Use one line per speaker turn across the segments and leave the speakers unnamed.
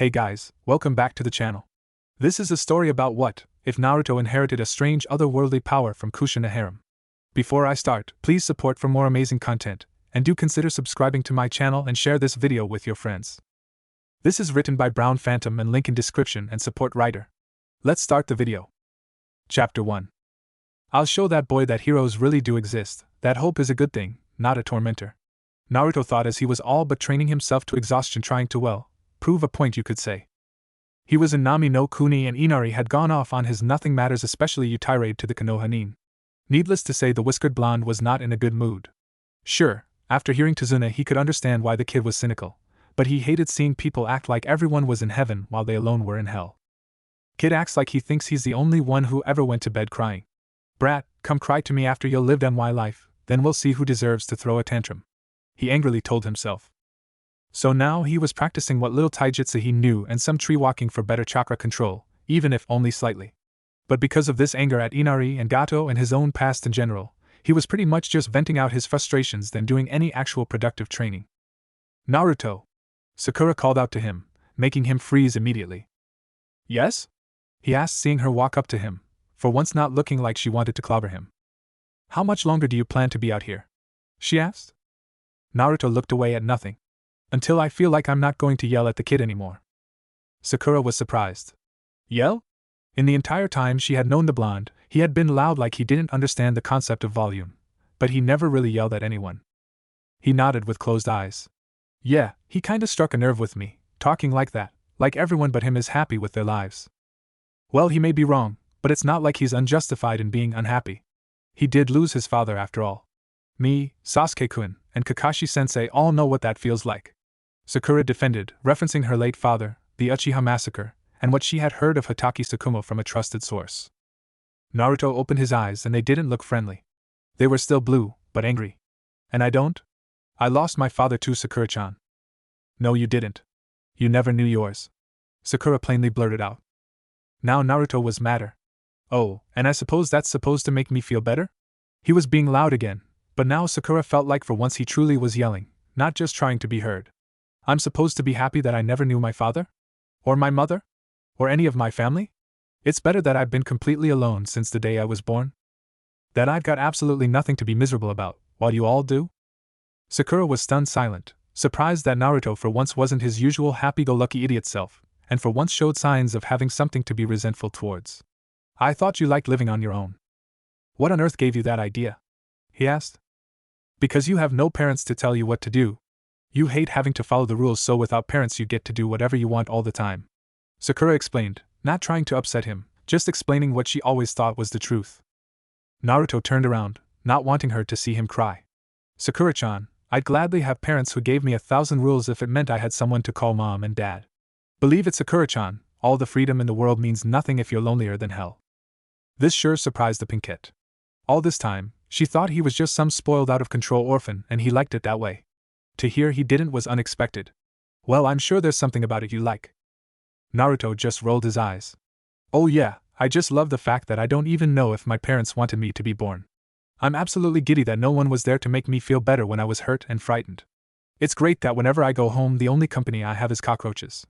Hey guys, welcome back to the channel. This is a story about what if Naruto inherited a strange otherworldly power from Kushina harem. Before I start, please support for more amazing content, and do consider subscribing to my channel and share this video with your friends. This is written by Brown Phantom and link in description and support writer. Let's start the video. Chapter 1. I'll show that boy that heroes really do exist, that hope is a good thing, not a tormentor. Naruto thought as he was all but training himself to exhaustion trying to, prove a point, you could say. He was in Nami no Kuni and Inari had gone off on his nothing matters, especially you tirade to the Konoha. Needless to say, the whiskered blonde was not in a good mood. Sure, after hearing Tazuna he could understand why the kid was cynical, but he hated seeing people act like everyone was in heaven while they alone were in hell. Kid acts like he thinks he's the only one who ever went to bed crying. Brat, come cry to me after you've lived NY life, then we'll see who deserves to throw a tantrum. He angrily told himself. So now he was practicing what little taijutsu he knew and some tree walking for better chakra control, even if only slightly. But because of this anger at Inari and Gato and his own past in general, he was pretty much just venting out his frustrations than doing any actual productive training. Naruto! Sakura called out to him, making him freeze immediately. Yes? He asked, seeing her walk up to him, for once not looking like she wanted to clobber him. How much longer do you plan to be out here? She asked. Naruto looked away at nothing. Until I feel like I'm not going to yell at the kid anymore. Sakura was surprised. Yell? In the entire time she had known the blonde, he had been loud like he didn't understand the concept of volume, but he never really yelled at anyone. He nodded with closed eyes. Yeah, he kinda struck a nerve with me, talking like that, like everyone but him is happy with their lives. Well, he may be wrong, but it's not like he's unjustified in being unhappy. He did lose his father after all. Me, Sasuke-kun, and Kakashi-sensei all know what that feels like. Sakura defended, referencing her late father, the Uchiha massacre, and what she had heard of Hatake Tsukumo from a trusted source. Naruto opened his eyes and they didn't look friendly. They were still blue, but angry. And I don't? I lost my father too, Sakura-chan. No, you didn't. You never knew yours. Sakura plainly blurted out. Now Naruto was madder. Oh, and I suppose that's supposed to make me feel better? He was being loud again, but now Sakura felt like for once he truly was yelling, not just trying to be heard. I'm supposed to be happy that I never knew my father? Or my mother? Or any of my family? It's better that I've been completely alone since the day I was born? That I've got absolutely nothing to be miserable about, while you all do? Sakura was stunned silent, surprised that Naruto for once wasn't his usual happy-go-lucky idiot self, and for once showed signs of having something to be resentful towards. I thought you liked living on your own. What on earth gave you that idea? He asked. Because you have no parents to tell you what to do. You hate having to follow the rules, so without parents you get to do whatever you want all the time. Sakura explained, not trying to upset him, just explaining what she always thought was the truth. Naruto turned around, not wanting her to see him cry. Sakura-chan, I'd gladly have parents who gave me 1,000 rules if it meant I had someone to call mom and dad. Believe it, Sakura-chan, all the freedom in the world means nothing if you're lonelier than hell. This sure surprised the pinkette. All this time, she thought he was just some spoiled out-of-control orphan and he liked it that way. To hear he didn't was unexpected. Well, I'm sure there's something about it you like. Naruto just rolled his eyes. Oh yeah, I just love the fact that I don't even know if my parents wanted me to be born. I'm absolutely giddy that no one was there to make me feel better when I was hurt and frightened. It's great that whenever I go home the only company I have is cockroaches.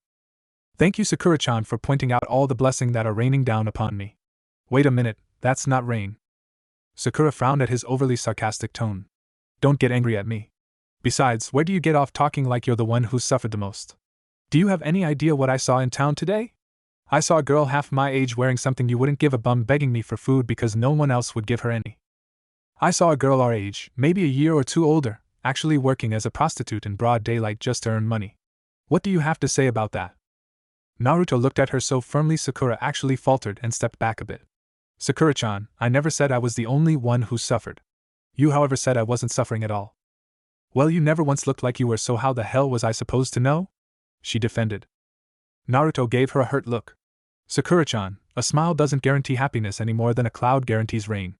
Thank you, Sakura-chan, for pointing out all the blessings that are raining down upon me. Wait a minute, that's not rain. Sakura frowned at his overly sarcastic tone. Don't get angry at me. Besides, where do you get off talking like you're the one who suffered the most? Do you have any idea what I saw in town today? I saw a girl half my age wearing something you wouldn't give a bum begging me for food because no one else would give her any. I saw a girl our age, maybe a year or two older, actually working as a prostitute in broad daylight just to earn money. What do you have to say about that? Naruto looked at her so firmly Sakura actually faltered and stepped back a bit. Sakura-chan, I never said I was the only one who suffered. You, however, said I wasn't suffering at all. Well, you never once looked like you were, so how the hell was I supposed to know? She defended. Naruto gave her a hurt look. Sakura-chan, a smile doesn't guarantee happiness any more than a cloud guarantees rain.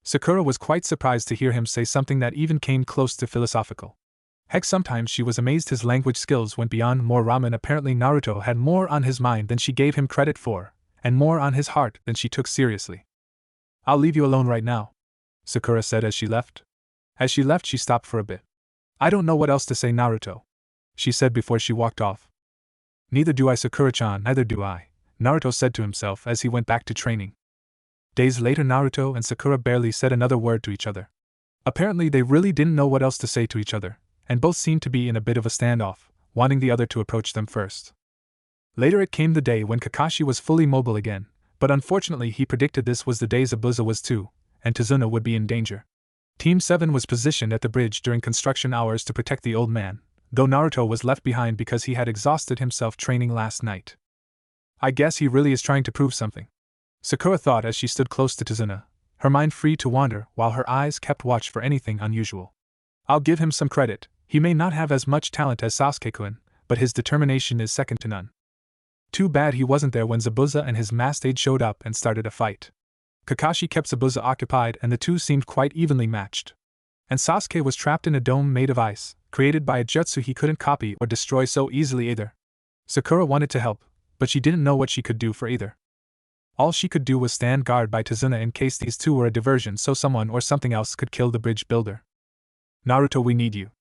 Sakura was quite surprised to hear him say something that even came close to philosophical. Heck, sometimes she was amazed his language skills went beyond more ramen. Apparently Naruto had more on his mind than she gave him credit for, and more on his heart than she took seriously. I'll leave you alone right now, Sakura said as she left. As she left she stopped for a bit. I don't know what else to say, Naruto, she said before she walked off. Neither do I, Sakura-chan, neither do I, Naruto said to himself as he went back to training. Days later, Naruto and Sakura barely said another word to each other. Apparently they really didn't know what else to say to each other, and both seemed to be in a bit of a standoff, wanting the other to approach them first. Later it came the day when Kakashi was fully mobile again, but unfortunately he predicted this was the day Zabuza was too, and Tazuna would be in danger. Team 7 was positioned at the bridge during construction hours to protect the old man, though Naruto was left behind because he had exhausted himself training last night. I guess he really is trying to prove something, Sakura thought as she stood close to Tazuna, her mind free to wander while her eyes kept watch for anything unusual. I'll give him some credit, he may not have as much talent as Sasuke-kun, but his determination is second to none. Too bad he wasn't there when Zabuza and his masked aide showed up and started a fight. Kakashi kept Zabuza occupied and the two seemed quite evenly matched. And Sasuke was trapped in a dome made of ice, created by a jutsu he couldn't copy or destroy so easily either. Sakura wanted to help, but she didn't know what she could do for either. All she could do was stand guard by Tazuna in case these two were a diversion so someone or something else could kill the bridge builder. Naruto, we need you.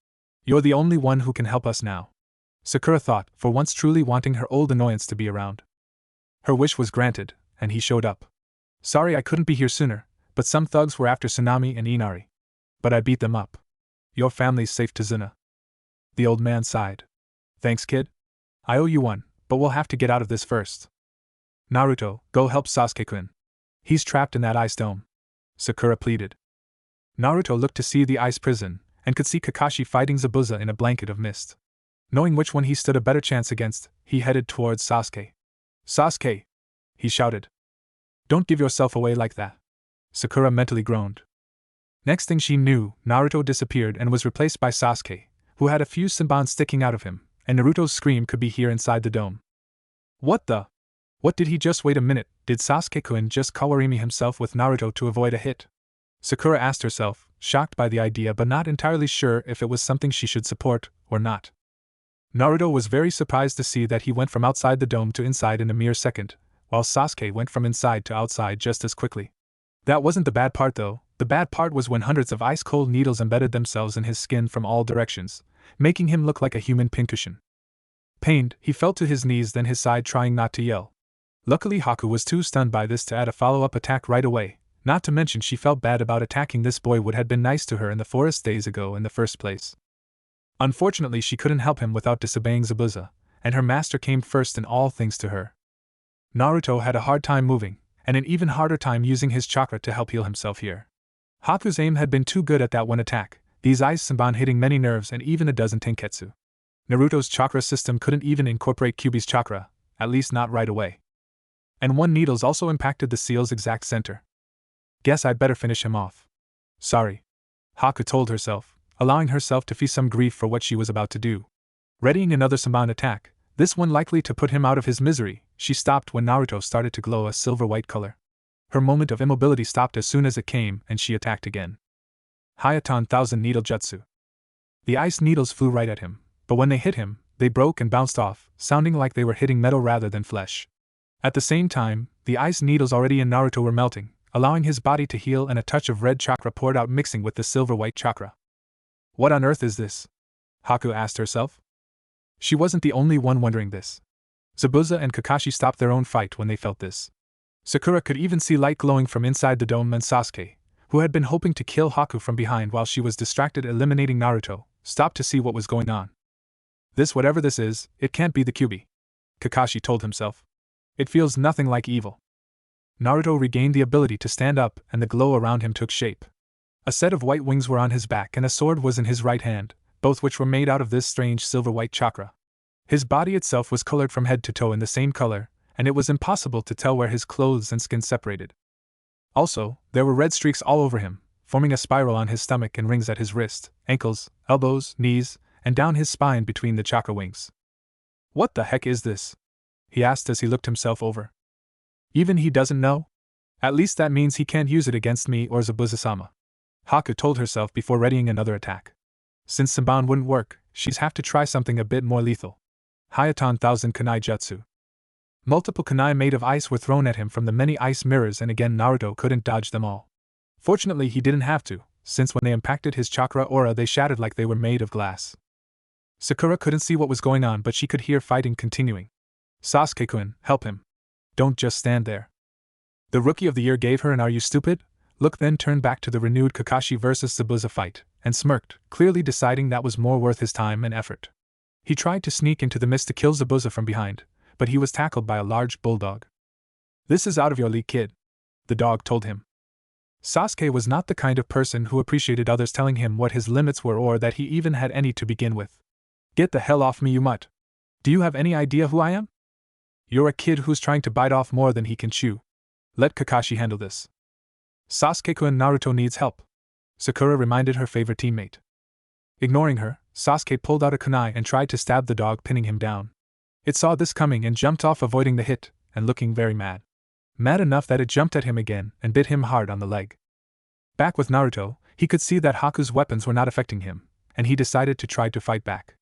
You're the only one who can help us now, Sakura thought, for once truly wanting her old annoyance to be around. Her wish was granted, and he showed up. Sorry I couldn't be here sooner, but some thugs were after Tsunami and Inari. But I beat them up. Your family's safe, Tazuna. The old man sighed. Thanks, kid. I owe you one, but we'll have to get out of this first. Naruto, go help Sasuke-kun. He's trapped in that ice dome, Sakura pleaded. Naruto looked to see the ice prison, and could see Kakashi fighting Zabuza in a blanket of mist. Knowing which one he stood a better chance against, he headed towards Sasuke. Sasuke! He shouted. Don't give yourself away like that, Sakura mentally groaned. Next thing she knew, Naruto disappeared and was replaced by Sasuke, who had a few Senbon sticking out of him, and Naruto's scream could be heard inside the dome. What the? What did he just wait a minute, did Sasuke-kun just Kawarimi himself with Naruto to avoid a hit? Sakura asked herself, shocked by the idea but not entirely sure if it was something she should support or not. Naruto was very surprised to see that he went from outside the dome to inside in a mere second, while Sasuke went from inside to outside just as quickly. That wasn't the bad part though. The bad part was when hundreds of ice-cold needles embedded themselves in his skin from all directions, making him look like a human pincushion. Pained, he fell to his knees then his side trying not to yell. Luckily Haku was too stunned by this to add a follow-up attack right away, not to mention she felt bad about attacking this boy would had been nice to her in the forest days ago in the first place. Unfortunately she couldn't help him without disobeying Zabuza, and her master came first in all things to her. Naruto had a hard time moving, and an even harder time using his chakra to help heal himself here. Haku's aim had been too good at that one attack, these ice Senbon hitting many nerves and even a dozen tenketsu. Naruto's chakra system couldn't even incorporate Kyuubi's chakra, at least not right away. And one needles also impacted the seal's exact center. Guess I'd better finish him off. Sorry, Haku told herself, allowing herself to feel some grief for what she was about to do. Readying another Senbon attack, this one likely to put him out of his misery, she stopped when Naruto started to glow a silver-white color. Her moment of immobility stopped as soon as it came and she attacked again. Hayaton Thousand Needle Jutsu. The ice needles flew right at him, but when they hit him, they broke and bounced off, sounding like they were hitting metal rather than flesh. At the same time, the ice needles already in Naruto were melting, allowing his body to heal and a touch of red chakra poured out mixing with the silver-white chakra. What on earth is this? Haku asked herself. She wasn't the only one wondering this. Zabuza and Kakashi stopped their own fight when they felt this. Sakura could even see light glowing from inside the dome and Sasuke, who had been hoping to kill Haku from behind while she was distracted eliminating Naruto, stopped to see what was going on. This whatever this is, it can't be the Kyuubi, Kakashi told himself. It feels nothing like evil. Naruto regained the ability to stand up and the glow around him took shape. A set of white wings were on his back and a sword was in his right hand, both which were made out of this strange silver-white chakra. His body itself was colored from head to toe in the same color, and it was impossible to tell where his clothes and skin separated. Also, there were red streaks all over him, forming a spiral on his stomach and rings at his wrist, ankles, elbows, knees, and down his spine between the chakra wings. What the heck is this? He asked as he looked himself over. Even he doesn't know? At least that means he can't use it against me or Zabuza-sama, Haku told herself before readying another attack. Since Senbon wouldn't work, she'd have to try something a bit more lethal. Hayaton Thousand Kunai Jutsu. Multiple kunai made of ice were thrown at him from the many ice mirrors and again Naruto couldn't dodge them all. Fortunately he didn't have to, since when they impacted his chakra aura they shattered like they were made of glass. Sakura couldn't see what was going on but she could hear fighting continuing, Sasuke-kun, help him. Don't just stand there. The Rookie of the Year gave her an "Are you stupid?" look, then turned back to the renewed Kakashi vs. Zabuza fight, and smirked, clearly deciding that was more worth his time and effort. He tried to sneak into the mist to kill Zabuza from behind, but he was tackled by a large bulldog. "This is out of your league, kid," the dog told him. Sasuke was not the kind of person who appreciated others telling him what his limits were or that he even had any to begin with. "Get the hell off me, you mutt! Do you have any idea who I am? You're a kid who's trying to bite off more than he can chew. Let Kakashi handle this." "Sasuke-kun, Naruto needs help," Sakura reminded her favorite teammate. Ignoring her, Sasuke pulled out a kunai and tried to stab the dog, pinning him down. It saw this coming and jumped off, avoiding the hit, and looking very mad. Mad enough that it jumped at him again and bit him hard on the leg. Back with Naruto, he could see that Haku's weapons were not affecting him, and he decided to try to fight back.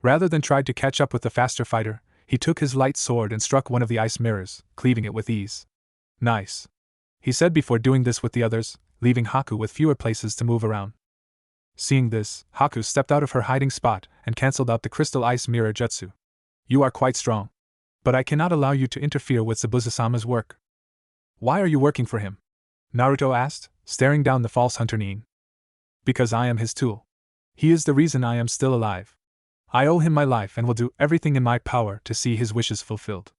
Rather than try to catch up with the faster fighter, he took his light sword and struck one of the ice mirrors, cleaving it with ease. "Nice," he said before doing this with the others, leaving Haku with fewer places to move around. Seeing this, Haku stepped out of her hiding spot and cancelled out the crystal ice mirror jutsu. "You are quite strong. But I cannot allow you to interfere with Zabuza-sama's work." "Why are you working for him?" Naruto asked, staring down the false hunter Nin. "Because I am his tool. He is the reason I am still alive. I owe him my life and will do everything in my power to see his wishes fulfilled."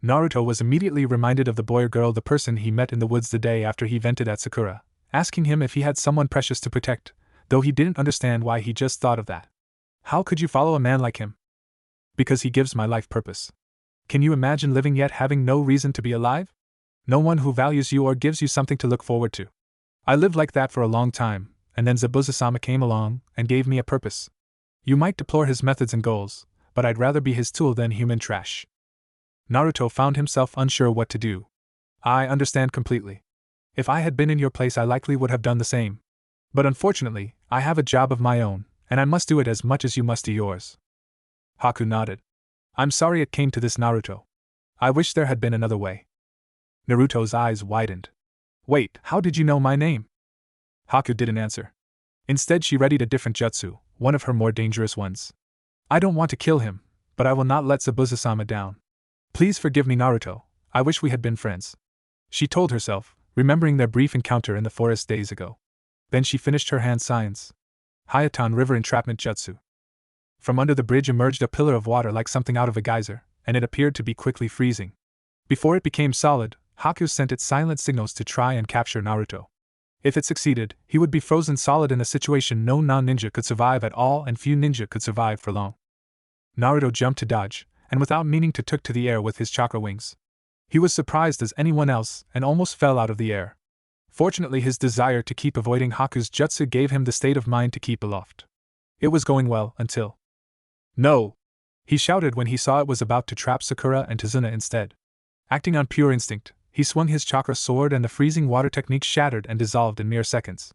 Naruto was immediately reminded of the boy or girl, the person he met in the woods the day after he vented at Sakura, asking him if he had someone precious to protect, though he didn't understand why he just thought of that. "How could you follow a man like him?" "Because he gives my life purpose. Can you imagine living yet having no reason to be alive? No one who values you or gives you something to look forward to. I lived like that for a long time, and then Zabuza-sama came along and gave me a purpose. You might deplore his methods and goals, but I'd rather be his tool than human trash." Naruto found himself unsure what to do. "I understand completely. If I had been in your place, I likely would have done the same. But unfortunately, I have a job of my own, and I must do it as much as you must do yours." Haku nodded. "I'm sorry it came to this, Naruto. I wish there had been another way." Naruto's eyes widened. "Wait, how did you know my name?" Haku didn't answer. Instead, she readied a different jutsu, one of her more dangerous ones. "I don't want to kill him, but I will not let Zabuza-sama down. Please forgive me, Naruto. I wish we had been friends," she told herself, remembering their brief encounter in the forest days ago. Then she finished her hand signs. Hayatan River Entrapment Jutsu. From under the bridge emerged a pillar of water like something out of a geyser, and it appeared to be quickly freezing. Before it became solid, Haku sent its silent signals to try and capture Naruto. If it succeeded, he would be frozen solid in a situation no non-ninja could survive at all, and few ninja could survive for long. Naruto jumped to dodge, and without meaning took to the air with his chakra wings. He was surprised as anyone else and almost fell out of the air. Fortunately, his desire to keep avoiding Haku's jutsu gave him the state of mind to keep aloft. It was going well until... "No!" he shouted when he saw it was about to trap Sakura and Tazuna instead. Acting on pure instinct, he swung his chakra sword and the freezing water technique shattered and dissolved in mere seconds.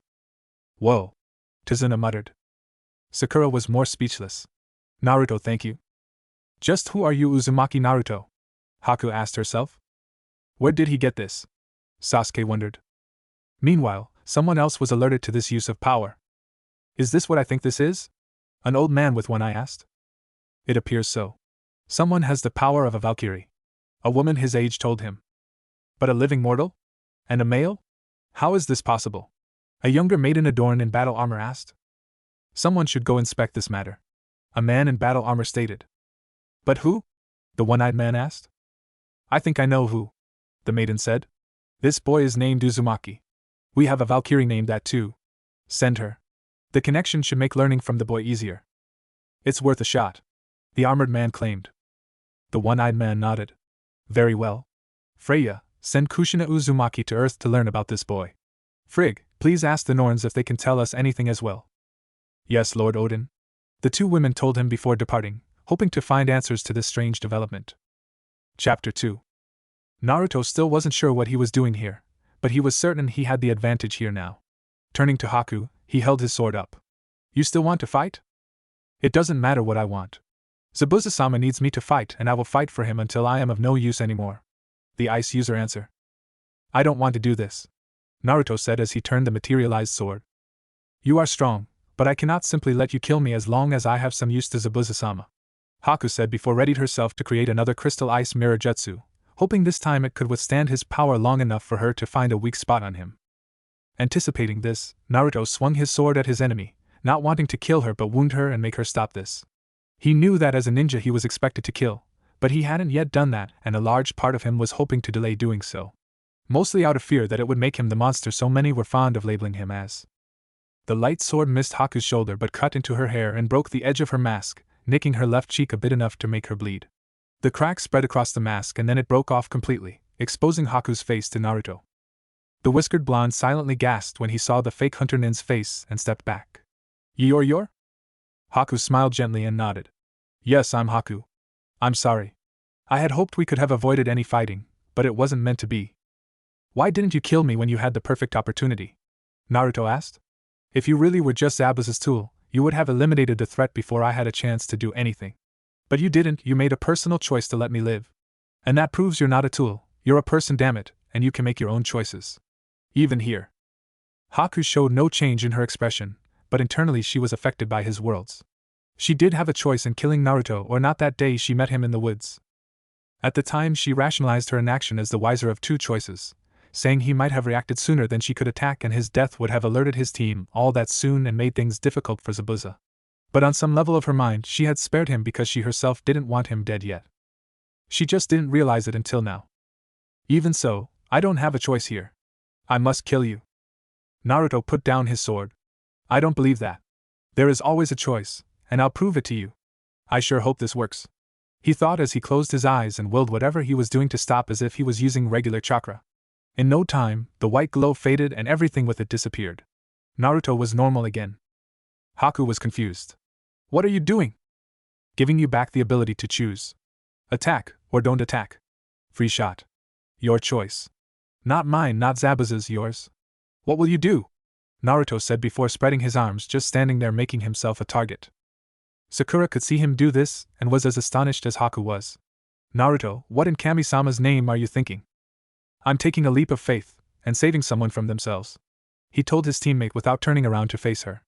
"Whoa!" Tazuna muttered. Sakura was more speechless. "Naruto, thank you." "Just who are you, Uzumaki Naruto?" Haku asked herself. "Where did he get this?" Sasuke wondered. Meanwhile, someone else was alerted to this use of power. "Is this what I think this is?" an old man with one eye asked. "It appears so. Someone has the power of a Valkyrie," a woman his age told him. "But a living mortal? And a male? How is this possible?" a younger maiden adorned in battle armor asked. "Someone should go inspect this matter," a man in battle armor stated. "But who?" the one-eyed man asked. "I think I know who," the maiden said. "This boy is named Uzumaki. We have a Valkyrie named that too. Send her. The connection should make learning from the boy easier." "It's worth a shot," the armored man claimed. The one-eyed man nodded. "Very well. Freya, send Kushina Uzumaki to Earth to learn about this boy. Frigg, please ask the Norns if they can tell us anything as well." "Yes, Lord Odin," the two women told him before departing, hoping to find answers to this strange development. Chapter 2. Naruto still wasn't sure what he was doing here, but he was certain he had the advantage here now. Turning to Haku, he held his sword up. "You still want to fight?" "It doesn't matter what I want. Zabuza-sama needs me to fight, and I will fight for him until I am of no use anymore," the ice user answered. "I don't want to do this," Naruto said as he turned the materialized sword. "You are strong, but I cannot simply let you kill me as long as I have some use to Zabuza-sama." Haku said before readied herself to create another crystal ice mirror jutsu, hoping this time it could withstand his power long enough for her to find a weak spot on him. Anticipating this, Naruto swung his sword at his enemy, not wanting to kill her but wound her and make her stop this. He knew that as a ninja he was expected to kill, but he hadn't yet done that, and a large part of him was hoping to delay doing so. Mostly out of fear that it would make him the monster so many were fond of labeling him as. The light sword missed Haku's shoulder but cut into her hair and broke the edge of her mask, nicking her left cheek a bit enough to make her bleed. The crack spread across the mask and then it broke off completely, exposing Haku's face to Naruto. The whiskered blonde silently gasped when he saw the fake Hunter Nin's face and stepped back. You're? Haku smiled gently and nodded. Yes, I'm Haku. I'm sorry. I had hoped we could have avoided any fighting, but it wasn't meant to be. Why didn't you kill me when you had the perfect opportunity? Naruto asked. If you really were just Zabuza's tool, you would have eliminated the threat before I had a chance to do anything. But you didn't, you made a personal choice to let me live. And that proves you're not a tool, you're a person, damn it, and you can make your own choices. Even here. Haku showed no change in her expression, but internally she was affected by his words. She did have a choice in killing Naruto or not that day she met him in the woods. At the time she rationalized her inaction as the wiser of two choices, saying he might have reacted sooner than she could attack and his death would have alerted his team all that soon and made things difficult for Zabuza. But on some level of her mind she had spared him because she herself didn't want him dead yet. She just didn't realize it until now. Even so, I don't have a choice here. I must kill you. Naruto put down his sword. I don't believe that. There is always a choice, and I'll prove it to you. I sure hope this works. He thought as he closed his eyes and willed whatever he was doing to stop as if he was using regular chakra. In no time, the white glow faded and everything with it disappeared. Naruto was normal again. Haku was confused. What are you doing? Giving you back the ability to choose. Attack, or don't attack. Free shot. Your choice. Not mine, not Zabuza's, yours. What will you do? Naruto said before spreading his arms, just standing there making himself a target. Sakura could see him do this, and was as astonished as Haku was. Naruto, what in Kami-sama's name are you thinking? I'm taking a leap of faith, and saving someone from themselves. He told his teammate without turning around to face her.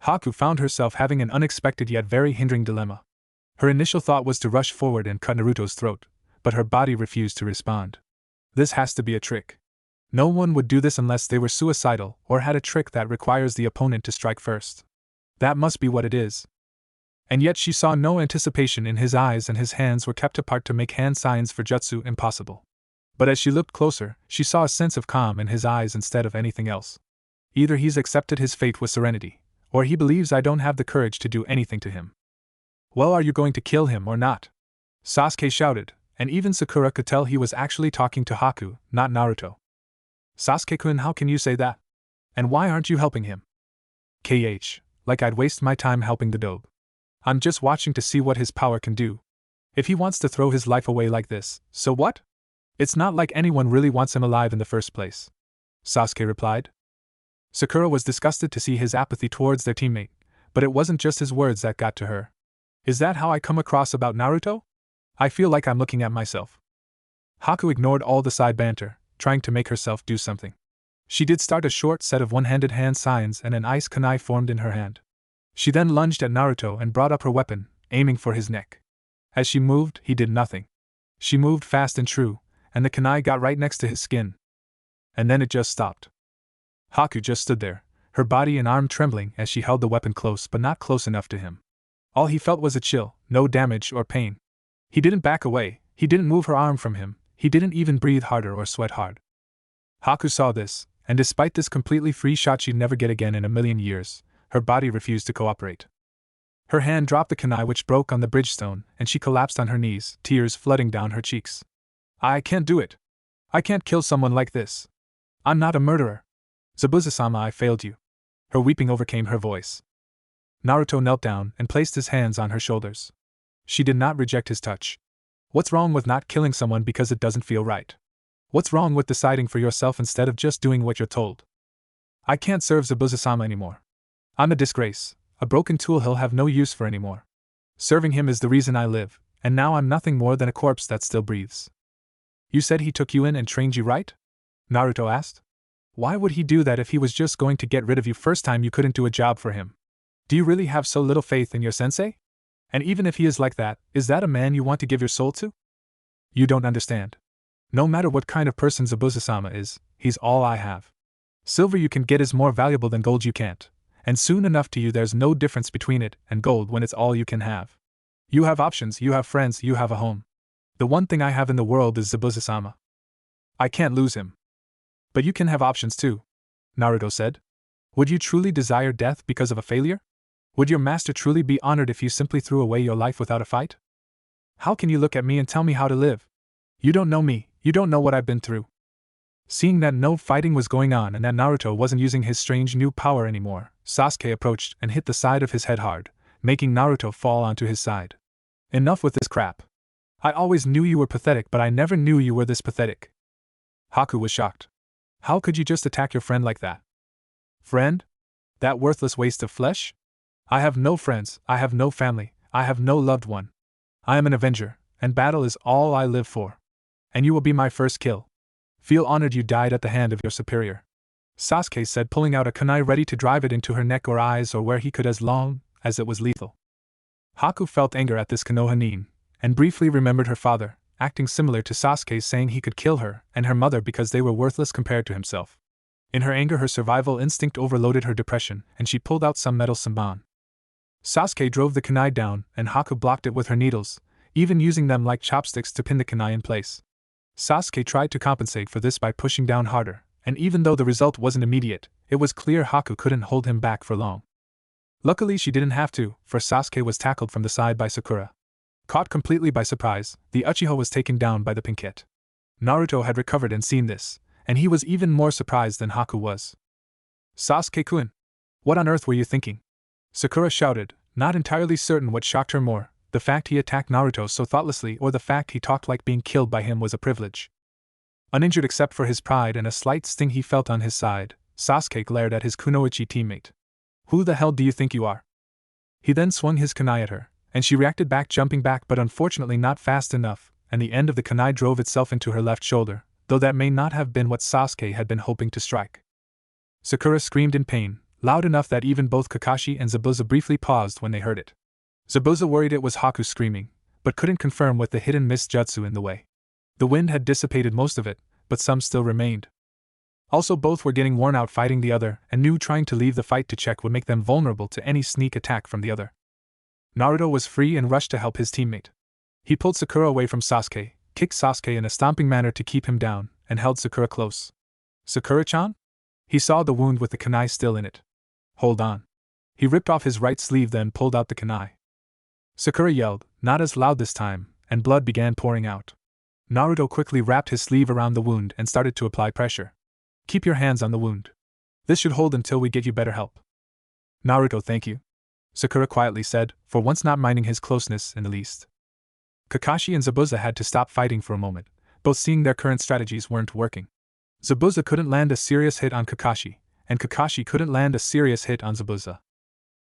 Haku found herself having an unexpected yet very hindering dilemma. Her initial thought was to rush forward and cut Naruto's throat, but her body refused to respond. This has to be a trick. No one would do this unless they were suicidal or had a trick that requires the opponent to strike first. That must be what it is. And yet she saw no anticipation in his eyes and his hands were kept apart to make hand signs for jutsu impossible. But as she looked closer, she saw a sense of calm in his eyes instead of anything else. Either he's accepted his fate with serenity, or he believes I don't have the courage to do anything to him. Well, are you going to kill him or not? Sasuke shouted, and even Sakura could tell he was actually talking to Haku, not Naruto. Sasuke-kun, how can you say that? And why aren't you helping him? Like I'd waste my time helping the dope. I'm just watching to see what his power can do. If he wants to throw his life away like this, so what? It's not like anyone really wants him alive in the first place. Sasuke replied. Sakura was disgusted to see his apathy towards their teammate, but it wasn't just his words that got to her. Is that how I come across about Naruto? I feel like I'm looking at myself. Haku ignored all the side banter, trying to make herself do something. She did start a short set of one-handed hand signs and an ice kunai formed in her hand. She then lunged at Naruto and brought up her weapon, aiming for his neck. As she moved, he did nothing. She moved fast and true, and the kunai got right next to his skin. And then it just stopped. Haku just stood there, her body and arm trembling as she held the weapon close but not close enough to him. All he felt was a chill, no damage or pain. He didn't back away, he didn't move her arm from him, he didn't even breathe harder or sweat hard. Haku saw this, and despite this completely free shot she'd never get again in a million years, her body refused to cooperate. Her hand dropped the kunai which broke on the bridgestone, and she collapsed on her knees, tears flooding down her cheeks. I can't do it. I can't kill someone like this. I'm not a murderer. Zabuza-sama, I failed you. Her weeping overcame her voice. Naruto knelt down and placed his hands on her shoulders. She did not reject his touch. What's wrong with not killing someone because it doesn't feel right? What's wrong with deciding for yourself instead of just doing what you're told? I can't serve Zabuza-sama anymore. I'm a disgrace, a broken tool he'll have no use for anymore. Serving him is the reason I live, and now I'm nothing more than a corpse that still breathes. You said he took you in and trained you, right? Naruto asked. Why would he do that if he was just going to get rid of you first time you couldn't do a job for him? Do you really have so little faith in your sensei? And even if he is like that, is that a man you want to give your soul to? You don't understand. No matter what kind of person Zabuza-sama is, he's all I have. Silver you can get is more valuable than gold you can't, and soon enough to you there's no difference between it and gold when it's all you can have. You have options, you have friends, you have a home. The one thing I have in the world is Zabuza-sama. I can't lose him. But you can have options too, Naruto said. Would you truly desire death because of a failure? Would your master truly be honored if you simply threw away your life without a fight? How can you look at me and tell me how to live? You don't know me, you don't know what I've been through. Seeing that no fighting was going on and that Naruto wasn't using his strange new power anymore, Sasuke approached and hit the side of his head hard, making Naruto fall onto his side. Enough with this crap. I always knew you were pathetic, but I never knew you were this pathetic. Haku was shocked. How could you just attack your friend like that? Friend? That worthless waste of flesh? I have no friends, I have no family, I have no loved one. I am an avenger, and battle is all I live for. And you will be my first kill. Feel honored you died at the hand of your superior. Sasuke said, pulling out a kunai ready to drive it into her neck or eyes or where he could as long as it was lethal. Haku felt anger at this Konoha, and briefly remembered her father, acting similar to Sasuke's, saying he could kill her and her mother because they were worthless compared to himself. In her anger her survival instinct overloaded her depression, and she pulled out some metal samban. Sasuke drove the kunai down, and Haku blocked it with her needles, even using them like chopsticks to pin the kunai in place. Sasuke tried to compensate for this by pushing down harder, and even though the result wasn't immediate, it was clear Haku couldn't hold him back for long. Luckily she didn't have to, for Sasuke was tackled from the side by Sakura. Caught completely by surprise, the Uchiha was taken down by the Pinkette. Naruto had recovered and seen this, and he was even more surprised than Haku was. Sasuke-kun, what on earth were you thinking? Sakura shouted, not entirely certain what shocked her more, the fact he attacked Naruto so thoughtlessly or the fact he talked like being killed by him was a privilege. Uninjured except for his pride and a slight sting he felt on his side, Sasuke glared at his kunoichi teammate. Who the hell do you think you are? He then swung his kunai at her, and she reacted back, jumping back but unfortunately not fast enough, and the end of the kunai drove itself into her left shoulder, though that may not have been what Sasuke had been hoping to strike. Sakura screamed in pain, loud enough that even both Kakashi and Zabuza briefly paused when they heard it. Zabuza worried it was Haku screaming, but couldn't confirm with the hidden mist jutsu in the way. The wind had dissipated most of it, but some still remained. Also both were getting worn out fighting the other, and knew trying to leave the fight to check would make them vulnerable to any sneak attack from the other. Naruto was free and rushed to help his teammate. He pulled Sakura away from Sasuke, kicked Sasuke in a stomping manner to keep him down, and held Sakura close. Sakura-chan? He saw the wound with the kunai still in it. Hold on. He ripped off his right sleeve, then pulled out the kunai. Sakura yelled, not as loud this time, and blood began pouring out. Naruto quickly wrapped his sleeve around the wound and started to apply pressure. Keep your hands on the wound. This should hold until we get you better help. Naruto, thank you, Sakura quietly said, for once not minding his closeness in the least. Kakashi and Zabuza had to stop fighting for a moment, both seeing their current strategies weren't working. Zabuza couldn't land a serious hit on Kakashi, and Kakashi couldn't land a serious hit on Zabuza.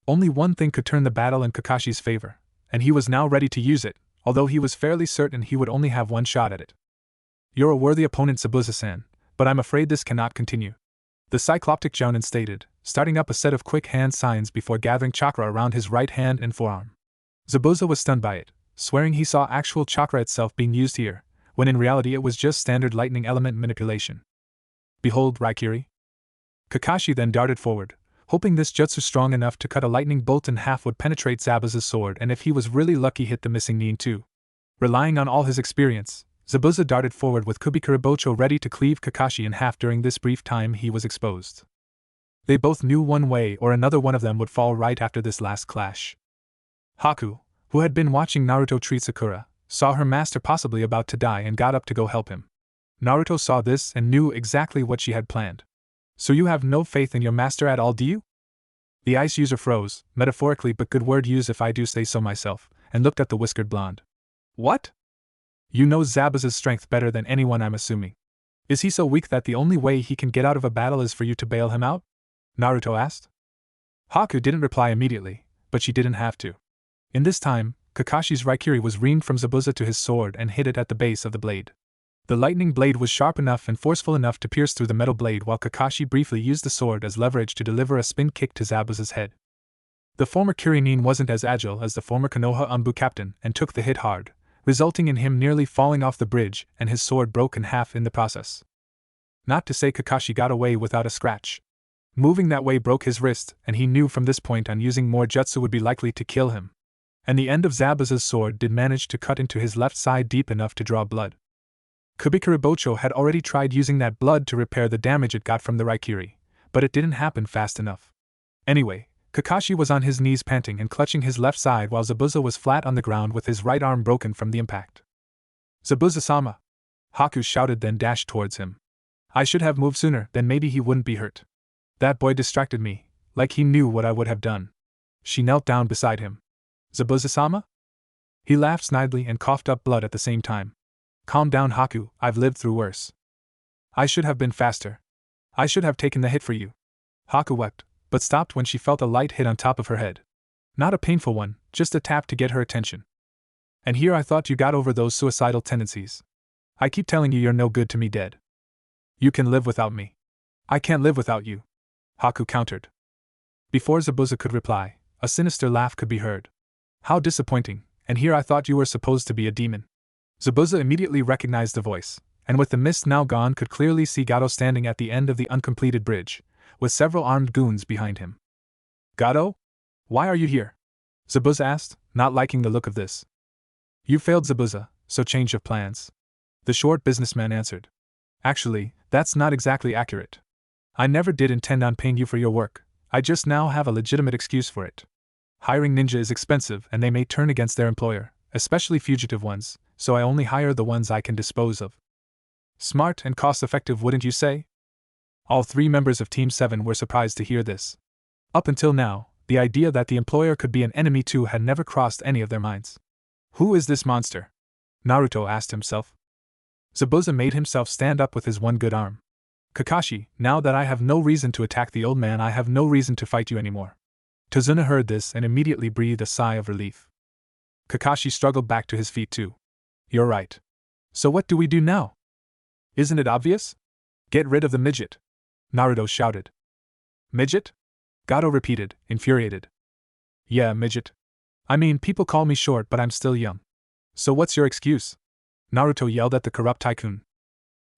Only one thing could turn the battle in Kakashi's favor, and he was now ready to use it, although he was fairly certain he would only have one shot at it. You're a worthy opponent, Zabuza-san, but I'm afraid this cannot continue, the Cycloptic Jounin stated, starting up a set of quick hand signs before gathering chakra around his right hand and forearm. Zabuza was stunned by it, swearing he saw actual chakra itself being used here, when in reality it was just standard lightning element manipulation. Behold, Raikiri. Kakashi then darted forward, hoping this jutsu strong enough to cut a lightning bolt in half would penetrate Zabuza's sword and if he was really lucky hit the missing nin too. Relying on all his experience, Zabuza darted forward with Kubikuribocho ready to cleave Kakashi in half during this brief time he was exposed. They both knew one way or another one of them would fall right after this last clash. Haku, who had been watching Naruto treat Sakura, saw her master possibly about to die and got up to go help him. Naruto saw this and knew exactly what she had planned. So you have no faith in your master at all, do you? The ice user froze, metaphorically but good word use if I do say so myself, and looked at the whiskered blonde. What? You know Zabuza's strength better than anyone, I'm assuming. Is he so weak that the only way he can get out of a battle is for you to bail him out? Naruto asked. Haku didn't reply immediately, but she didn't have to. In this time, Kakashi's Raikiri was reamed from Zabuza to his sword and hit it at the base of the blade. The lightning blade was sharp enough and forceful enough to pierce through the metal blade while Kakashi briefly used the sword as leverage to deliver a spin kick to Zabuza's head. The former Kirinin wasn't as agile as the former Konoha Umbu captain and took the hit hard, resulting in him nearly falling off the bridge and his sword broke in half in the process. Not to say Kakashi got away without a scratch. Moving that way broke his wrist, and he knew from this point on using more jutsu would be likely to kill him. And the end of Zabuza's sword did manage to cut into his left side deep enough to draw blood. Kubikuribocho had already tried using that blood to repair the damage it got from the Raikiri, but it didn't happen fast enough. Anyway, Kakashi was on his knees panting and clutching his left side while Zabuza was flat on the ground with his right arm broken from the impact. "Zabuza-sama!" Haku shouted, then dashed towards him. "I should have moved sooner, then maybe he wouldn't be hurt. That boy distracted me, like he knew what I would have done." She knelt down beside him. "Zabuza-sama?" He laughed snidely and coughed up blood at the same time. "Calm down, Haku, I've lived through worse. I should have been faster. I should have taken the hit for you." Haku wept, but stopped when she felt a light hit on top of her head. Not a painful one, just a tap to get her attention. "And here I thought you got over those suicidal tendencies. I keep telling you you're no good to me dead. You can live without me." "I can't live without you," Haku countered. Before Zabuza could reply, a sinister laugh could be heard. "How disappointing, and here I thought you were supposed to be a demon." Zabuza immediately recognized the voice, and with the mist now gone could clearly see Gato standing at the end of the uncompleted bridge, with several armed goons behind him. "Gato? Why are you here?" Zabuza asked, not liking the look of this. "You failed, Zabuza, so change of plans," the short businessman answered. "Actually, that's not exactly accurate. I never did intend on paying you for your work, I just now have a legitimate excuse for it. Hiring ninja is expensive and they may turn against their employer, especially fugitive ones, so I only hire the ones I can dispose of." "Smart and cost-effective, wouldn't you say?" All three members of Team 7 were surprised to hear this. Up until now, the idea that the employer could be an enemy too had never crossed any of their minds. "Who is this monster?" Naruto asked himself. Zabuza made himself stand up with his one good arm. "Kakashi, now that I have no reason to attack the old man, I have no reason to fight you anymore." Tozuna heard this and immediately breathed a sigh of relief. Kakashi struggled back to his feet too. "You're right. So what do we do now?" "Isn't it obvious? Get rid of the midget," Naruto shouted. "Midget?" Gato repeated, infuriated. "Yeah, midget. I mean, people call me short, but I'm still young. So what's your excuse?" Naruto yelled at the corrupt tycoon.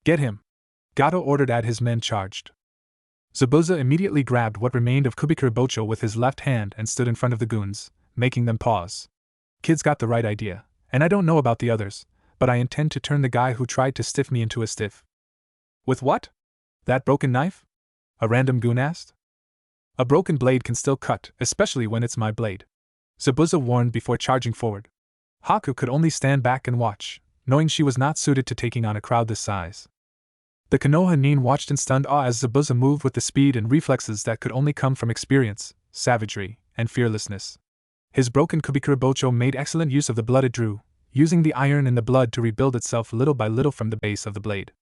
"Get him!" Gato ordered as his men charged. Zabuza immediately grabbed what remained of Kubikuribocho with his left hand and stood in front of the goons, making them pause. "Kid's got the right idea, and I don't know about the others, but I intend to turn the guy who tried to stiff me into a stiff." "With what? That broken knife?" a random goon asked. "A broken blade can still cut, especially when it's my blade," Zabuza warned before charging forward. Haku could only stand back and watch, knowing she was not suited to taking on a crowd this size. The Konoha Nin watched in stunned awe as Zabuza moved with the speed and reflexes that could only come from experience, savagery, and fearlessness. His broken Kubikuribocho made excellent use of the blood it drew, using the iron in the blood to rebuild itself little by little from the base of the blade.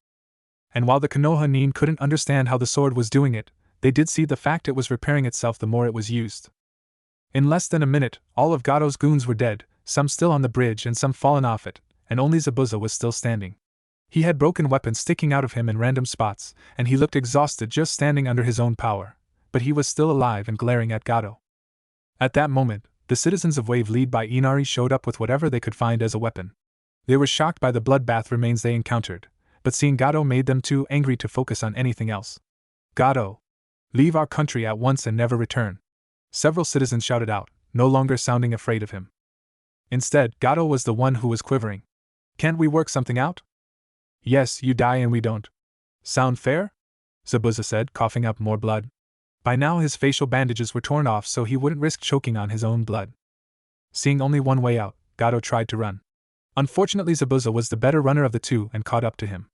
And while the Konoha Nin couldn't understand how the sword was doing it, they did see the fact it was repairing itself the more it was used. In less than a minute, all of Gato's goons were dead, some still on the bridge and some fallen off it, and only Zabuza was still standing. He had broken weapons sticking out of him in random spots, and he looked exhausted just standing under his own power, but he was still alive and glaring at Gato. At that moment, the citizens of Wave led by Inari showed up with whatever they could find as a weapon. They were shocked by the bloodbath remains they encountered, but seeing Gato made them too angry to focus on anything else. "Gato! Leave our country at once and never return!" Several citizens shouted out, no longer sounding afraid of him. Instead, Gato was the one who was quivering. "Can't we work something out?" "Yes, you die and we don't. Sound fair?" Zabuza said, coughing up more blood. By now his facial bandages were torn off so he wouldn't risk choking on his own blood. Seeing only one way out, Gato tried to run. Unfortunately, Zabuza was the better runner of the two and caught up to him.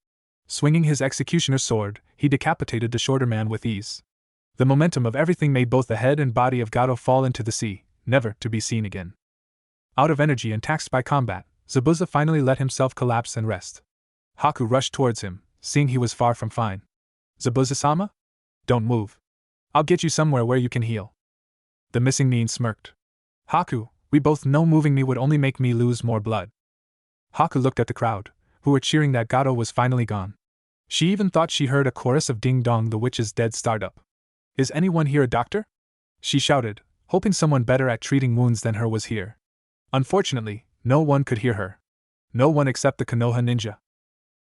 Swinging his executioner's sword, he decapitated the shorter man with ease. The momentum of everything made both the head and body of Gato fall into the sea, never to be seen again. Out of energy and taxed by combat, Zabuza finally let himself collapse and rest. Haku rushed towards him, seeing he was far from fine. "Zabuza-sama? Don't move. I'll get you somewhere where you can heal." The missing Nin smirked. "Haku, we both know moving me would only make me lose more blood." Haku looked at the crowd, who were cheering that Gato was finally gone. She even thought she heard a chorus of Ding Dong the Witch is Dead start up. "Is anyone here a doctor?" she shouted, hoping someone better at treating wounds than her was here. Unfortunately, no one could hear her. No one except the Konoha ninja.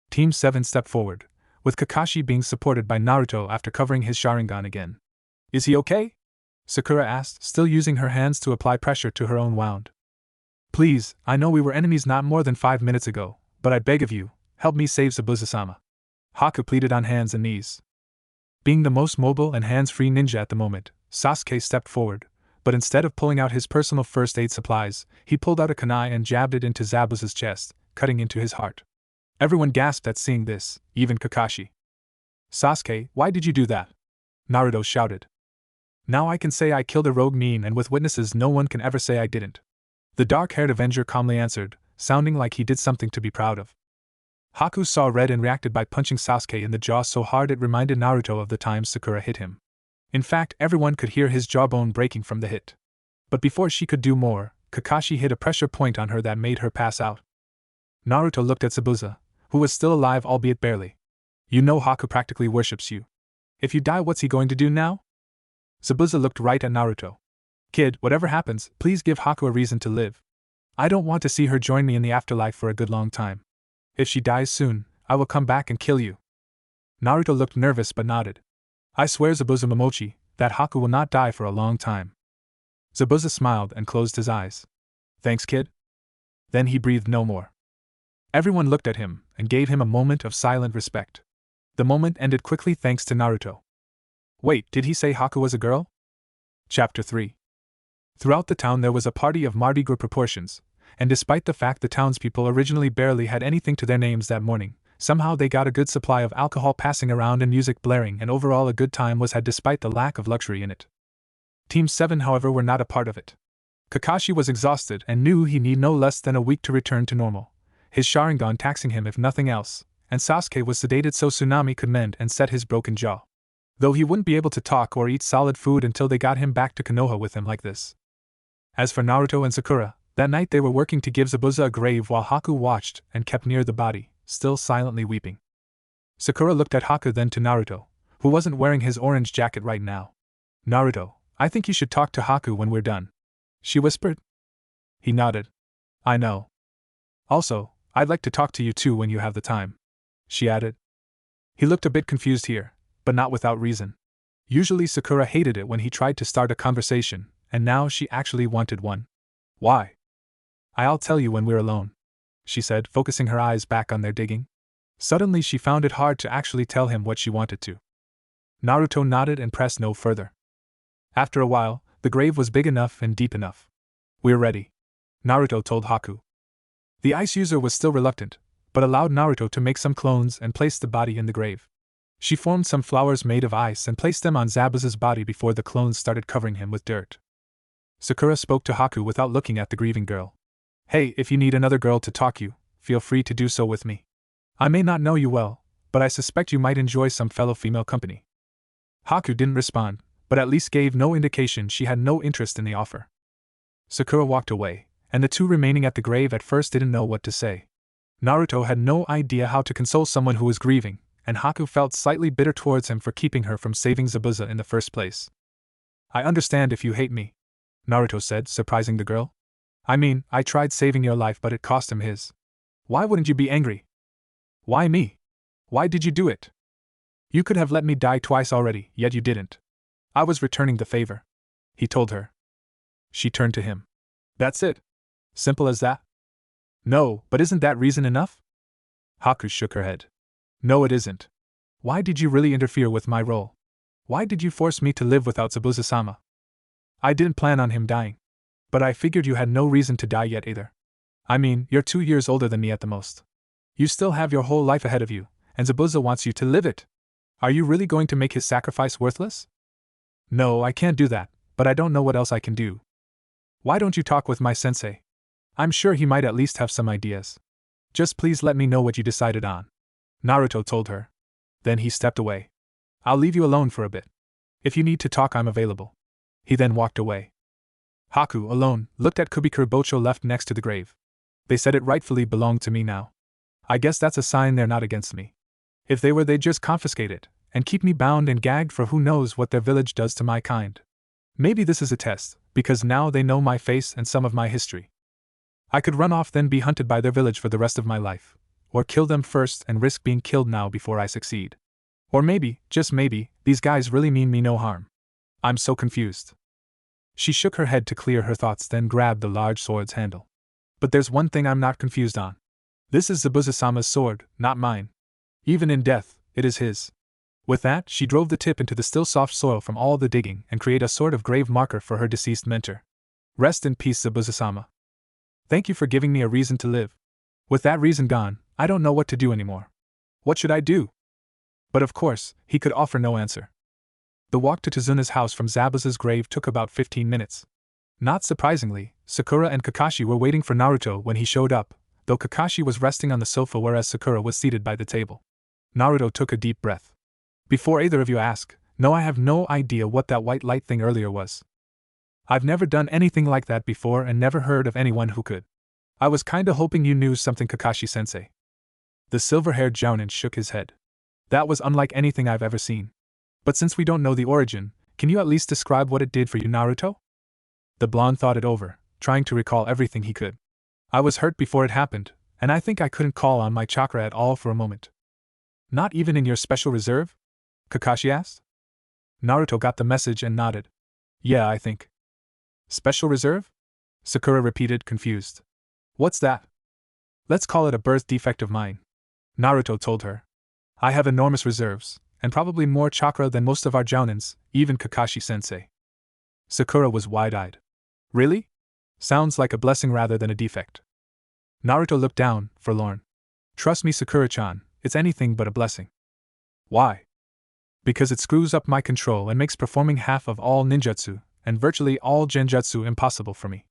Team 7 stepped forward, with Kakashi being supported by Naruto after covering his Sharingan again. Is he okay? Sakura asked, still using her hands to apply pressure to her own wound. Please, I know we were enemies not more than 5 minutes ago, but I beg of you, help me save Zabuza-sama. Haku pleaded on hands and knees. Being the most mobile and hands-free ninja at the moment, Sasuke stepped forward, but instead of pulling out his personal first aid supplies, he pulled out a kunai and jabbed it into Zabuza's chest, cutting into his heart. Everyone gasped at seeing this, even Kakashi. Sasuke, why did you do that? Naruto shouted. Now I can say I killed a rogue Nin, and with witnesses no one can ever say I didn't. The dark-haired Avenger calmly answered, sounding like he did something to be proud of. Haku saw red and reacted by punching Sasuke in the jaw so hard it reminded Naruto of the times Sakura hit him. In fact, everyone could hear his jawbone breaking from the hit. But before she could do more, Kakashi hit a pressure point on her that made her pass out. Naruto looked at Zabuza, who was still alive albeit barely. You know Haku practically worships you. If you die, what's he going to do now? Zabuza looked right at Naruto. Kid, whatever happens, please give Haku a reason to live. I don't want to see her join me in the afterlife for a good long time. If she dies soon, I will come back and kill you. Naruto looked nervous but nodded. I swear, Zabuza Momochi, that Haku will not die for a long time. Zabuza smiled and closed his eyes. Thanks, kid. Then he breathed no more. Everyone looked at him and gave him a moment of silent respect. The moment ended quickly thanks to Naruto. Wait, did he say Haku was a girl? Chapter 3. Throughout the town there was a party of Mardi Gras proportions, and despite the fact the townspeople originally barely had anything to their names that morning, somehow they got a good supply of alcohol passing around and music blaring, and overall a good time was had despite the lack of luxury in it. Team 7, however, were not a part of it. Kakashi was exhausted and knew he need no less than a week to return to normal, his Sharingan taxing him if nothing else, and Sasuke was sedated so Tsunami could mend and set his broken jaw. Though he wouldn't be able to talk or eat solid food until they got him back to Konoha with him like this. As for Naruto and Sakura, that night they were working to give Zabuza a grave while Haku watched and kept near the body, still silently weeping. Sakura looked at Haku, then to Naruto, who wasn't wearing his orange jacket right now. Naruto, I think you should talk to Haku when we're done, she whispered. He nodded. I know. Also, I'd like to talk to you too when you have the time, she added. He looked a bit confused here, but not without reason. Usually Sakura hated it when he tried to start a conversation, and now she actually wanted one. Why? I'll tell you when we're alone, she said, focusing her eyes back on their digging. Suddenly she found it hard to actually tell him what she wanted to. Naruto nodded and pressed no further. After a while, the grave was big enough and deep enough. We're ready, Naruto told Haku. The ice user was still reluctant, but allowed Naruto to make some clones and place the body in the grave. She formed some flowers made of ice and placed them on Zabuza's body before the clones started covering him with dirt. Sakura spoke to Haku without looking at the grieving girl. Hey, if you need another girl to talk you, feel free to do so with me. I may not know you well, but I suspect you might enjoy some fellow female company. Haku didn't respond, but at least gave no indication she had no interest in the offer. Sakura walked away, and the two remaining at the grave at first didn't know what to say. Naruto had no idea how to console someone who was grieving, and Haku felt slightly bitter towards him for keeping her from saving Zabuza in the first place. I understand if you hate me, Naruto said, surprising the girl. I mean, I tried saving your life but it cost him his. Why wouldn't you be angry? Why me? Why did you do it? You could have let me die twice already, yet you didn't. I was returning the favor, he told her. She turned to him. That's it? Simple as that? No, but isn't that reason enough? Haku shook her head. No, it isn't. Why did you really interfere with my role? Why did you force me to live without Zabuza-sama? I didn't plan on him dying. But I figured you had no reason to die yet either. I mean, you're 2 years older than me at the most. You still have your whole life ahead of you, and Zabuza wants you to live it. Are you really going to make his sacrifice worthless? No, I can't do that, but I don't know what else I can do. Why don't you talk with my sensei? I'm sure he might at least have some ideas. Just please let me know what you decided on, Naruto told her. Then he stepped away. I'll leave you alone for a bit. If you need to talk, I'm available. He then walked away. Haku, alone, looked at Kubikuru Bocho left next to the grave. They said it rightfully belonged to me now. I guess that's a sign they're not against me. If they were, they'd just confiscate it, and keep me bound and gagged for who knows what their village does to my kind. Maybe this is a test, because now they know my face and some of my history. I could run off then be hunted by their village for the rest of my life, or kill them first and risk being killed now before I succeed. Or maybe, just maybe, these guys really mean me no harm. I'm so confused. She shook her head to clear her thoughts, then grabbed the large sword's handle. But there's one thing I'm not confused on. This is Zabuza-sama's sword, not mine. Even in death, it is his. With that, she drove the tip into the still soft soil from all the digging and created a sort of grave marker for her deceased mentor. Rest in peace, Zabuza-sama. Thank you for giving me a reason to live. With that reason gone, I don't know what to do anymore. What should I do? But of course, he could offer no answer. The walk to Tazuna's house from Zabuza's grave took about 15 minutes. Not surprisingly, Sakura and Kakashi were waiting for Naruto when he showed up, though Kakashi was resting on the sofa whereas Sakura was seated by the table. Naruto took a deep breath. Before either of you ask, no, I have no idea what that white light thing earlier was. I've never done anything like that before and never heard of anyone who could. I was kinda hoping you knew something, Kakashi-sensei. The silver-haired jounin shook his head. That was unlike anything I've ever seen. But since we don't know the origin, can you at least describe what it did for you, Naruto? The blonde thought it over, trying to recall everything he could. I was hurt before it happened, and I think I couldn't call on my chakra at all for a moment. Not even in your special reserve? Kakashi asked. Naruto got the message and nodded. Yeah, I think. Special reserve? Sakura repeated, confused. What's that? Let's call it a birth defect of mine. Naruto told her. I have enormous reserves, and probably more chakra than most of our jounins, even Kakashi-sensei. Sakura was wide-eyed. Really? Sounds like a blessing rather than a defect. Naruto looked down, forlorn. Trust me, Sakura-chan, it's anything but a blessing. Why? Because it screws up my control and makes performing half of all ninjutsu, and virtually all genjutsu, impossible for me.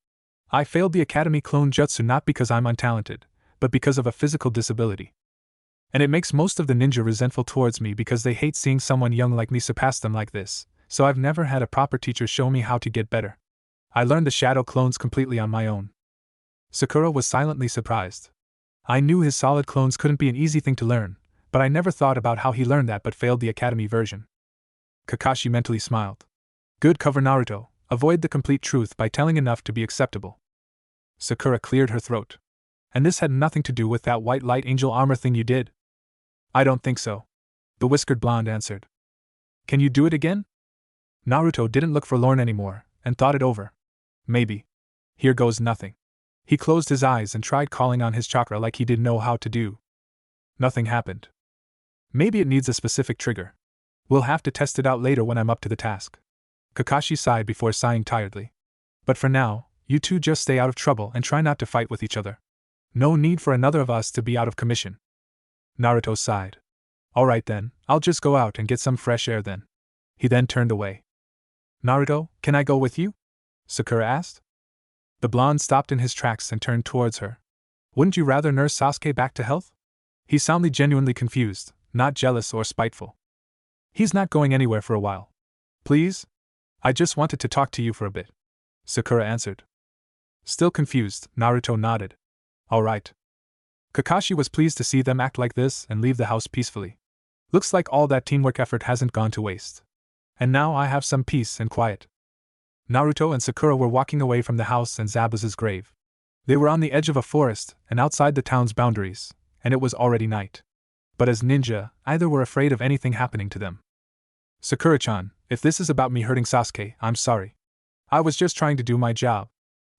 I failed the academy clone jutsu not because I'm untalented, but because of a physical disability. And it makes most of the ninja resentful towards me because they hate seeing someone young like me surpass them like this, so I've never had a proper teacher show me how to get better. I learned the shadow clones completely on my own. Sakura was silently surprised. I knew his solid clones couldn't be an easy thing to learn, but I never thought about how he learned that but failed the academy version. Kakashi mentally smiled. Good cover, Naruto. Avoid the complete truth by telling enough to be acceptable. Sakura cleared her throat. And this had nothing to do with that white light angel armor thing you did? I don't think so. The whiskered blonde answered. Can you do it again? Naruto didn't look forlorn anymore, and thought it over. Maybe. Here goes nothing. He closed his eyes and tried calling on his chakra like he didn't know how to do. Nothing happened. Maybe it needs a specific trigger. We'll have to test it out later when I'm up to the task. Kakashi sighed before sighing tiredly. But for now, you two just stay out of trouble and try not to fight with each other. No need for another of us to be out of commission. Naruto sighed. Alright then, I'll just go out and get some fresh air then. He then turned away. Naruto, can I go with you? Sakura asked. The blonde stopped in his tracks and turned towards her. Wouldn't you rather nurse Sasuke back to health? He sounded genuinely confused, not jealous or spiteful. He's not going anywhere for a while. Please? I just wanted to talk to you for a bit. Sakura answered. Still confused, Naruto nodded. All right. Kakashi was pleased to see them act like this and leave the house peacefully. Looks like all that teamwork effort hasn't gone to waste. And now I have some peace and quiet. Naruto and Sakura were walking away from the house and Zabuza's grave. They were on the edge of a forest and outside the town's boundaries, and it was already night. But as ninja, either were afraid of anything happening to them. Sakura-chan, if this is about me hurting Sasuke, I'm sorry. I was just trying to do my job,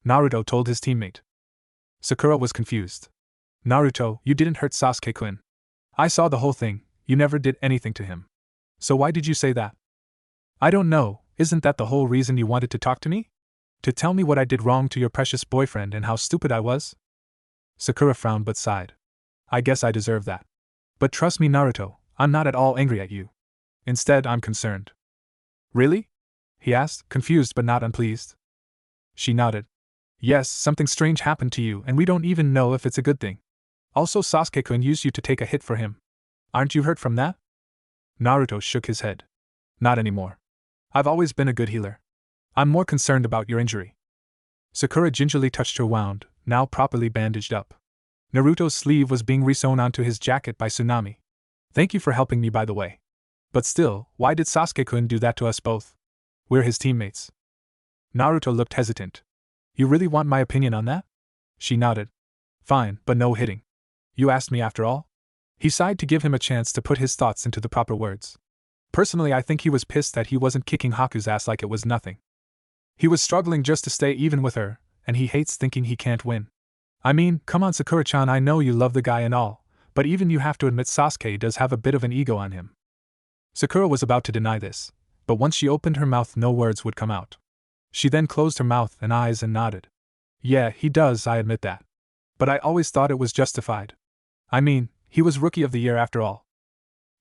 Naruto told his teammate. Sakura was confused. Naruto, you didn't hurt Sasuke-kun. I saw the whole thing, you never did anything to him. So why did you say that? I don't know, isn't that the whole reason you wanted to talk to me? To tell me what I did wrong to your precious boyfriend and how stupid I was? Sakura frowned but sighed. I guess I deserve that. But trust me, Naruto, I'm not at all angry at you. Instead, I'm concerned. Really? He asked, confused but not unpleased. She nodded. Yes, something strange happened to you and we don't even know if it's a good thing. Also, Sasuke-kun used you to take a hit for him. Aren't you hurt from that? Naruto shook his head. Not anymore. I've always been a good healer. I'm more concerned about your injury. Sakura gingerly touched her wound, now properly bandaged up. Naruto's sleeve was being resewn onto his jacket by Tsunami. Thank you for helping me, by the way. But still, why did Sasuke-kun do that to us both? We're his teammates. Naruto looked hesitant. You really want my opinion on that? She nodded. Fine, but no hitting. You asked me after all? He sighed to give him a chance to put his thoughts into the proper words. Personally, I think he was pissed that he wasn't kicking Haku's ass like it was nothing. He was struggling just to stay even with her, and he hates thinking he can't win. I mean, come on Sakura-chan, I know you love the guy and all, but even you have to admit Sasuke does have a bit of an ego on him. Sakura was about to deny this, but once she opened her mouth no words would come out. She then closed her mouth and eyes and nodded. Yeah, he does, I admit that. But I always thought it was justified. I mean, he was Rookie of the Year after all.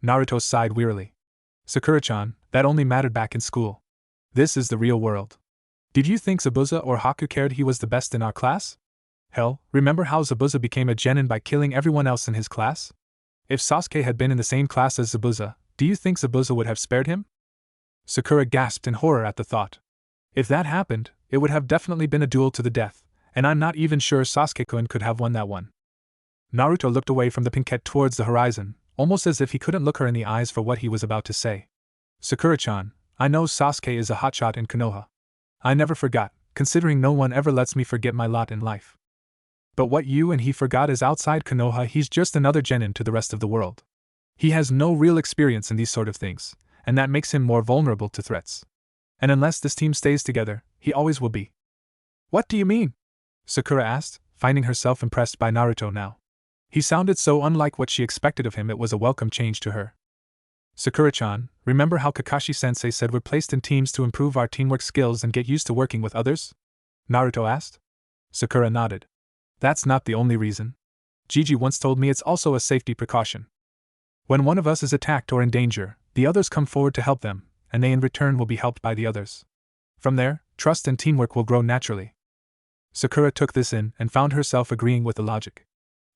Naruto sighed wearily. Sakura-chan, that only mattered back in school. This is the real world. Did you think Zabuza or Haku cared he was the best in our class? Hell, remember how Zabuza became a genin by killing everyone else in his class? If Sasuke had been in the same class as Zabuza, do you think Zabuza would have spared him? Sakura gasped in horror at the thought. If that happened, it would have definitely been a duel to the death, and I'm not even sure Sasuke-kun could have won that one. Naruto looked away from the pinkette towards the horizon, almost as if he couldn't look her in the eyes for what he was about to say. Sakura-chan, I know Sasuke is a hotshot in Konoha. I never forgot, considering no one ever lets me forget my lot in life. But what you and he forgot is outside Konoha he's just another genin to the rest of the world. He has no real experience in these sort of things, and that makes him more vulnerable to threats. And unless this team stays together, he always will be. What do you mean? Sakura asked, finding herself impressed by Naruto now. He sounded so unlike what she expected of him it was a welcome change to her. Sakura-chan, remember how Kakashi-sensei said we're placed in teams to improve our teamwork skills and get used to working with others? Naruto asked. Sakura nodded. That's not the only reason. Gigi once told me it's also a safety precaution. When one of us is attacked or in danger, the others come forward to help them, and they in return will be helped by the others. From there, trust and teamwork will grow naturally. Sakura took this in and found herself agreeing with the logic.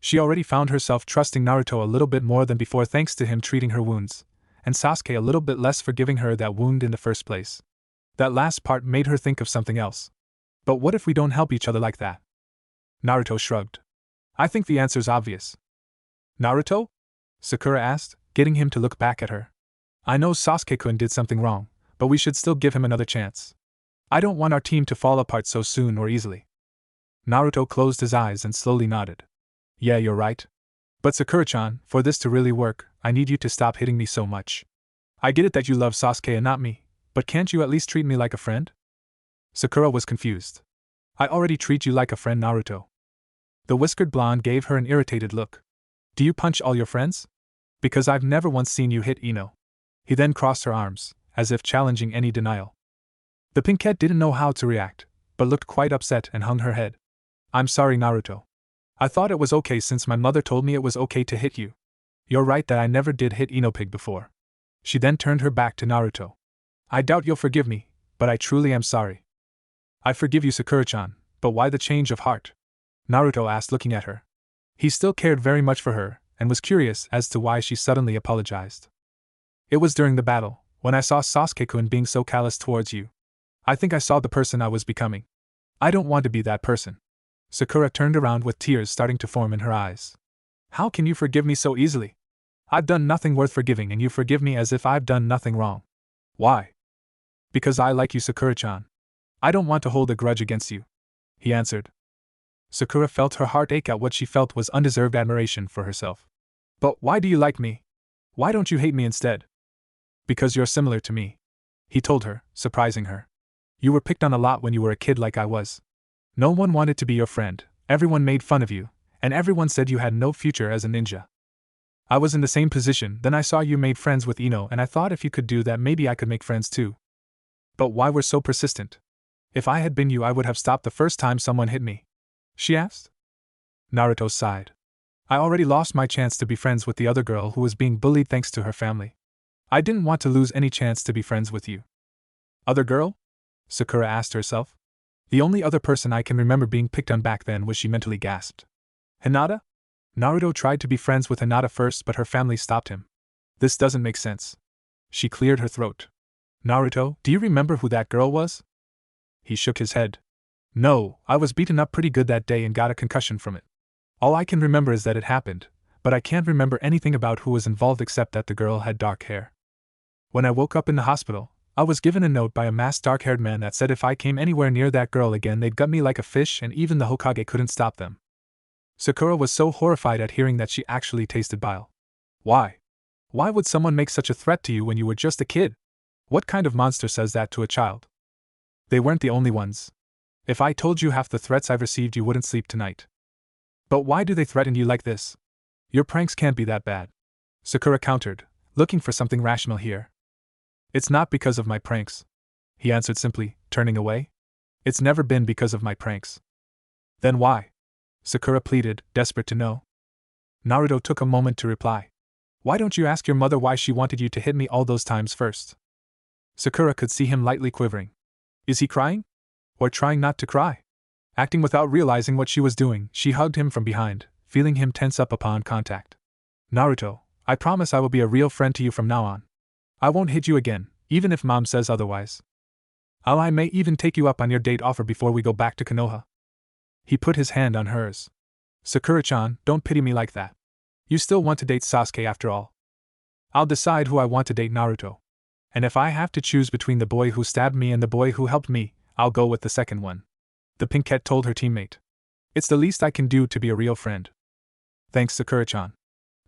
She already found herself trusting Naruto a little bit more than before thanks to him treating her wounds, and Sasuke a little bit less for giving her that wound in the first place. That last part made her think of something else. But what if we don't help each other like that? Naruto shrugged. I think the answer's obvious. Naruto? Sakura asked, getting him to look back at her. I know Sasuke-kun did something wrong, but we should still give him another chance. I don't want our team to fall apart so soon or easily. Naruto closed his eyes and slowly nodded. Yeah, you're right. But Sakura-chan, for this to really work, I need you to stop hitting me so much. I get it that you love Sasuke and not me, but can't you at least treat me like a friend? Sakura was confused. I already treat you like a friend, Naruto. The whiskered blonde gave her an irritated look. Do you punch all your friends? Because I've never once seen you hit Ino. He then crossed her arms, as if challenging any denial. The pinkette didn't know how to react, but looked quite upset and hung her head. I'm sorry, Naruto. I thought it was okay since my mother told me it was okay to hit you. You're right that I never did hit Inopig before. She then turned her back to Naruto. I doubt you'll forgive me, but I truly am sorry. I forgive you, Sakura-chan, but why the change of heart? Naruto asked, looking at her. He still cared very much for her, and was curious as to why she suddenly apologized. It was during the battle, when I saw Sasuke-kun being so callous towards you. I think I saw the person I was becoming. I don't want to be that person. Sakura turned around with tears starting to form in her eyes. How can you forgive me so easily? I've done nothing worth forgiving and you forgive me as if I've done nothing wrong. Why? Because I like you, Sakura-chan. I don't want to hold a grudge against you, he answered. Sakura felt her heart ache at what she felt was undeserved admiration for herself. But why do you like me? Why don't you hate me instead? Because you're similar to me, he told her, surprising her. You were picked on a lot when you were a kid like I was. No one wanted to be your friend, everyone made fun of you, and everyone said you had no future as a ninja. I was in the same position, then I saw you made friends with Ino and I thought if you could do that maybe I could make friends too. But why were so persistent? If I had been you I would have stopped the first time someone hit me, she asked. Naruto sighed. I already lost my chance to be friends with the other girl who was being bullied thanks to her family. I didn't want to lose any chance to be friends with you. Other girl? Sakura asked herself. The only other person I can remember being picked on back then was, she mentally gasped. Hinata? Naruto tried to be friends with Hinata first but her family stopped him. This doesn't make sense. She cleared her throat. Naruto, do you remember who that girl was? He shook his head. No, I was beaten up pretty good that day and got a concussion from it. All I can remember is that it happened, but I can't remember anything about who was involved except that the girl had dark hair. When I woke up in the hospital, I was given a note by a masked dark-haired man that said if I came anywhere near that girl again they'd gut me like a fish and even the Hokage couldn't stop them. Sakura was so horrified at hearing that she actually tasted bile. Why? Why would someone make such a threat to you when you were just a kid? What kind of monster says that to a child? They weren't the only ones. If I told you half the threats I've received you wouldn't sleep tonight. But why do they threaten you like this? Your pranks can't be that bad. Sakura countered, looking for something rational here. It's not because of my pranks, he answered simply, turning away. It's never been because of my pranks. Then why? Sakura pleaded, desperate to know. Naruto took a moment to reply. Why don't you ask your mother why she wanted you to hit me all those times first? Sakura could see him lightly quivering. Is he crying? Or trying not to cry? Acting without realizing what she was doing, she hugged him from behind, feeling him tense up upon contact. Naruto, I promise I will be a real friend to you from now on. I won't hit you again, even if Mom says otherwise. I may even take you up on your date offer before we go back to Konoha. He put his hand on hers. Sakura-chan, don't pity me like that. You still want to date Sasuke after all. I'll decide who I want to date, Naruto. And if I have to choose between the boy who stabbed me and the boy who helped me, I'll go with the second one. The pinkette told her teammate. It's the least I can do to be a real friend. Thanks, Sakura-chan.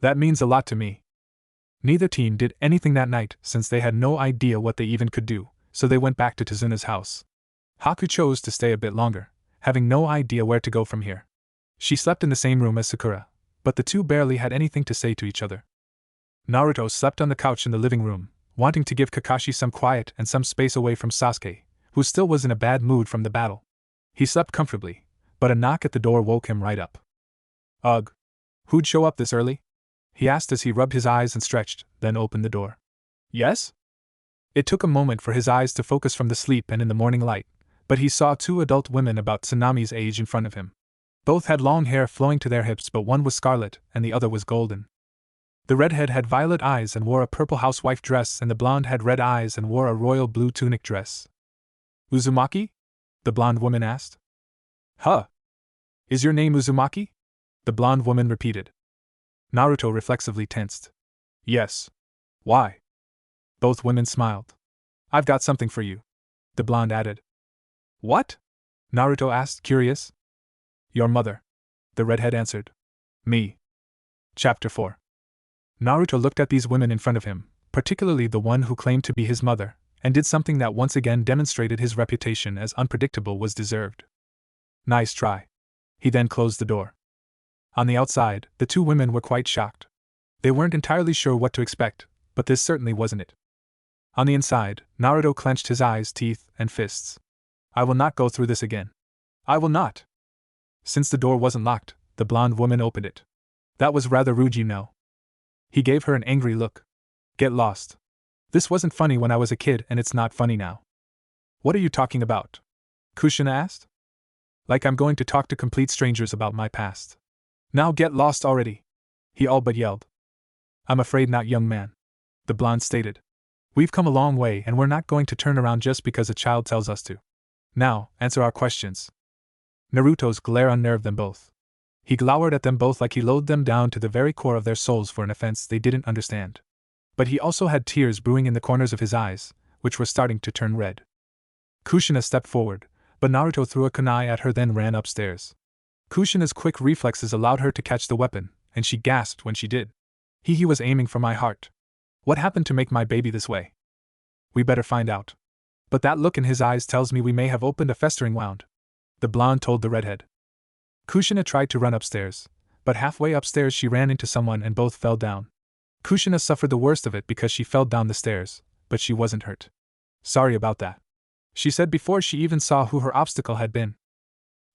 That means a lot to me. Neither team did anything that night since they had no idea what they even could do, so they went back to Tazuna's house. Haku chose to stay a bit longer, having no idea where to go from here. She slept in the same room as Sakura, but the two barely had anything to say to each other. Naruto slept on the couch in the living room, wanting to give Kakashi some quiet and some space away from Sasuke, who still was in a bad mood from the battle. He slept comfortably, but a knock at the door woke him right up. Ugh. Who'd show up this early? He asked as he rubbed his eyes and stretched, then opened the door. Yes? It took a moment for his eyes to focus from the sleep and in the morning light, but he saw two adult women about Tsunami's age in front of him. Both had long hair flowing to their hips, but one was scarlet and the other was golden. The redhead had violet eyes and wore a purple housewife dress, and the blonde had red eyes and wore a royal blue tunic dress. Uzumaki? The blonde woman asked. Huh? Is your name Uzumaki? The blonde woman repeated. Naruto reflexively tensed. Yes. Why? Both women smiled. I've got something for you, the blonde added. What? Naruto asked, curious. Your mother, the redhead answered. Me. Chapter 4. Naruto looked at these women in front of him, particularly the one who claimed to be his mother, and did something that once again demonstrated his reputation as unpredictable was deserved. Nice try. He then closed the door. On the outside, the two women were quite shocked. They weren't entirely sure what to expect, but this certainly wasn't it. On the inside, Naruto clenched his eyes, teeth, and fists. I will not go through this again. I will not. Since the door wasn't locked, the blonde woman opened it. That was rather rude, you know. He gave her an angry look. Get lost. This wasn't funny when I was a kid, and it's not funny now. What are you talking about? Kushina asked. Like I'm going to talk to complete strangers about my past. Now get lost already. He all but yelled. I'm afraid not, young man. The blonde stated. We've come a long way and we're not going to turn around just because a child tells us to. Now, answer our questions. Naruto's glare unnerved them both. He glowered at them both like he loathed them down to the very core of their souls for an offense they didn't understand. But he also had tears brewing in the corners of his eyes, which were starting to turn red. Kushina stepped forward, but Naruto threw a kunai at her, then ran upstairs. Kushina's quick reflexes allowed her to catch the weapon, and she gasped when she did. He was aiming for my heart. What happened to make my baby this way? We better find out. But that look in his eyes tells me we may have opened a festering wound, the blonde told the redhead. Kushina tried to run upstairs, but halfway upstairs she ran into someone and both fell down. Kushina suffered the worst of it because she fell down the stairs, but she wasn't hurt. Sorry about that, she said before she even saw who her obstacle had been.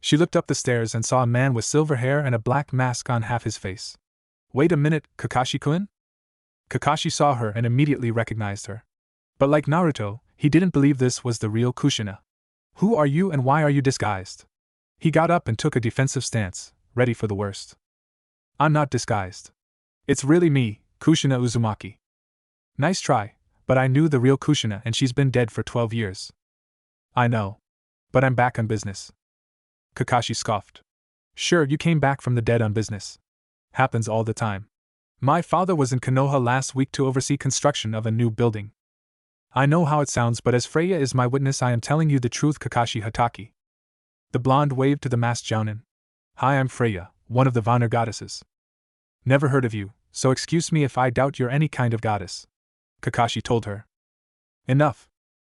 She looked up the stairs and saw a man with silver hair and a black mask on half his face. Wait a minute, Kakashi-kun? Kakashi saw her and immediately recognized her. But like Naruto, he didn't believe this was the real Kushina. Who are you and why are you disguised? He got up and took a defensive stance, ready for the worst. I'm not disguised. It's really me, Kushina Uzumaki. Nice try, but I knew the real Kushina and she's been dead for 12 years. I know. But I'm back on business. Kakashi scoffed. Sure, you came back from the dead on business. Happens all the time. My father was in Konoha last week to oversee construction of a new building. I know how it sounds, but as Freya is my witness, I am telling you the truth, Kakashi Hatake. The blonde waved to the masked jounin. Hi, I'm Freya, one of the Vanir goddesses. Never heard of you, so excuse me if I doubt you're any kind of goddess, Kakashi told her. Enough.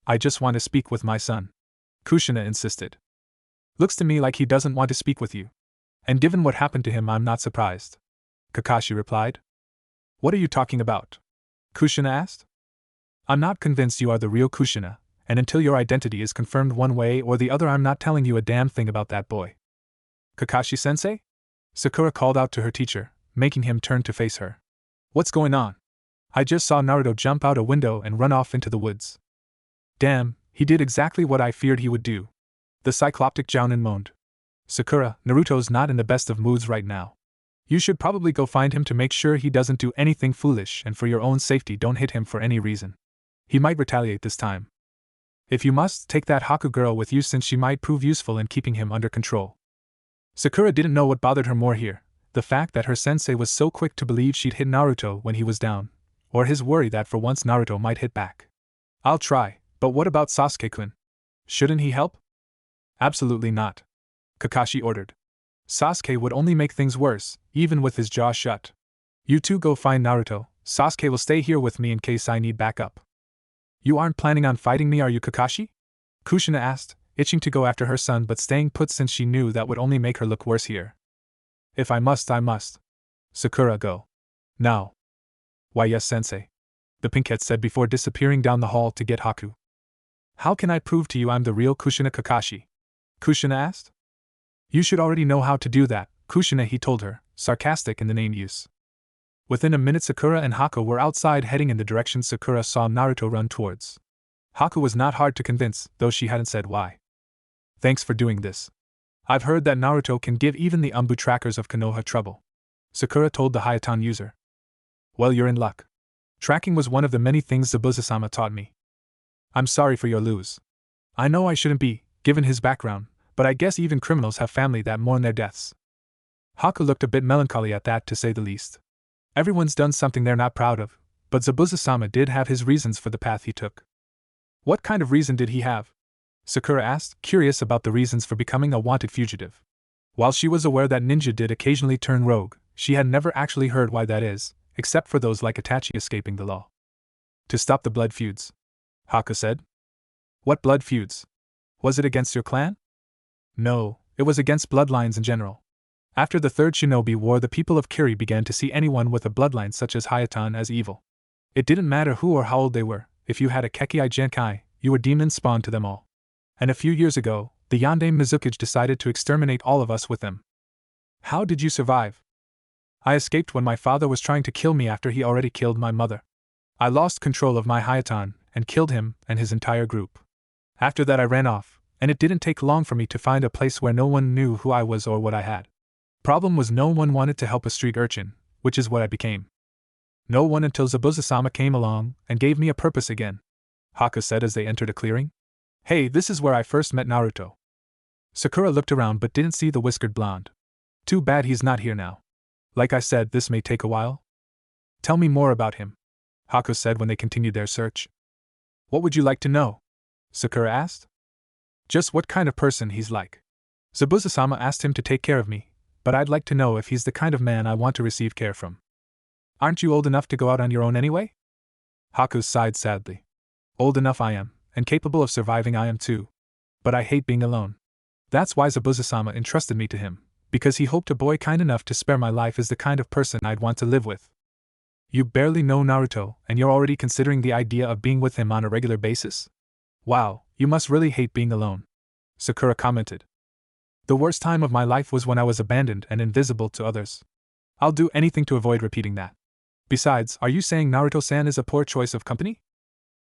I just want to speak with my son, Kushina insisted. Looks to me like he doesn't want to speak with you. And given what happened to him, I'm not surprised, Kakashi replied. What are you talking about? Kushina asked. I'm not convinced you are the real Kushina, and until your identity is confirmed one way or the other, I'm not telling you a damn thing about that boy. Kakashi-sensei? Sakura called out to her teacher, making him turn to face her. What's going on? I just saw Naruto jump out a window and run off into the woods. Damn, he did exactly what I feared he would do. The cycloptic jounin moaned. Sakura, Naruto's not in the best of moods right now. You should probably go find him to make sure he doesn't do anything foolish, and for your own safety don't hit him for any reason. He might retaliate this time. If you must, take that Haku girl with you since she might prove useful in keeping him under control. Sakura didn't know what bothered her more here, the fact that her sensei was so quick to believe she'd hit Naruto when he was down, or his worry that for once Naruto might hit back. I'll try, but what about Sasuke-kun? Shouldn't he help? Absolutely not, Kakashi ordered. Sasuke would only make things worse, even with his jaw shut. You two go find Naruto, Sasuke will stay here with me in case I need backup. You aren't planning on fighting me, are you, Kakashi? Kushina asked, itching to go after her son but staying put since she knew that would only make her look worse here. If I must, I must. Sakura, go. Now. Why yes, sensei. The pinkette said before disappearing down the hall to get Haku. How can I prove to you I'm the real Kushina, Kakashi? Kushina asked. You should already know how to do that, Kushina, he told her, sarcastic in the name use. Within a minute, Sakura and Haku were outside heading in the direction Sakura saw Naruto run towards. Haku was not hard to convince, though she hadn't said why. Thanks for doing this. I've heard that Naruto can give even the Umbu trackers of Konoha trouble, Sakura told the Hayatan user. Well, you're in luck. Tracking was one of the many things Zabuza-sama taught me. I'm sorry for your lose. I know I shouldn't be, given his background, but I guess even criminals have family that mourn their deaths. Haku looked a bit melancholy at that, to say the least. Everyone's done something they're not proud of, but Zabuza-sama did have his reasons for the path he took. What kind of reason did he have? Sakura asked, curious about the reasons for becoming a wanted fugitive. While she was aware that ninja did occasionally turn rogue, she had never actually heard why that is, except for those like Itachi escaping the law. To stop the blood feuds, Haku said. What blood feuds? Was it against your clan? No, it was against bloodlines in general. After the third shinobi war, the people of Kiri began to see anyone with a bloodline such as Hayatan as evil. It didn't matter who or how old they were, if you had a Kekkai Genkai, you were demon spawn to them all. And a few years ago, the Yandere Mizukage decided to exterminate all of us with them. How did you survive? I escaped when my father was trying to kill me after he already killed my mother. I lost control of my Hayatan and killed him and his entire group. After that I ran off, and it didn't take long for me to find a place where no one knew who I was or what I had. Problem was no one wanted to help a street urchin, which is what I became. No one until Zabuza-sama came along and gave me a purpose again, Haku said as they entered a clearing. Hey, this is where I first met Naruto. Sakura looked around but didn't see the whiskered blonde. Too bad he's not here now. Like I said, this may take a while. Tell me more about him, Haku said when they continued their search. What would you like to know? Sakura asked. Just what kind of person he's like. Zabuza-sama asked him to take care of me, but I'd like to know if he's the kind of man I want to receive care from. Aren't you old enough to go out on your own anyway? Haku sighed sadly. Old enough I am, and capable of surviving I am too. But I hate being alone. That's why Zabuza-sama entrusted me to him, because he hoped a boy kind enough to spare my life is the kind of person I'd want to live with. You barely know Naruto, and you're already considering the idea of being with him on a regular basis? Wow, you must really hate being alone, Sakura commented. The worst time of my life was when I was abandoned and invisible to others. I'll do anything to avoid repeating that. Besides, are you saying Naruto-san is a poor choice of company?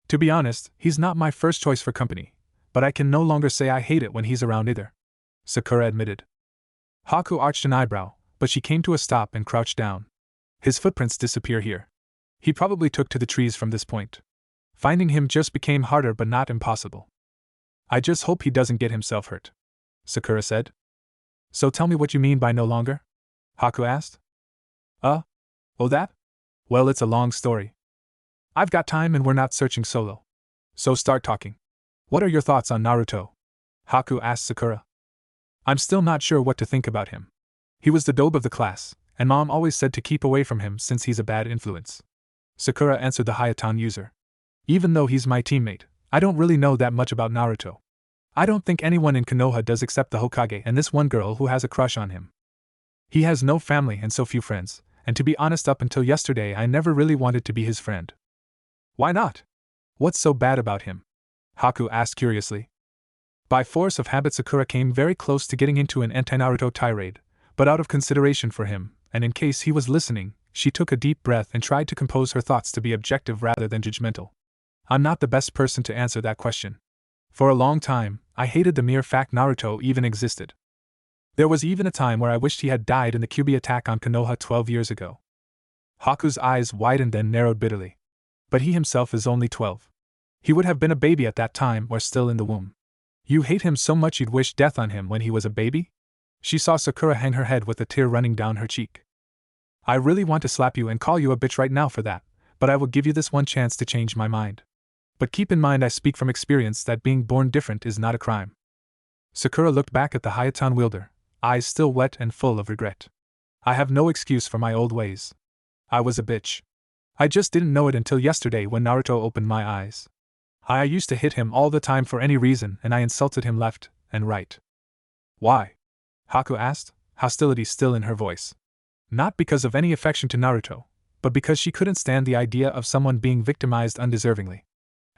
To be honest, he's not my first choice for company, but I can no longer say I hate it when he's around either, Sakura admitted. Haku arched an eyebrow, but she came to a stop and crouched down. His footprints disappear here. He probably took to the trees from this point. Finding him just became harder but not impossible. I just hope he doesn't get himself hurt, Sakura said. So tell me what you mean by no longer? Haku asked. Oh that? Well, it's a long story. I've got time and we're not searching solo. So start talking. What are your thoughts on Naruto? Haku asked Sakura. I'm still not sure what to think about him. He was the dope of the class, and Mom always said to keep away from him since he's a bad influence. Sakura answered the Hayatan user. Even though he's my teammate, I don't really know that much about Naruto. I don't think anyone in Konoha does except the Hokage and this one girl who has a crush on him. He has no family and so few friends, and to be honest up until yesterday I never really wanted to be his friend. Why not? What's so bad about him? Haku asked curiously. By force of habit Sakura came very close to getting into an anti-Naruto tirade, but out of consideration for him, and in case he was listening, she took a deep breath and tried to compose her thoughts to be objective rather than judgmental. I'm not the best person to answer that question. For a long time, I hated the mere fact Naruto even existed. There was even a time where I wished he had died in the Kyuubi attack on Konoha 12 years ago. Haku's eyes widened and narrowed bitterly. But he himself is only 12. He would have been a baby at that time or still in the womb. You hate him so much you'd wish death on him when he was a baby? She saw Sakura hang her head with a tear running down her cheek. I really want to slap you and call you a bitch right now for that, but I will give you this one chance to change my mind. But keep in mind I speak from experience that being born different is not a crime. Sakura looked back at the Hayatan wielder, eyes still wet and full of regret. I have no excuse for my old ways. I was a bitch. I just didn't know it until yesterday when Naruto opened my eyes. I used to hit him all the time for any reason and I insulted him left and right. Why? Haku asked, hostility still in her voice. Not because of any affection to Naruto, but because she couldn't stand the idea of someone being victimized undeservingly.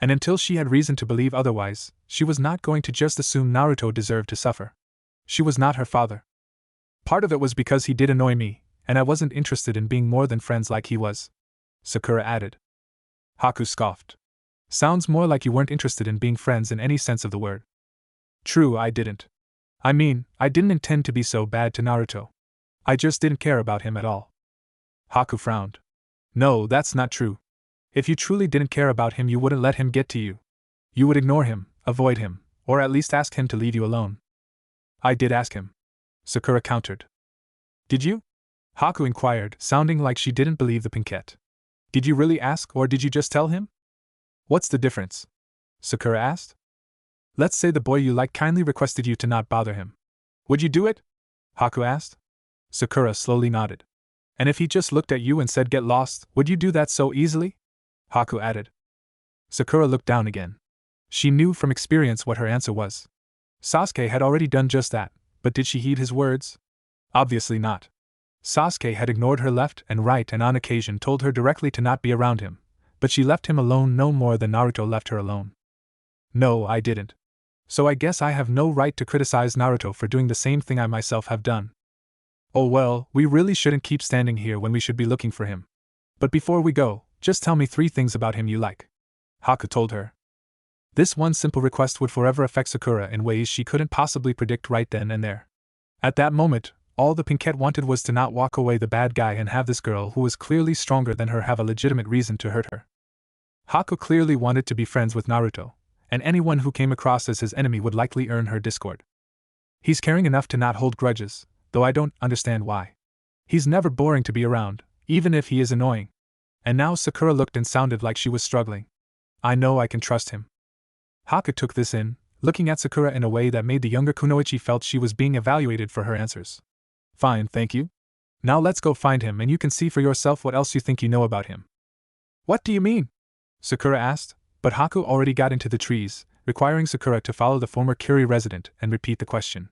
And until she had reason to believe otherwise, she was not going to just assume Naruto deserved to suffer. She was not her father. Part of it was because he did annoy me, and I wasn't interested in being more than friends like he was. Sakura added. Haku scoffed. Sounds more like you weren't interested in being friends in any sense of the word. True, I didn't. I mean, I didn't intend to be so bad to Naruto. I just didn't care about him at all. Haku frowned. No, that's not true. If you truly didn't care about him, you wouldn't let him get to you. You would ignore him, avoid him, or at least ask him to leave you alone. I did ask him. Sakura countered. Did you? Haku inquired, sounding like she didn't believe the pinkette. Did you really ask, or did you just tell him? What's the difference? Sakura asked. Let's say the boy you like kindly requested you to not bother him. Would you do it? Haku asked. Sakura slowly nodded. And if he just looked at you and said get lost, would you do that so easily? Haku added. Sakura looked down again. She knew from experience what her answer was. Sasuke had already done just that, but did she heed his words? Obviously not. Sasuke had ignored her left and right and on occasion told her directly to not be around him, but she left him alone no more than Naruto left her alone. No, I didn't. So I guess I have no right to criticize Naruto for doing the same thing I myself have done. Oh well, we really shouldn't keep standing here when we should be looking for him. But before we go, just tell me 3 things about him you like. Haku told her. This one simple request would forever affect Sakura in ways she couldn't possibly predict right then and there. At that moment, all the pinkette wanted was to not walk away the bad guy and have this girl who was clearly stronger than her have a legitimate reason to hurt her. Haku clearly wanted to be friends with Naruto, and anyone who came across as his enemy would likely earn her discord. He's caring enough to not hold grudges, though I don't understand why. He's never boring to be around, even if he is annoying. And now Sakura looked and sounded like she was struggling. I know I can trust him. Haku took this in, looking at Sakura in a way that made the younger Kunoichi felt she was being evaluated for her answers. Fine, thank you. Now let's go find him and you can see for yourself what else you think you know about him. What do you mean? Sakura asked, but Haku already got into the trees, requiring Sakura to follow the former Kiri resident and repeat the question.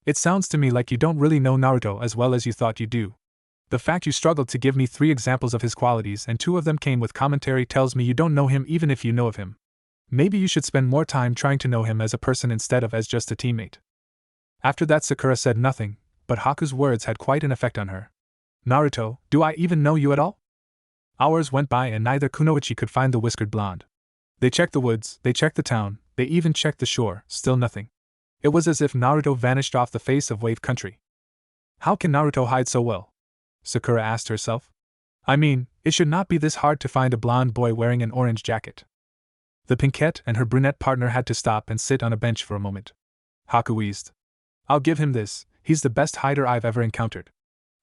It sounds to me like you don't really know Naruto as well as you thought you do. The fact you struggled to give me 3 examples of his qualities and 2 of them came with commentary tells me you don't know him even if you know of him. Maybe you should spend more time trying to know him as a person instead of as just a teammate. After that Sakura said nothing, but Haku's words had quite an effect on her. Naruto, do I even know you at all? Hours went by and neither Kunoichi could find the whiskered blonde. They checked the woods, they checked the town, they even checked the shore, still nothing. It was as if Naruto vanished off the face of Wave Country. How can Naruto hide so well? Sakura asked herself. I mean, it should not be this hard to find a blonde boy wearing an orange jacket. The pinkette and her brunette partner had to stop and sit on a bench for a moment. Haku wheezed. I'll give him this, he's the best hider I've ever encountered.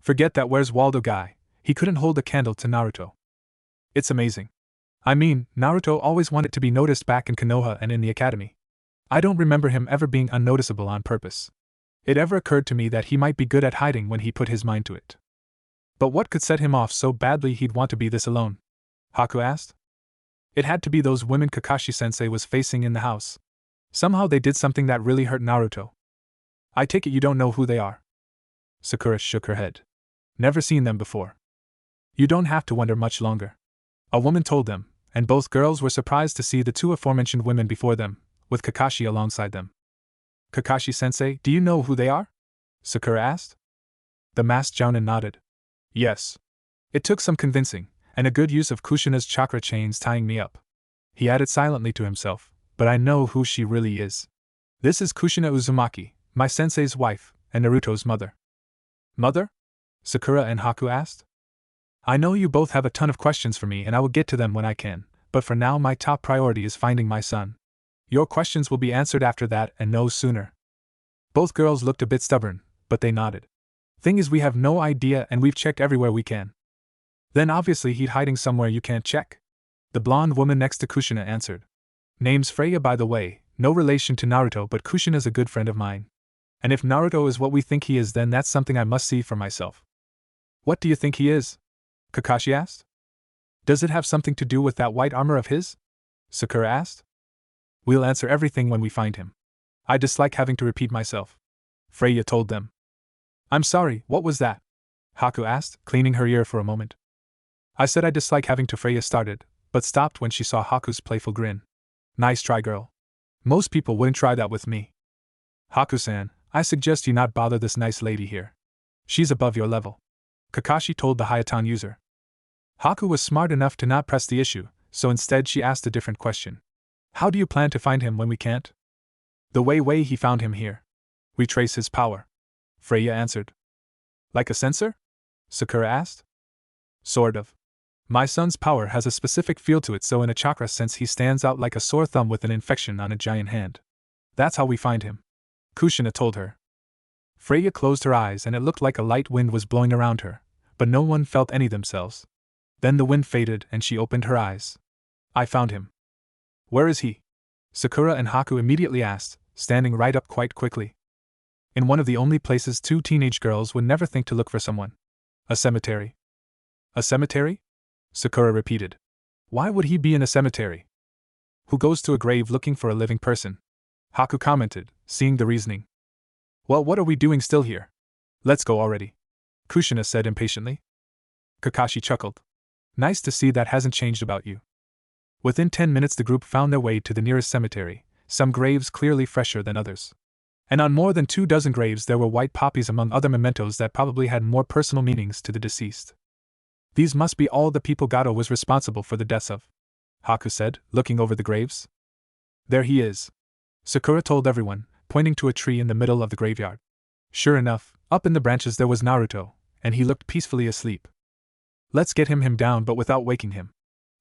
Forget that Where's Waldo guy, he couldn't hold a candle to Naruto. It's amazing. I mean, Naruto always wanted to be noticed back in Konoha and in the academy. I don't remember him ever being unnoticeable on purpose. It ever occurred to me that he might be good at hiding when he put his mind to it. But what could set him off so badly he'd want to be this alone? Haku asked. It had to be those women Kakashi-sensei was facing in the house. Somehow they did something that really hurt Naruto. I take it you don't know who they are? Sakura shook her head. Never seen them before. You don't have to wonder much longer. A woman told them, and both girls were surprised to see the two aforementioned women before them, with Kakashi alongside them. Kakashi-sensei, do you know who they are? Sakura asked. The masked Jounin nodded. Yes. It took some convincing, and a good use of Kushina's chakra chains tying me up. He added silently to himself, but I know who she really is. This is Kushina Uzumaki, my sensei's wife, and Naruto's mother. Mother? Sakura and Haku asked. I know you both have a ton of questions for me and I will get to them when I can, but for now my top priority is finding my son. Your questions will be answered after that and no sooner. Both girls looked a bit stubborn, but they nodded. Thing is, we have no idea and we've checked everywhere we can. Then obviously he's hiding somewhere you can't check. The blonde woman next to Kushina answered. Name's Freya, by the way, no relation to Naruto, but Kushina's a good friend of mine. And if Naruto is what we think he is, then that's something I must see for myself. What do you think he is? Kakashi asked. Does it have something to do with that white armor of his? Sakura asked. We'll answer everything when we find him. I dislike having to repeat myself. Freya told them. I'm sorry, what was that? Haku asked, cleaning her ear for a moment. I said I dislike having to. Freya started, but stopped when she saw Haku's playful grin. Nice try, girl. Most people wouldn't try that with me. Haku-san, I suggest you not bother this nice lady here. She's above your level. Kakashi told the Hayatan user. Haku was smart enough to not press the issue, so instead she asked a different question. How do you plan to find him when we can't? The way he found him here. We trace his power. Freya answered. Like a sensor? Sakura asked. Sort of. My son's power has a specific feel to it, so in a chakra sense he stands out like a sore thumb with an infection on a giant hand. That's how we find him. Kushina told her. Freya closed her eyes and it looked like a light wind was blowing around her, but no one felt any themselves. Then the wind faded and she opened her eyes. I found him. Where is he? Sakura and Haku immediately asked, standing right up quite quickly. In one of the only places two teenage girls would never think to look for someone. A cemetery. A cemetery? Sakura repeated. Why would he be in a cemetery? Who goes to a grave looking for a living person? Haku commented, seeing the reasoning. Well, what are we doing still here? Let's go already. Kushina said impatiently. Kakashi chuckled. Nice to see that hasn't changed about you. Within 10 minutes the group found their way to the nearest cemetery, some graves clearly fresher than others. And on more than 24 graves there were white poppies among other mementos that probably had more personal meanings to the deceased. These must be all the people Gato was responsible for the deaths of, Haku said, looking over the graves. There he is. Sakura told everyone, pointing to a tree in the middle of the graveyard. Sure enough, up in the branches there was Naruto, and he looked peacefully asleep. Let's get him down but without waking him,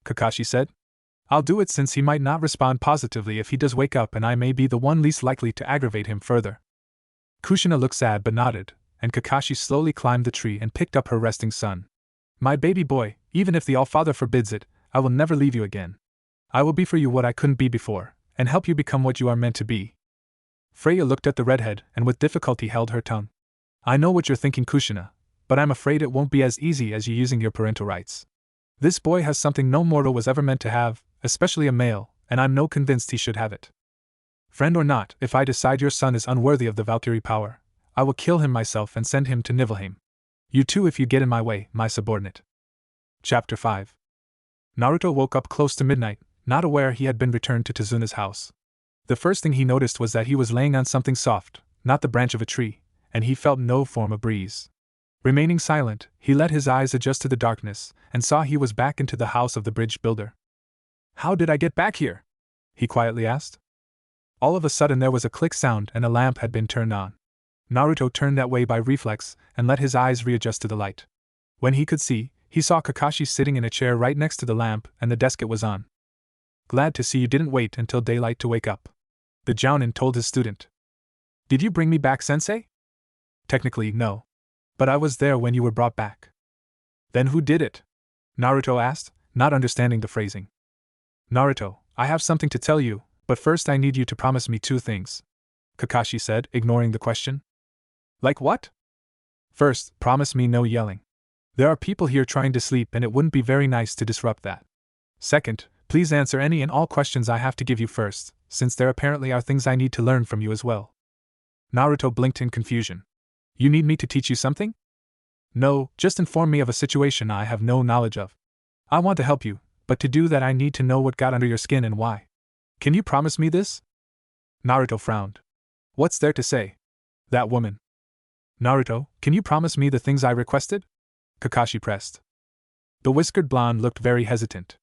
Kakashi said. I'll do it since he might not respond positively if he does wake up, and I may be the one least likely to aggravate him further. Kushina looked sad but nodded, and Kakashi slowly climbed the tree and picked up her resting son. My baby boy, even if the All-Father forbids it, I will never leave you again. I will be for you what I couldn't be before, and help you become what you are meant to be. Freya looked at the redhead and with difficulty held her tongue. I know what you're thinking, Kushina, but I'm afraid it won't be as easy as you using your parental rights. This boy has something no mortal was ever meant to have, especially a male, and I'm no convinced he should have it. Friend or not, if I decide your son is unworthy of the Valkyrie power, I will kill him myself and send him to Niflheim. You too if you get in my way, my subordinate. Chapter 5. Naruto woke up close to midnight, not aware he had been returned to Tezuna's house. The first thing he noticed was that he was laying on something soft, not the branch of a tree, and he felt no form of breeze. Remaining silent, he let his eyes adjust to the darkness, and saw he was back into the house of the bridge builder. How did I get back here? He quietly asked. All of a sudden there was a click sound and a lamp had been turned on. Naruto turned that way by reflex and let his eyes readjust to the light. When he could see, he saw Kakashi sitting in a chair right next to the lamp and the desk it was on. Glad to see you didn't wait until daylight to wake up, the Jounin told his student. Did you bring me back, sensei? Technically, no. But I was there when you were brought back. Then who did it? Naruto asked, not understanding the phrasing. Naruto, I have something to tell you, but first I need you to promise me 2 things, Kakashi said, ignoring the question. Like what? First, promise me no yelling. There are people here trying to sleep and it wouldn't be very nice to disrupt that. Second, please answer any and all questions I have to give you first, since there apparently are things I need to learn from you as well. Naruto blinked in confusion. You need me to teach you something? No, just inform me of a situation I have no knowledge of. I want to help you, but to do that I need to know what got under your skin and why. Can you promise me this? Naruto frowned. What's there to say? That woman. Naruto, can you promise me the things I requested? Kakashi pressed. The whiskered blonde looked very hesitant.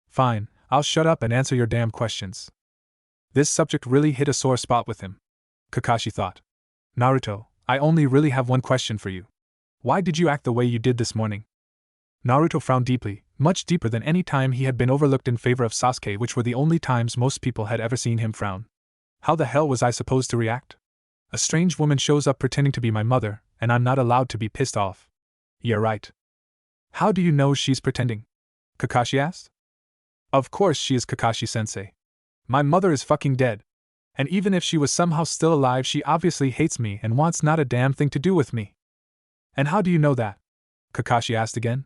Fine, I'll shut up and answer your damn questions. This subject really hit a sore spot with him. Kakashi thought. Naruto, I only really have one question for you. Why did you act the way you did this morning? Naruto frowned deeply, much deeper than any time he had been overlooked in favor of Sasuke, which were the only times most people had ever seen him frown. How the hell was I supposed to react? A strange woman shows up pretending to be my mother, and I'm not allowed to be pissed off. You're right. How do you know she's pretending? Kakashi asked. Of course she is, Kakashi-sensei. My mother is fucking dead. And even if she was somehow still alive, she obviously hates me and wants not a damn thing to do with me. And how do you know that? Kakashi asked again.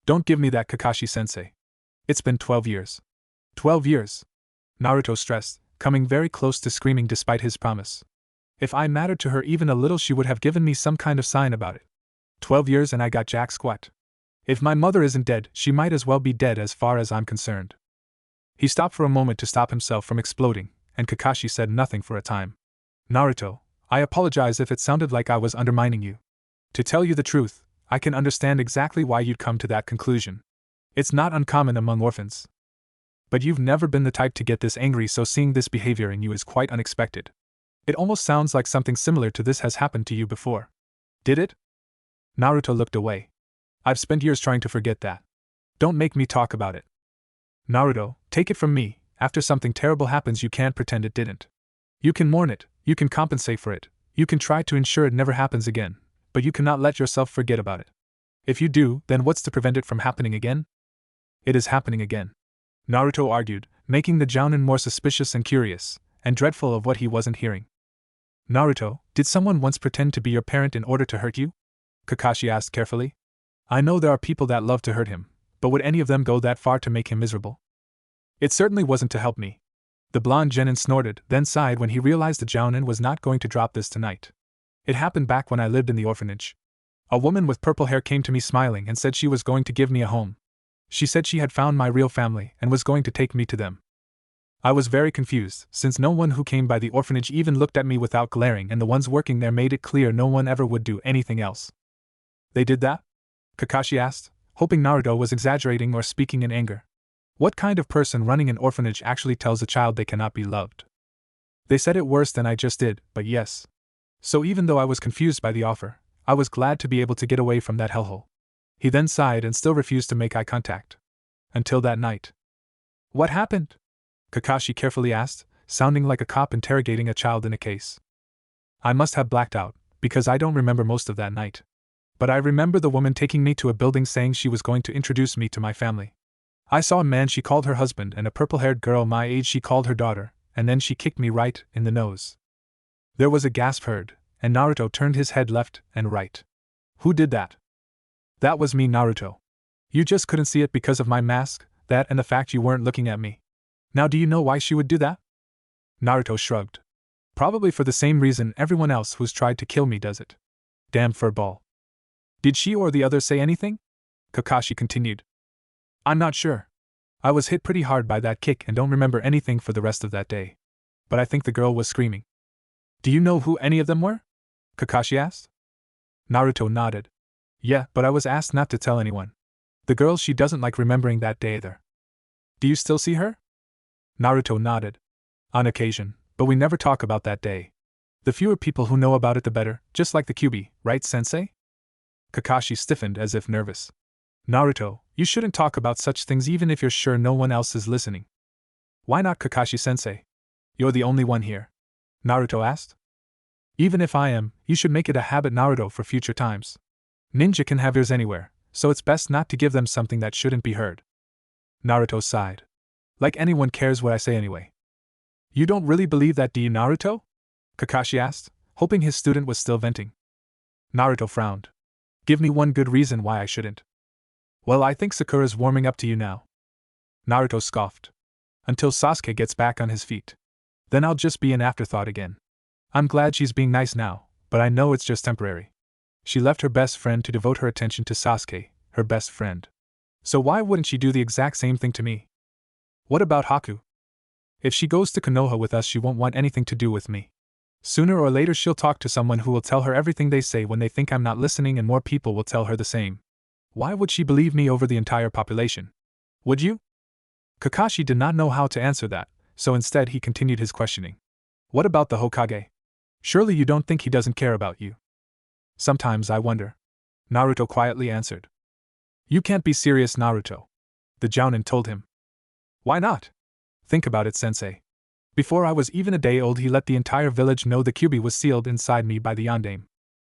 Don't give me that, Kakashi-sensei. It's been 12 years. 12 years. Naruto stressed, coming very close to screaming despite his promise. If I mattered to her even a little, she would have given me some kind of sign about it. 12 years and I got jack squat. If my mother isn't dead, she might as well be dead as far as I'm concerned. He stopped for a moment to stop himself from exploding, and Kakashi said nothing for a time. Naruto, I apologize if it sounded like I was undermining you. To tell you the truth, I can understand exactly why you'd come to that conclusion. It's not uncommon among orphans. But you've never been the type to get this angry, so seeing this behavior in you is quite unexpected. It almost sounds like something similar to this has happened to you before. Did it? Naruto looked away. I've spent years trying to forget that. Don't make me talk about it. Naruto, take it from me, after something terrible happens you can't pretend it didn't. You can mourn it, you can compensate for it, you can try to ensure it never happens again, but you cannot let yourself forget about it. If you do, then what's to prevent it from happening again? It is happening again. Naruto argued, making the Jounin more suspicious and curious, and dreadful of what he wasn't hearing. Naruto, did someone once pretend to be your parent in order to hurt you? Kakashi asked carefully. I know there are people that love to hurt him, but would any of them go that far to make him miserable? It certainly wasn't to help me. The blonde genin snorted, then sighed when he realized the Jounin was not going to drop this tonight. It happened back when I lived in the orphanage. A woman with purple hair came to me smiling and said she was going to give me a home. She said she had found my real family and was going to take me to them. I was very confused, since no one who came by the orphanage even looked at me without glaring, and the ones working there made it clear no one ever would do anything else. They did that? Kakashi asked, hoping Naruto was exaggerating or speaking in anger. What kind of person running an orphanage actually tells a child they cannot be loved? They said it worse than I just did, but yes. So even though I was confused by the offer, I was glad to be able to get away from that hellhole. He then sighed and still refused to make eye contact. Until that night. What happened? Kakashi carefully asked, sounding like a cop interrogating a child in a case. I must have blacked out, because I don't remember most of that night. But I remember the woman taking me to a building saying she was going to introduce me to my family. I saw a man she called her husband and a purple-haired girl my age she called her daughter, and then she kicked me right in the nose. There was a gasp heard, and Naruto turned his head left and right. Who did that? That was me, Naruto. You just couldn't see it because of my mask, that and the fact you weren't looking at me. Now do you know why she would do that? Naruto shrugged. Probably for the same reason everyone else who's tried to kill me does it. Damn furball. Did she or the others say anything? Kakashi continued. I'm not sure. I was hit pretty hard by that kick and don't remember anything for the rest of that day. But I think the girl was screaming. Do you know who any of them were? Kakashi asked. Naruto nodded. Yeah, but I was asked not to tell anyone. The girl, she doesn't like remembering that day either. Do you still see her? Naruto nodded. On occasion, but we never talk about that day. The fewer people who know about it the better, just like the QB, right, sensei? Kakashi stiffened as if nervous. Naruto, you shouldn't talk about such things even if you're sure no one else is listening. Why not, Kakashi-sensei? You're the only one here. Naruto asked. Even if I am, you should make it a habit, Naruto, for future times. Ninja can have ears anywhere, so it's best not to give them something that shouldn't be heard. Naruto sighed. Like anyone cares what I say anyway. You don't really believe that, do you, Naruto? Kakashi asked, hoping his student was still venting. Naruto frowned. Give me one good reason why I shouldn't. Well, I think Sakura's warming up to you now. Naruto scoffed. Until Sasuke gets back on his feet. Then I'll just be an afterthought again. I'm glad she's being nice now, but I know it's just temporary. She left her best friend to devote her attention to Sasuke, her best friend. So why wouldn't she do the exact same thing to me? What about Haku? If she goes to Konoha with us, she won't want anything to do with me. Sooner or later she'll talk to someone who will tell her everything they say when they think I'm not listening, and more people will tell her the same. Why would she believe me over the entire population? Would you? Kakashi did not know how to answer that, so instead he continued his questioning. What about the Hokage? Surely you don't think he doesn't care about you? Sometimes I wonder. Naruto quietly answered. You can't be serious, Naruto. The Jounin told him. Why not? Think about it, sensei. Before I was even a day old, he let the entire village know the Kyuubi was sealed inside me by the Yondaime.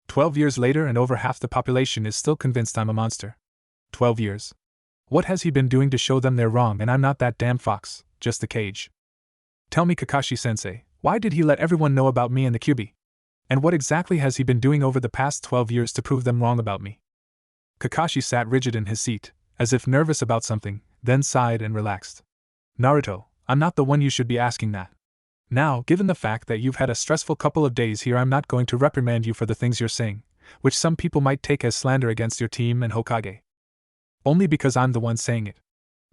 12 years later, and over half the population is still convinced I'm a monster. 12 years. What has he been doing to show them they're wrong and I'm not that damn fox, just the cage? Tell me, Kakashi-sensei, why did he let everyone know about me and the Kyuubi? And what exactly has he been doing over the past 12 years to prove them wrong about me? Kakashi sat rigid in his seat, as if nervous about something, then sighed and relaxed. Naruto, I'm not the one you should be asking that. Now, given the fact that you've had a stressful couple of days here, I'm not going to reprimand you for the things you're saying, which some people might take as slander against your team and Hokage. Only because I'm the one saying it.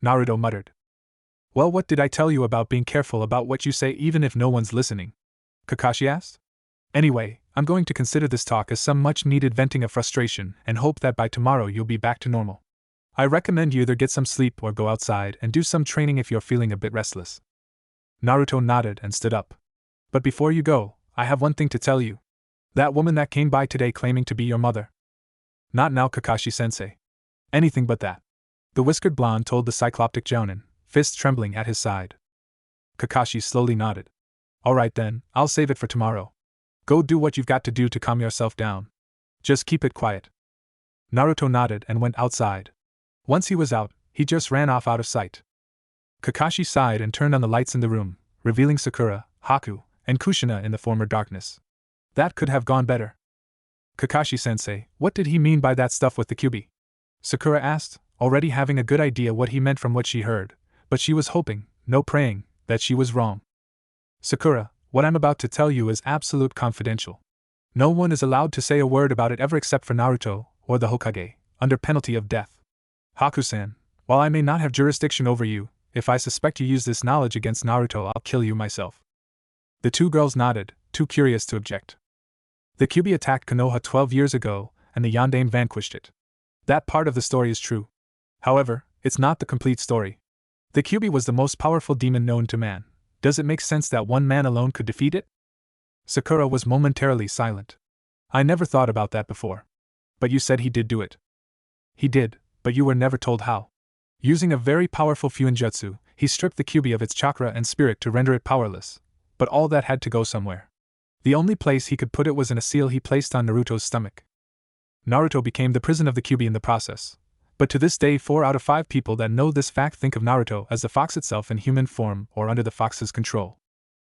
Naruto muttered. Well, what did I tell you about being careful about what you say even if no one's listening? Kakashi asked. Anyway, I'm going to consider this talk as some much-needed venting of frustration and hope that by tomorrow you'll be back to normal. I recommend you either get some sleep or go outside and do some training if you're feeling a bit restless. Naruto nodded and stood up. But before you go, I have one thing to tell you. That woman that came by today claiming to be your mother. Not now, Kakashi-sensei. Anything but that. The whiskered blonde told the cycloptic Jounin, fist trembling at his side. Kakashi slowly nodded. All right then, I'll save it for tomorrow. Go do what you've got to do to calm yourself down. Just keep it quiet. Naruto nodded and went outside. Once he was out, he just ran off out of sight. Kakashi sighed and turned on the lights in the room, revealing Sakura, Haku, and Kushina in the former darkness. That could have gone better. Kakashi-sensei, what did he mean by that stuff with the Kyuubi? Sakura asked, already having a good idea what he meant from what she heard, but she was hoping, no praying, that she was wrong. Sakura, what I'm about to tell you is absolute confidential. No one is allowed to say a word about it ever except for Naruto, or the Hokage, under penalty of death. Haku-san, while I may not have jurisdiction over you, if I suspect you use this knowledge against Naruto, I'll kill you myself. The two girls nodded, too curious to object. The Kyuubi attacked Konoha 12 years ago, and the Yondaime vanquished it. That part of the story is true. However, it's not the complete story. The Kyuubi was the most powerful demon known to man. Does it make sense that one man alone could defeat it? Sakura was momentarily silent. I never thought about that before. But you said he did do it. He did, but you were never told how. Using a very powerful Fuinjutsu, he stripped the Kyuubi of its chakra and spirit to render it powerless, but all that had to go somewhere. The only place he could put it was in a seal he placed on Naruto's stomach. Naruto became the prison of the Kyuubi in the process, but to this day 4 out of 5 people that know this fact think of Naruto as the fox itself in human form or under the fox's control.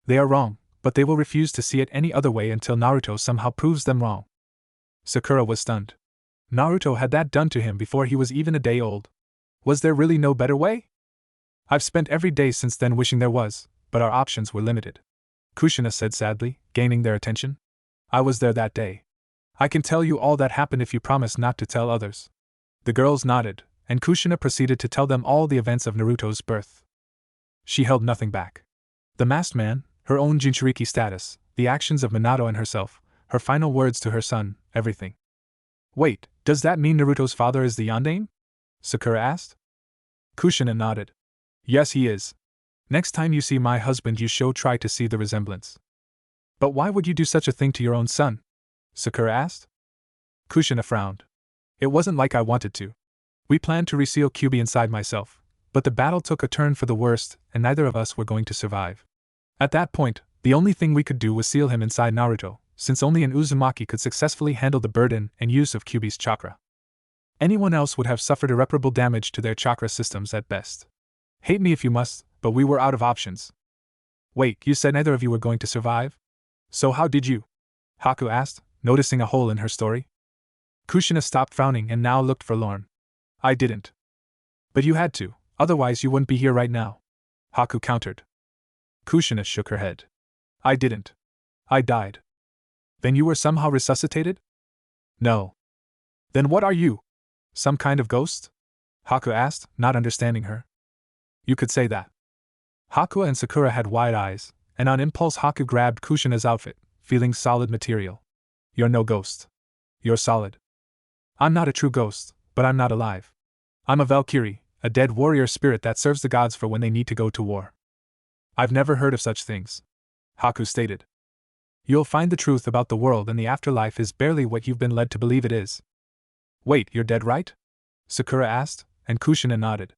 They are wrong, but they will refuse to see it any other way until Naruto somehow proves them wrong. Sakura was stunned. Naruto had that done to him before he was even a day old. Was there really no better way? I've spent every day since then wishing there was, but our options were limited. Kushina said sadly, gaining their attention. I was there that day. I can tell you all that happened if you promise not to tell others. The girls nodded, and Kushina proceeded to tell them all the events of Naruto's birth. She held nothing back. The masked man, her own Jinchuriki status, the actions of Minato and herself, her final words to her son, everything. Wait, does that mean Naruto's father is the Yondaime? Sakura asked. Kushina nodded. Yes, he is. Next time you see my husband, you should try to see the resemblance. But why would you do such a thing to your own son? Sakura asked. Kushina frowned. It wasn't like I wanted to. We planned to reseal Kyuubi inside myself, but the battle took a turn for the worst, and neither of us were going to survive. At that point, the only thing we could do was seal him inside Naruto, since only an Uzumaki could successfully handle the burden and use of Kyuubi's chakra. Anyone else would have suffered irreparable damage to their chakra systems at best. Hate me if you must, but we were out of options. Wait, you said neither of you were going to survive? So how did you? Haku asked, noticing a hole in her story. Kushina stopped frowning and now looked forlorn. I didn't. But you had to, otherwise you wouldn't be here right now. Haku countered. Kushina shook her head. I didn't. I died. Then you were somehow resuscitated? No. Then what are you? Some kind of ghost? Haku asked, not understanding her. You could say that. Haku and Sakura had wide eyes, and on impulse Haku grabbed Kushina's outfit, feeling solid material. You're no ghost. You're solid. I'm not a true ghost, but I'm not alive. I'm a Valkyrie, a dead warrior spirit that serves the gods for when they need to go to war. I've never heard of such things. Haku stated. You'll find the truth about the world and the afterlife is barely what you've been led to believe it is. Wait, you're dead, right? Sakura asked, and Kushina nodded.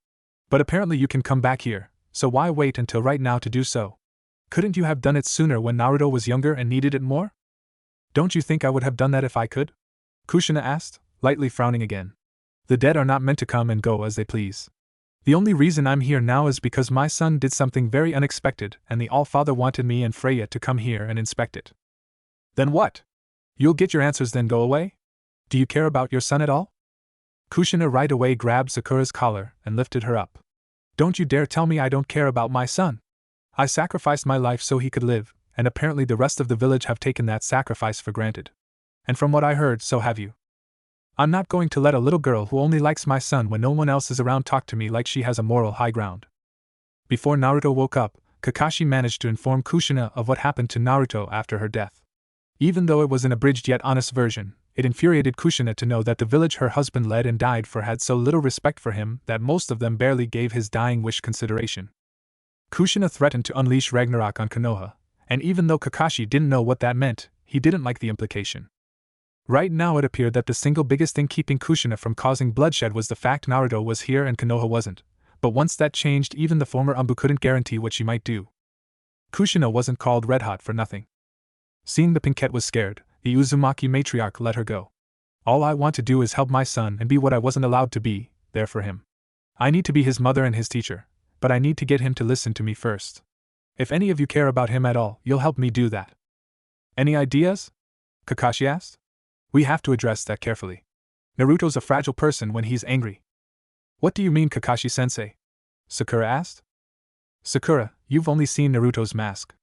But apparently you can come back here, so why wait until right now to do so? Couldn't you have done it sooner when Naruto was younger and needed it more? Don't you think I would have done that if I could? Kushina asked, lightly frowning again. The dead are not meant to come and go as they please. The only reason I'm here now is because my son did something very unexpected and the All-Father wanted me and Freya to come here and inspect it. Then what? You'll get your answers then go away? Do you care about your son at all? Kushina right away grabbed Sakura's collar and lifted her up. Don't you dare tell me I don't care about my son. I sacrificed my life so he could live, and apparently the rest of the village have taken that sacrifice for granted. And from what I heard, so have you. I'm not going to let a little girl who only likes my son when no one else is around talk to me like she has a moral high ground. Before Naruto woke up, Kakashi managed to inform Kushina of what happened to Naruto after her death. Even though it was an abridged yet honest version, it infuriated Kushina to know that the village her husband led and died for had so little respect for him that most of them barely gave his dying wish consideration. Kushina threatened to unleash Ragnarok on Konoha, and even though Kakashi didn't know what that meant, he didn't like the implication. Right now it appeared that the single biggest thing keeping Kushina from causing bloodshed was the fact Naruto was here and Konoha wasn't, but once that changed even the former Umbu couldn't guarantee what she might do. Kushina wasn't called Red Hot for nothing. Seeing the Pinkette was scared, the Uzumaki matriarch let her go. All I want to do is help my son and be what I wasn't allowed to be, there for him. I need to be his mother and his teacher, but I need to get him to listen to me first. If any of you care about him at all, you'll help me do that. Any ideas? Kakashi asked. We have to address that carefully. Naruto's a fragile person when he's angry. What do you mean, Kakashi-sensei? Sakura asked. Sakura, you've only seen Naruto's mask.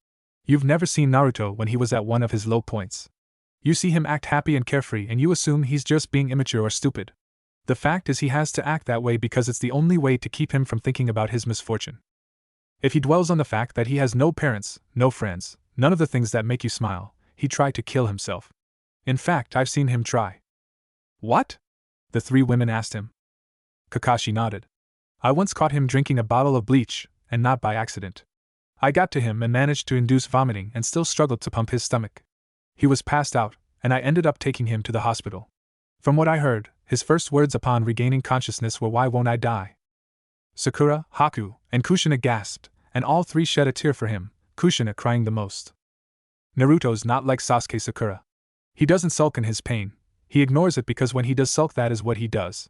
You've never seen Naruto when he was at one of his low points. You see him act happy and carefree and you assume he's just being immature or stupid. The fact is he has to act that way because it's the only way to keep him from thinking about his misfortune. If he dwells on the fact that he has no parents, no friends, none of the things that make you smile, he'd try to kill himself. In fact, I've seen him try. What? The three women asked him. Kakashi nodded. I once caught him drinking a bottle of bleach, and not by accident. I got to him and managed to induce vomiting and still struggled to pump his stomach. He was passed out, and I ended up taking him to the hospital. From what I heard, his first words upon regaining consciousness were, "Why won't I die?" Sakura, Haku, and Kushina gasped, and all three shed a tear for him, Kushina crying the most. Naruto's not like Sasuke Sakura. He doesn't sulk in his pain, he ignores it because when he does sulk that is what he does.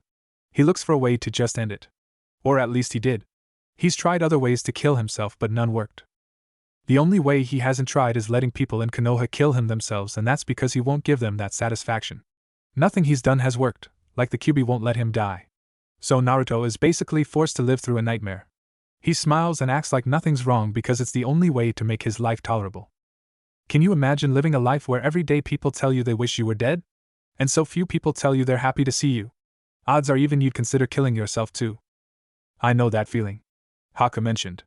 He looks for a way to just end it. Or at least he did. He's tried other ways to kill himself but none worked. The only way he hasn't tried is letting people in Konoha kill him themselves, and that's because he won't give them that satisfaction. Nothing he's done has worked, like the Kyuubi won't let him die. So Naruto is basically forced to live through a nightmare. He smiles and acts like nothing's wrong because it's the only way to make his life tolerable. Can you imagine living a life where every day people tell you they wish you were dead? And so few people tell you they're happy to see you? Odds are even you'd consider killing yourself too. I know that feeling. Haku mentioned.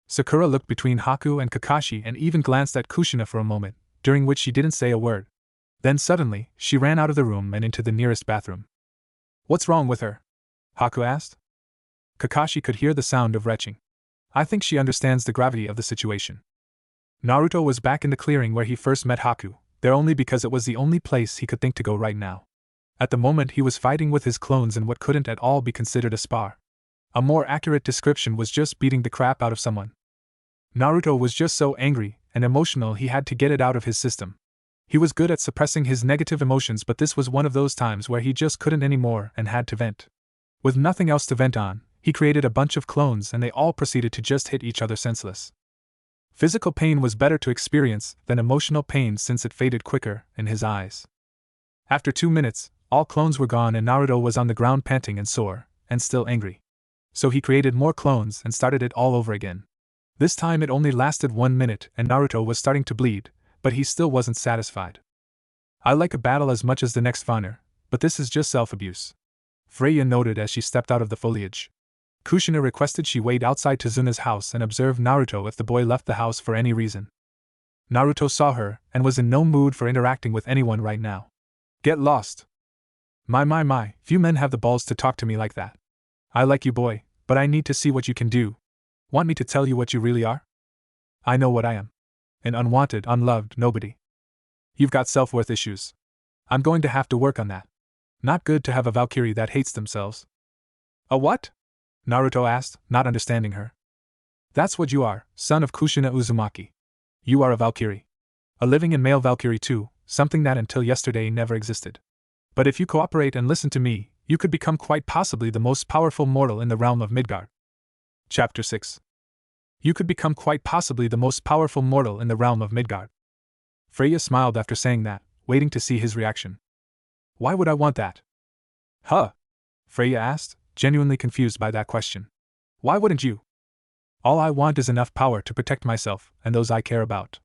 Sakura looked between Haku and Kakashi and even glanced at Kushina for a moment, during which she didn't say a word. Then suddenly, she ran out of the room and into the nearest bathroom. What's wrong with her? Haku asked. Kakashi could hear the sound of retching. I think she understands the gravity of the situation. Naruto was back in the clearing where he first met Haku, there only because it was the only place he could think to go right now. At the moment he was fighting with his clones in what couldn't at all be considered a spar. A more accurate description was just beating the crap out of someone. Naruto was just so angry and emotional he had to get it out of his system. He was good at suppressing his negative emotions, but this was one of those times where he just couldn't anymore and had to vent. With nothing else to vent on, He created a bunch of clones and they all proceeded to just hit each other senseless. Physical pain was better to experience than emotional pain since it faded quicker in his eyes. After 2 minutes, all clones were gone and Naruto was on the ground panting and sore, and still angry. So he created more clones and started it all over again. This time it only lasted 1 minute and Naruto was starting to bleed, but he still wasn't satisfied. I like a battle as much as the next fighter, but this is just self-abuse, Freya noted as she stepped out of the foliage. Kushina requested she wait outside Tazuna's house and observe Naruto if the boy left the house for any reason. Naruto saw her and was in no mood for interacting with anyone right now. Get lost. My, few men have the balls to talk to me like that. I like you, boy, but I need to see what you can do. Want me to tell you what you really are? I know what I am. An unwanted, unloved nobody. You've got self-worth issues. I'm going to have to work on that. Not good to have a Valkyrie that hates themselves. A what? Naruto asked, not understanding her. That's what you are, son of Kushina Uzumaki. You are a Valkyrie. A living and male Valkyrie too, something that until yesterday never existed. But if you cooperate and listen to me, you could become quite possibly the most powerful mortal in the realm of Midgard. Chapter 6. You could become quite possibly the most powerful mortal in the realm of Midgard. Freya smiled after saying that, waiting to see his reaction. Why would I want that? Huh? Freya asked, genuinely confused by that question. Why wouldn't you? All I want is enough power to protect myself and those I care about.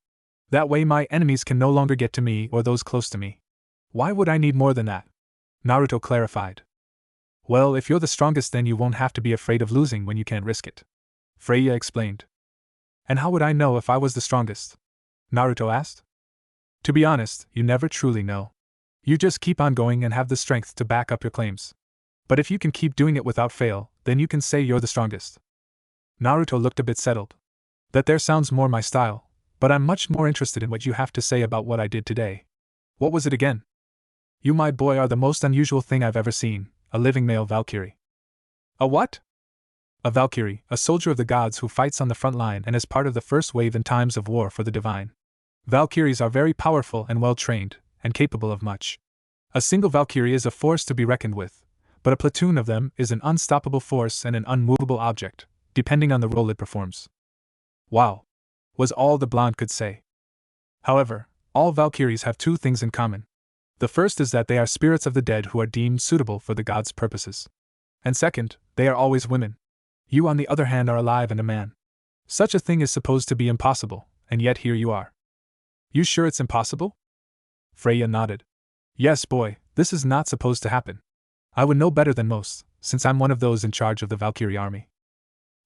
That way my enemies can no longer get to me or those close to me. Why would I need more than that? Naruto clarified. Well, if you're the strongest then you won't have to be afraid of losing when you can't risk it. Freya explained. And how would I know if I was the strongest? Naruto asked. To be honest, you never truly know. You just keep on going and have the strength to back up your claims. But if you can keep doing it without fail, then you can say you're the strongest. Naruto looked a bit settled. That there sounds more my style, but I'm much more interested in what you have to say about what I did today. What was it again? You, my boy, are the most unusual thing I've ever seen, a living male Valkyrie. A what? A Valkyrie, a soldier of the gods who fights on the front line and is part of the first wave in times of war for the divine. Valkyries are very powerful and well-trained, and capable of much. A single Valkyrie is a force to be reckoned with, but a platoon of them is an unstoppable force and an unmovable object, depending on the role it performs. Wow! Was all the blonde could say. However, all Valkyries have two things in common. The first is that they are spirits of the dead who are deemed suitable for the gods' purposes. And second, they are always women. You, on the other hand, are alive and a man. Such a thing is supposed to be impossible, and yet here you are. You sure it's impossible? Freya nodded. Yes, boy, this is not supposed to happen. I would know better than most, since I'm one of those in charge of the Valkyrie army.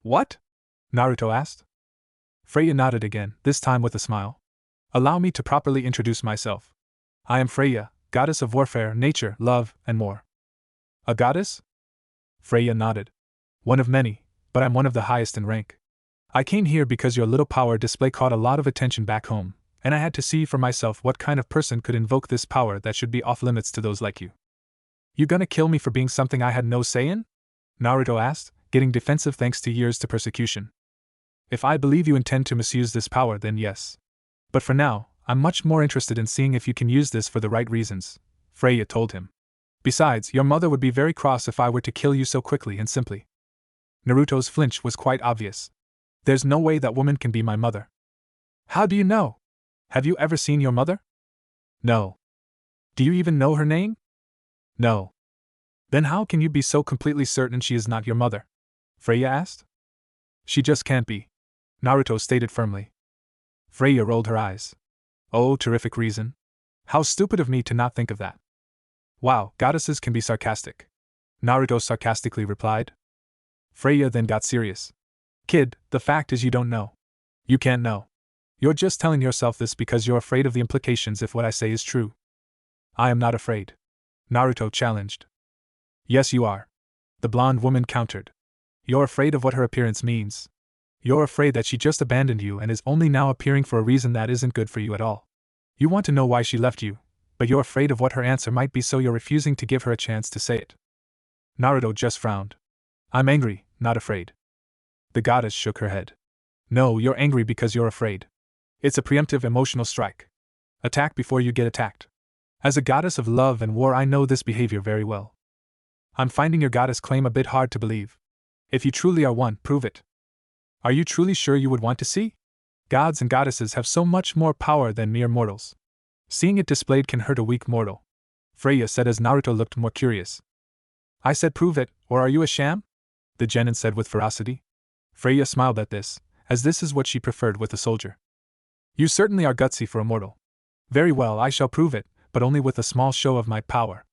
What? Naruto asked. Freya nodded again, this time with a smile. Allow me to properly introduce myself. I am Freya, goddess of warfare, nature, love, and more. A goddess? Freya nodded. One of many, but I'm one of the highest in rank. I came here because your little power display caught a lot of attention back home, and I had to see for myself what kind of person could invoke this power that should be off limits to those like you. You gonna kill me for being something I had no say in? Naruto asked, getting defensive thanks to years to persecution. If I believe you intend to misuse this power, then yes. But for now, I'm much more interested in seeing if you can use this for the right reasons, Freya told him. Besides, your mother would be very cross if I were to kill you so quickly and simply. Naruto's flinch was quite obvious. There's no way that woman can be my mother. How do you know? Have you ever seen your mother? No. Do you even know her name? No. Then how can you be so completely certain she is not your mother? Freya asked. She just can't be, Naruto stated firmly. Freya rolled her eyes. Oh, terrific reason. How stupid of me to not think of that. Wow, goddesses can be sarcastic, Naruto sarcastically replied. Freya then got serious. Kid, the fact is you don't know. You can't know. You're just telling yourself this because you're afraid of the implications if what I say is true. I am not afraid, Naruto challenged. Yes, you are, the blonde woman countered. You're afraid of what her appearance means. You're afraid that she just abandoned you and is only now appearing for a reason that isn't good for you at all. You want to know why she left you, but you're afraid of what her answer might be, so you're refusing to give her a chance to say it. Naruto just frowned. I'm angry, not afraid. The goddess shook her head. No, you're angry because you're afraid. It's a preemptive emotional strike. Attack before you get attacked. As a goddess of love and war, I know this behavior very well. I'm finding your goddess claim a bit hard to believe. If you truly are one, prove it. Are you truly sure you would want to see? Gods and goddesses have so much more power than mere mortals. Seeing it displayed can hurt a weak mortal, Freya said as Naruto looked more curious. I said prove it, or are you a sham? The genin said with ferocity. Freya smiled at this, as this is what she preferred with a soldier. You certainly are gutsy for a mortal. Very well, I shall prove it, but only with a small show of my power.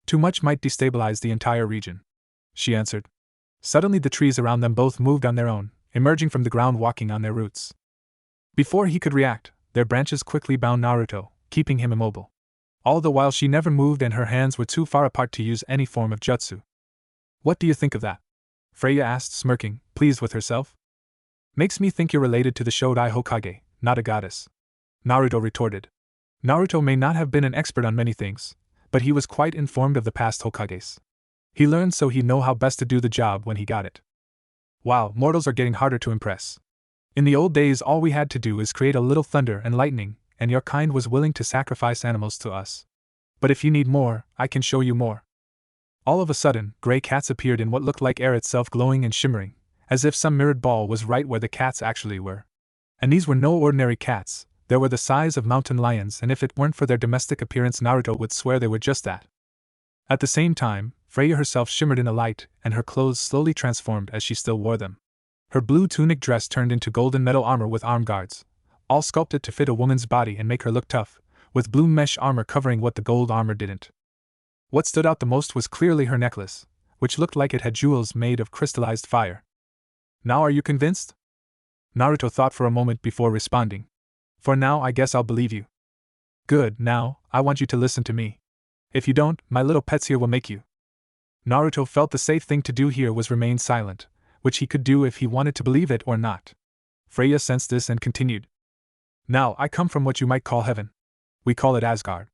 Too much might destabilize the entire region, she answered. Suddenly the trees around them both moved on their own, emerging from the ground walking on their roots. Before he could react, their branches quickly bound Naruto, keeping him immobile. All the while she never moved and her hands were too far apart to use any form of jutsu. What do you think of that? Freya asked, smirking, pleased with herself. Makes me think you're related to the Shodai Hokage, not a goddess, Naruto retorted. Naruto may not have been an expert on many things, but he was quite informed of the past Hokages. He learned so he'd know how best to do the job when he got it. Wow, mortals are getting harder to impress. In the old days all we had to do is create a little thunder and lightning, and your kind was willing to sacrifice animals to us. But if you need more, I can show you more. All of a sudden, gray cats appeared in what looked like air itself, glowing and shimmering, as if some mirrored ball was right where the cats actually were. And these were no ordinary cats, they were the size of mountain lions, and if it weren't for their domestic appearance Naruto would swear they were just that. At the same time, Freya herself shimmered in the light, and her clothes slowly transformed as she still wore them. Her blue tunic dress turned into golden metal armor with arm guards, all sculpted to fit a woman's body and make her look tough, with blue mesh armor covering what the gold armor didn't. What stood out the most was clearly her necklace, which looked like it had jewels made of crystallized fire. Now are you convinced? Naruto thought for a moment before responding. For now I guess I'll believe you. Good, now, I want you to listen to me. If you don't, my little pets here will make you. Naruto felt the safe thing to do here was remain silent, which he could do if he wanted to believe it or not. Freya sensed this and continued. Now, I come from what you might call heaven. We call it Asgard.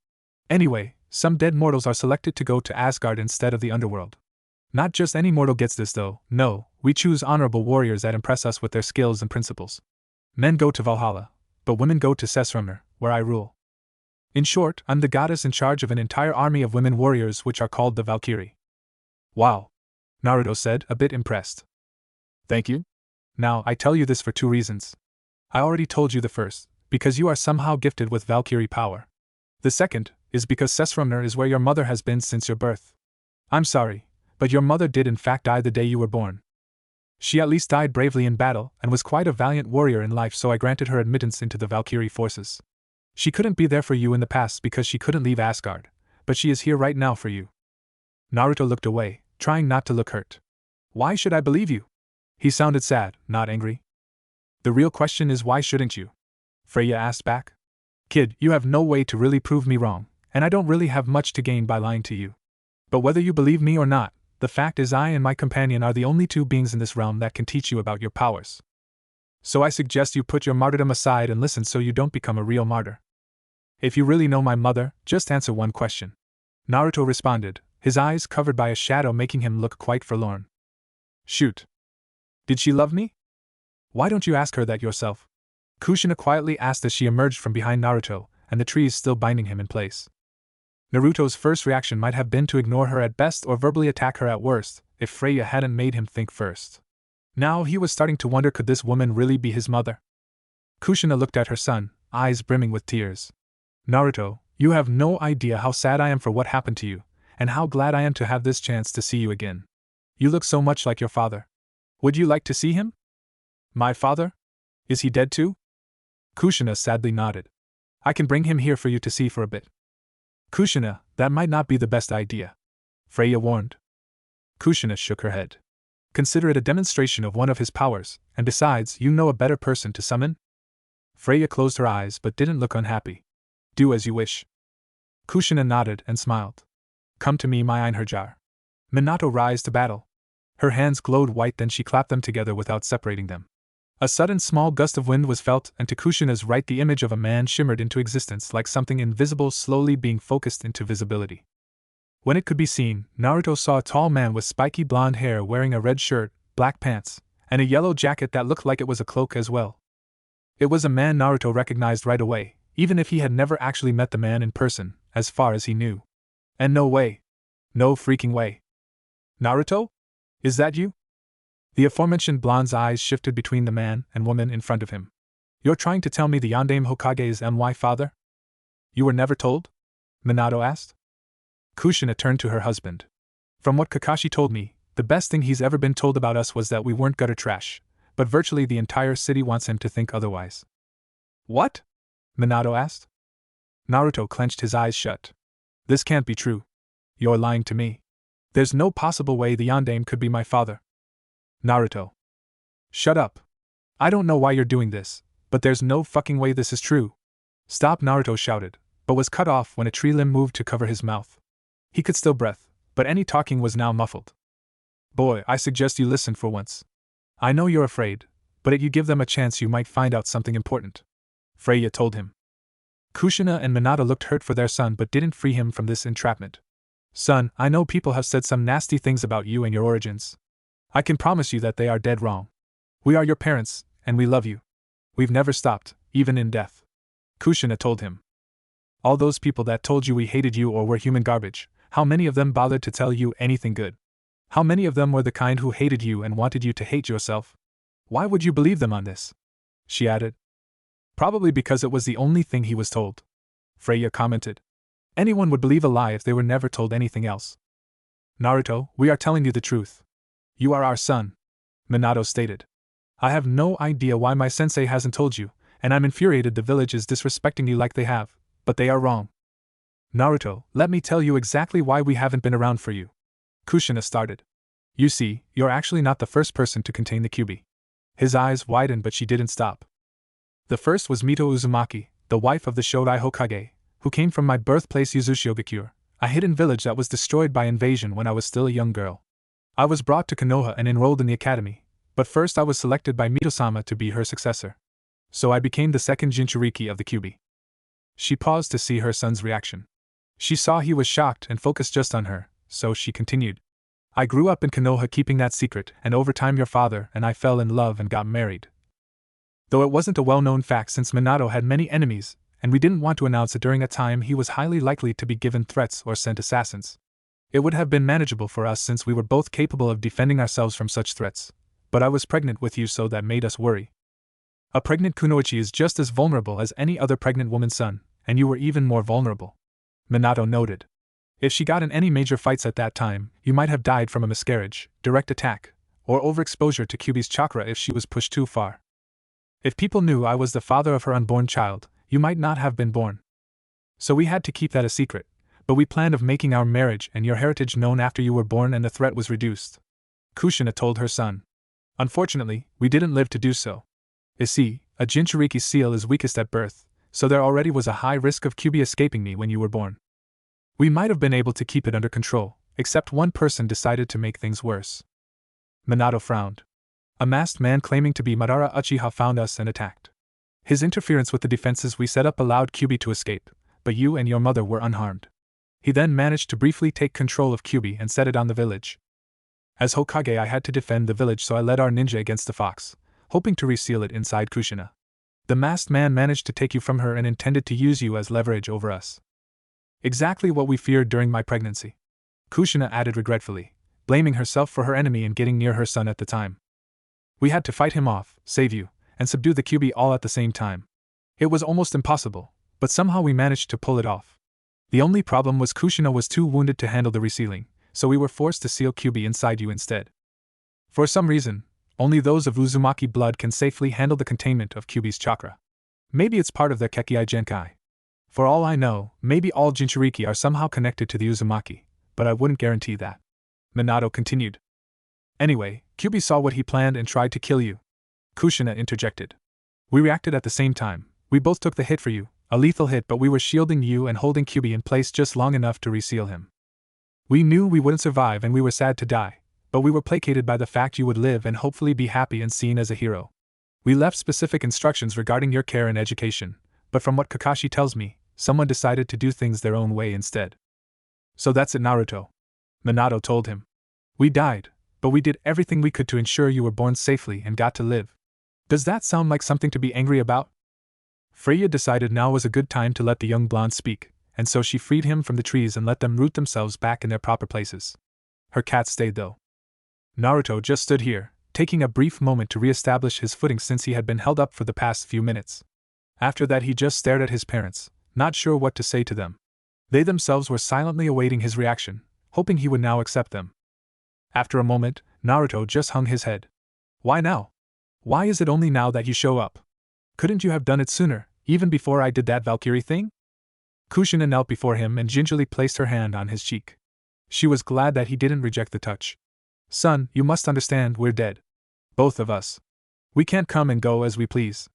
Anyway, some dead mortals are selected to go to Asgard instead of the underworld. Not just any mortal gets this though, no, we choose honorable warriors that impress us with their skills and principles. Men go to Valhalla, but women go to Sessrumner, where I rule. In short, I'm the goddess in charge of an entire army of women warriors which are called the Valkyrie. Wow, Naruto said, a bit impressed. Thank you. Now, I tell you this for two reasons. I already told you the first, because you are somehow gifted with Valkyrie power. The second is because Sessrumner is where your mother has been since your birth. I'm sorry, but your mother did in fact die the day you were born. She at least died bravely in battle and was quite a valiant warrior in life, so I granted her admittance into the Valkyrie forces. She couldn't be there for you in the past because she couldn't leave Asgard, but she is here right now for you. Naruto looked away, trying not to look hurt. Why should I believe you? He sounded sad, not angry. The real question is why shouldn't you? Freya asked back. Kid, you have no way to really prove me wrong, and I don't really have much to gain by lying to you. But whether you believe me or not, the fact is I and my companion are the only two beings in this realm that can teach you about your powers. So I suggest you put your martyrdom aside and listen so you don't become a real martyr. If you really know my mother, just answer one question. Naruto responded, his eyes covered by a shadow making him look quite forlorn. Shoot. Did she love me? Why don't you ask her that yourself? Kushina quietly asked as she emerged from behind Naruto, and the trees still binding him in place. Naruto's first reaction might have been to ignore her at best or verbally attack her at worst, if Freya hadn't made him think first. Now he was starting to wonder, could this woman really be his mother? Kushina looked at her son, eyes brimming with tears. Naruto, you have no idea how sad I am for what happened to you, and how glad I am to have this chance to see you again. You look so much like your father. Would you like to see him? My father? Is he dead too? Kushina sadly nodded. I can bring him here for you to see for a bit. Kushina, that might not be the best idea, Freya warned. Kushina shook her head. Consider it a demonstration of one of his powers, and besides, you know a better person to summon? Freya closed her eyes but didn't look unhappy. Do as you wish. Kushina nodded and smiled. Come to me, my Einherjar. Minato rise to battle. Her hands glowed white, then she clapped them together without separating them. A sudden small gust of wind was felt, and to Kushina's right the image of a man shimmered into existence like something invisible slowly being focused into visibility. When it could be seen, Naruto saw a tall man with spiky blonde hair wearing a red shirt, black pants, and a yellow jacket that looked like it was a cloak as well. It was a man Naruto recognized right away, even if he had never actually met the man in person, as far as he knew. And no way. No freaking way. Naruto? Is that you? The aforementioned blonde's eyes shifted between the man and woman in front of him. You're trying to tell me the Yondaime Hokage is my father? You were never told? Minato asked. Kushina turned to her husband. From what Kakashi told me, the best thing he's ever been told about us was that we weren't gutter trash, but virtually the entire city wants him to think otherwise. What? Minato asked. Naruto clenched his eyes shut. This can't be true. You're lying to me. There's no possible way the Yondaime could be my father. Naruto. Shut up. I don't know why you're doing this, but there's no fucking way this is true. Stop, Naruto shouted, but was cut off when a tree limb moved to cover his mouth. He could still breath, but any talking was now muffled. Boy, I suggest you listen for once. I know you're afraid, but if you give them a chance you might find out something important. Freya told him. Kushina and Minato looked hurt for their son but didn't free him from this entrapment. Son, I know people have said some nasty things about you and your origins. I can promise you that they are dead wrong. We are your parents, and we love you. We've never stopped, even in death. Kushina told him. All those people that told you we hated you or were human garbage, how many of them bothered to tell you anything good? How many of them were the kind who hated you and wanted you to hate yourself? Why would you believe them on this? She added. Probably because it was the only thing he was told. Freya commented. Anyone would believe a lie if they were never told anything else. Naruto, we are telling you the truth. You are our son, Minato stated. I have no idea why my sensei hasn't told you, and I'm infuriated the village is disrespecting you like they have, but they are wrong. Naruto, let me tell you exactly why we haven't been around for you. Kushina started. You see, you're actually not the first person to contain the Kyuubi. His eyes widened but she didn't stop. The first was Mito Uzumaki, the wife of the Shodai Hokage, who came from my birthplace Yuzushiogakure, a hidden village that was destroyed by invasion when I was still a young girl. I was brought to Konoha and enrolled in the academy, but first I was selected by Mito-sama to be her successor. So I became the second Jinchuriki of the Kyuubi. She paused to see her son's reaction. She saw he was shocked and focused just on her, so she continued. I grew up in Konoha keeping that secret, and over time your father and I fell in love and got married. Though it wasn't a well-known fact since Minato had many enemies, and we didn't want to announce it during a time he was highly likely to be given threats or sent assassins. It would have been manageable for us since we were both capable of defending ourselves from such threats, but I was pregnant with you so that made us worry. A pregnant kunoichi is just as vulnerable as any other pregnant woman's son, and you were even more vulnerable. Minato noted. If she got in any major fights at that time, you might have died from a miscarriage, direct attack, or overexposure to Kyuubi's chakra if she was pushed too far. If people knew I was the father of her unborn child, you might not have been born. So we had to keep that a secret, but we planned of making our marriage and your heritage known after you were born and the threat was reduced. Kushina told her son. Unfortunately, we didn't live to do so. You see, a Jinchuriki's seal is weakest at birth, so there already was a high risk of Kyuubi escaping me when you were born. We might have been able to keep it under control, except one person decided to make things worse. Minato frowned. A masked man claiming to be Madara Uchiha found us and attacked. His interference with the defenses we set up allowed Kyuubi to escape, but you and your mother were unharmed. He then managed to briefly take control of Kyuubi and set it on the village. As Hokage I had to defend the village so I led our ninja against the fox, hoping to reseal it inside Kushina. The masked man managed to take you from her and intended to use you as leverage over us. Exactly what we feared during my pregnancy. Kushina added regretfully, blaming herself for her enemy in getting near her son at the time. We had to fight him off, save you, and subdue the Kyuubi all at the same time. It was almost impossible, but somehow we managed to pull it off. The only problem was Kushina was too wounded to handle the resealing, so we were forced to seal Kyuubi inside you instead. For some reason, only those of Uzumaki blood can safely handle the containment of Kyuubi's chakra. Maybe it's part of their Kekkei Genkai. For all I know, maybe all Jinchuriki are somehow connected to the Uzumaki, but I wouldn't guarantee that. Minato continued. Anyway, Kyuubi saw what he planned and tried to kill you. Kushina interjected. We reacted at the same time. We both took the hit for you, a lethal hit, but we were shielding you and holding Kyuubi in place just long enough to reseal him. We knew we wouldn't survive and we were sad to die, but we were placated by the fact you would live and hopefully be happy and seen as a hero. We left specific instructions regarding your care and education, but from what Kakashi tells me, someone decided to do things their own way instead. So that's it, Naruto. Minato told him. We died, but we did everything we could to ensure you were born safely and got to live. Does that sound like something to be angry about? Freya decided now was a good time to let the young blonde speak, and so she freed him from the trees and let them root themselves back in their proper places. Her cat stayed though. Naruto just stood here, taking a brief moment to re-establish his footing since he had been held up for the past few minutes. After that he just stared at his parents, not sure what to say to them. They themselves were silently awaiting his reaction, hoping he would now accept them. After a moment, Naruto just hung his head. Why now? Why is it only now that you show up? Couldn't you have done it sooner, even before I did that Valkyrie thing? Kushina knelt before him and gingerly placed her hand on his cheek. She was glad that he didn't reject the touch. Son, you must understand we're dead. Both of us. We can't come and go as we please.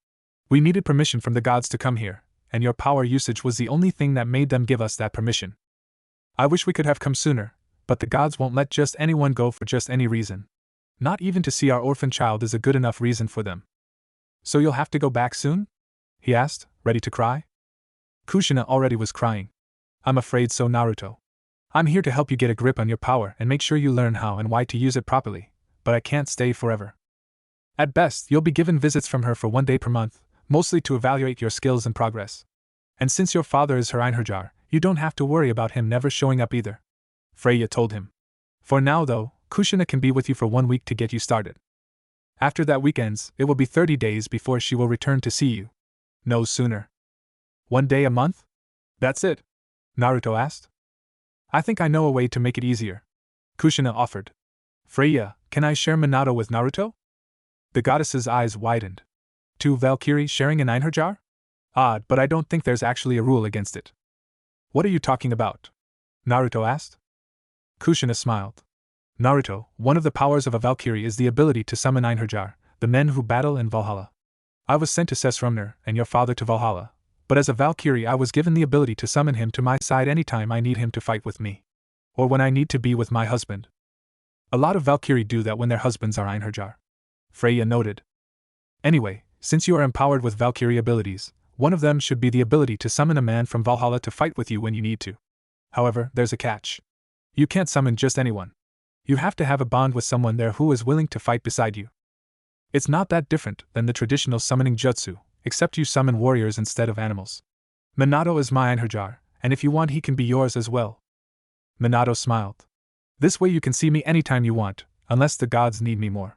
We needed permission from the gods to come here, and your power usage was the only thing that made them give us that permission. I wish we could have come sooner, but the gods won't let just anyone go for just any reason. Not even to see our orphan child is a good enough reason for them. So you'll have to go back soon? He asked, ready to cry. Kushina already was crying. I'm afraid so, Naruto. I'm here to help you get a grip on your power and make sure you learn how and why to use it properly, but I can't stay forever. At best, you'll be given visits from her for 1 day per month, mostly to evaluate your skills and progress. And since your father is her Einherjar, you don't have to worry about him never showing up either. Freya told him. For now though, Kushina can be with you for 1 week to get you started. After that week ends, it will be 30 days before she will return to see you. No sooner. 1 day a month? That's it? Naruto asked. I think I know a way to make it easier. Kushina offered. Freya, can I share Minato with Naruto? The goddess's eyes widened. 2 Valkyrie sharing an Einherjar? Odd, but I don't think there's actually a rule against it. What are you talking about? Naruto asked. Kushina smiled. Naruto, one of the powers of a Valkyrie is the ability to summon Einherjar, the men who battle in Valhalla. I was sent to Sesrumner and your father to Valhalla, but as a Valkyrie I was given the ability to summon him to my side anytime I need him to fight with me. Or when I need to be with my husband. A lot of Valkyrie do that when their husbands are Einherjar. Freya noted. Anyway, since you are empowered with Valkyrie abilities, one of them should be the ability to summon a man from Valhalla to fight with you when you need to. However, there's a catch. You can't summon just anyone. You have to have a bond with someone there who is willing to fight beside you. It's not that different than the traditional summoning jutsu, except you summon warriors instead of animals. Minato is my Einherjar, and if you want he can be yours as well. Minato smiled. This way you can see me anytime you want, unless the gods need me more.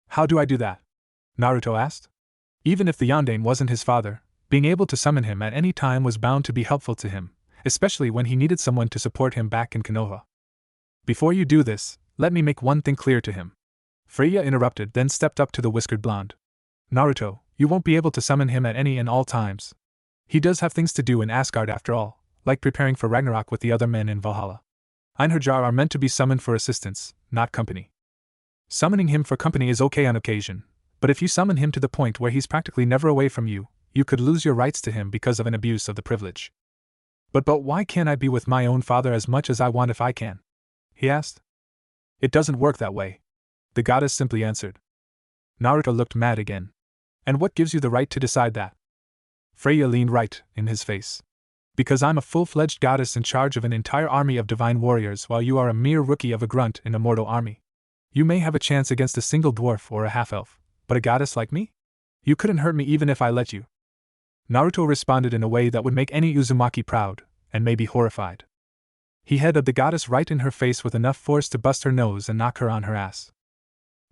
How do I do that? Naruto asked. Even if the Yondaime wasn't his father, being able to summon him at any time was bound to be helpful to him, especially when he needed someone to support him back in Konoha. Before you do this, let me make one thing clear to him. Freya interrupted, then stepped up to the whiskered blonde. Naruto, you won't be able to summon him at any and all times. He does have things to do in Asgard after all, like preparing for Ragnarok with the other men in Valhalla. Einherjar are meant to be summoned for assistance, not company. Summoning him for company is okay on occasion, but if you summon him to the point where he's practically never away from you, you could lose your rights to him because of an abuse of the privilege. But why can't I be with my own father as much as I want if I can? He asked. It doesn't work that way. The goddess simply answered. Naruto looked mad again. And what gives you the right to decide that? Freya leaned right in his face. Because I'm a full-fledged goddess in charge of an entire army of divine warriors while you are a mere rookie of a grunt in a mortal army. You may have a chance against a single dwarf or a half-elf, but a goddess like me? You couldn't hurt me even if I let you. Naruto responded in a way that would make any Uzumaki proud, and maybe horrified. He headed the goddess right in her face with enough force to bust her nose and knock her on her ass.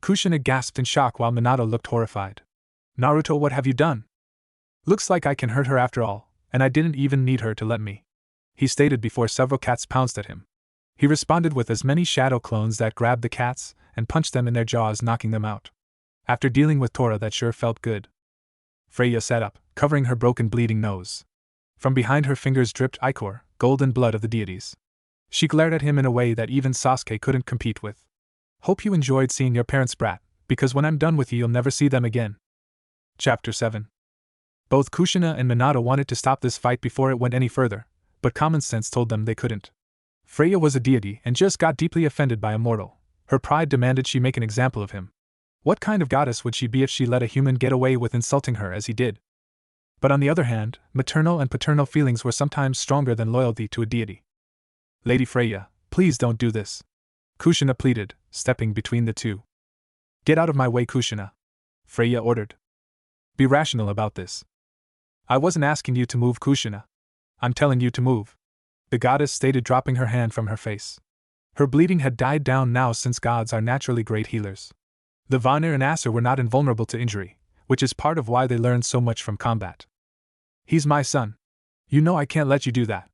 Kushina gasped in shock while Minato looked horrified. Naruto, what have you done? Looks like I can hurt her after all, and I didn't even need her to let me. He stated before several cats pounced at him. He responded with as many shadow clones that grabbed the cats and punched them in their jaws, knocking them out. After dealing with Tora, that sure felt good. Freya sat up, covering her broken bleeding nose. From behind her fingers dripped ichor, golden blood of the deities. She glared at him in a way that even Sasuke couldn't compete with. Hope you enjoyed seeing your parents brat, because when I'm done with you you'll never see them again. Chapter 7. Both Kushina and Minato wanted to stop this fight before it went any further, but common sense told them they couldn't. Freya was a deity and just got deeply offended by a mortal. Her pride demanded she make an example of him. What kind of goddess would she be if she let a human get away with insulting her as he did? But on the other hand, maternal and paternal feelings were sometimes stronger than loyalty to a deity. Lady Freya, please don't do this. Kushina pleaded, stepping between the two. Get out of my way, Kushina. Freya ordered. Be rational about this. I wasn't asking you to move, Kushina. I'm telling you to move. The goddess stated, dropping her hand from her face. Her bleeding had died down now since gods are naturally great healers. The Vanir and Aesir were not invulnerable to injury, which is part of why they learned so much from combat. He's my son. You know I can't let you do that.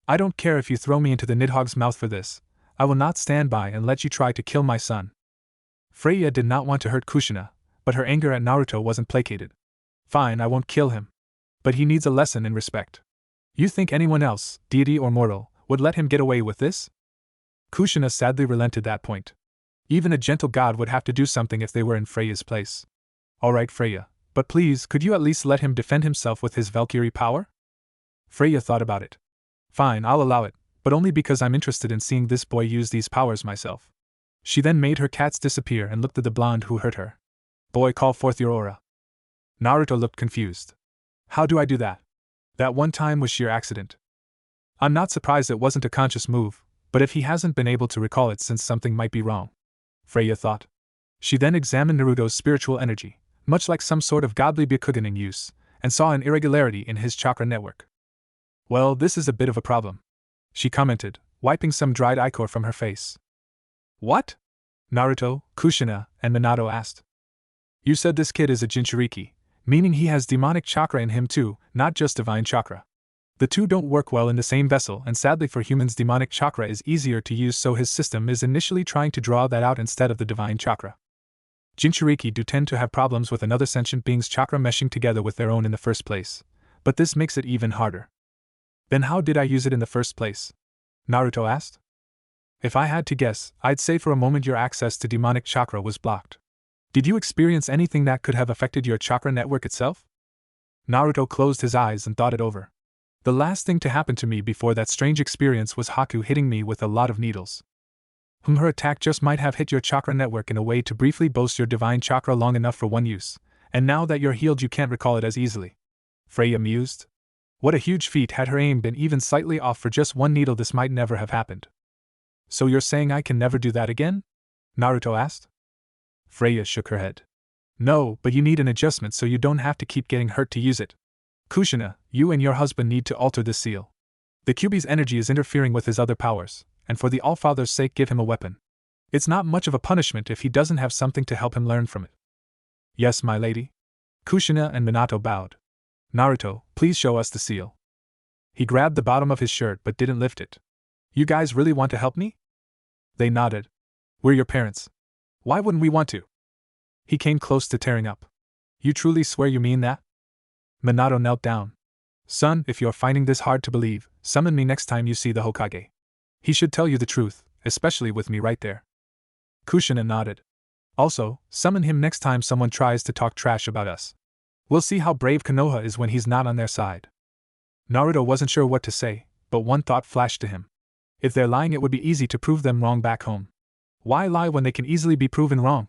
I don't care if you throw me into the Nidhogg's mouth for this. I will not stand by and let you try to kill my son. Freya did not want to hurt Kushina, but her anger at Naruto wasn't placated. Fine, I won't kill him. But he needs a lesson in respect. You think anyone else, deity or mortal, would let him get away with this? Kushina sadly relented that point. Even a gentle god would have to do something if they were in Freya's place. Alright, Freya, but please, could you at least let him defend himself with his Valkyrie power? Freya thought about it. Fine, I'll allow it, but only because I'm interested in seeing this boy use these powers myself. She then made her cats disappear and looked at the blonde who hurt her. Boy, call forth your aura. Naruto looked confused. How do I do that? That one time was sheer accident. I'm not surprised it wasn't a conscious move, but if he hasn't been able to recall it since something might be wrong. Freya thought. She then examined Naruto's spiritual energy, much like some sort of godly Byakugan in use, and saw an irregularity in his chakra network. Well, this is a bit of a problem, she commented, wiping some dried ichor from her face. What? Naruto, Kushina, and Minato asked. You said this kid is a Jinchuriki, meaning he has demonic chakra in him too, not just divine chakra. The two don't work well in the same vessel, and sadly for humans demonic chakra is easier to use, so his system is initially trying to draw that out instead of the divine chakra. Jinchuriki do tend to have problems with another sentient being's chakra meshing together with their own in the first place, but this makes it even harder. Then how did I use it in the first place? Naruto asked. If I had to guess, I'd say for a moment your access to demonic chakra was blocked. Did you experience anything that could have affected your chakra network itself? Naruto closed his eyes and thought it over. The last thing to happen to me before that strange experience was Haku hitting me with a lot of needles. Her attack just might have hit your chakra network in a way to briefly boost your divine chakra long enough for one use, and now that you're healed you can't recall it as easily. Freya mused. What a huge feat. Had her aim been even slightly off for just one needle, this might never have happened. So you're saying I can never do that again? Naruto asked. Freya shook her head. No, but you need an adjustment so you don't have to keep getting hurt to use it. Kushina, you and your husband need to alter this seal. The Kyuubi's energy is interfering with his other powers, and for the Allfather's sake give him a weapon. It's not much of a punishment if he doesn't have something to help him learn from it. Yes, my lady. Kushina and Minato bowed. Naruto, please show us the seal. He grabbed the bottom of his shirt but didn't lift it. You guys really want to help me? They nodded. We're your parents. Why wouldn't we want to? He came close to tearing up. You truly swear you mean that? Minato knelt down. Son, if you're finding this hard to believe, summon me next time you see the Hokage. He should tell you the truth, especially with me right there. Kushina nodded. Also, summon him next time someone tries to talk trash about us. We'll see how brave Konoha is when he's not on their side. Naruto wasn't sure what to say, but one thought flashed to him. If they're lying, it would be easy to prove them wrong back home. Why lie when they can easily be proven wrong?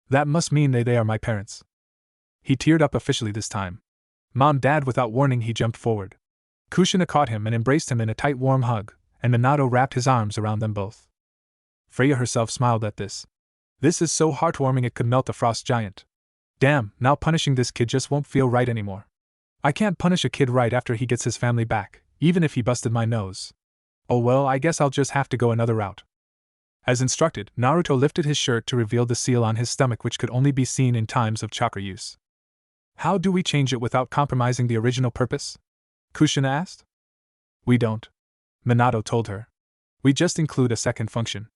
That must mean they are my parents. He teared up officially this time. Mom, Dad, without warning he jumped forward. Kushina caught him and embraced him in a tight warm hug, and Minato wrapped his arms around them both. Freya herself smiled at this. This is so heartwarming it could melt a frost giant. Damn, now punishing this kid just won't feel right anymore. I can't punish a kid right after he gets his family back, even if he busted my nose. Oh well, I guess I'll just have to go another route. As instructed, Naruto lifted his shirt to reveal the seal on his stomach, which could only be seen in times of chakra use. How do we change it without compromising the original purpose? Kushina asked. We don't. Minato told her. We just include a second function.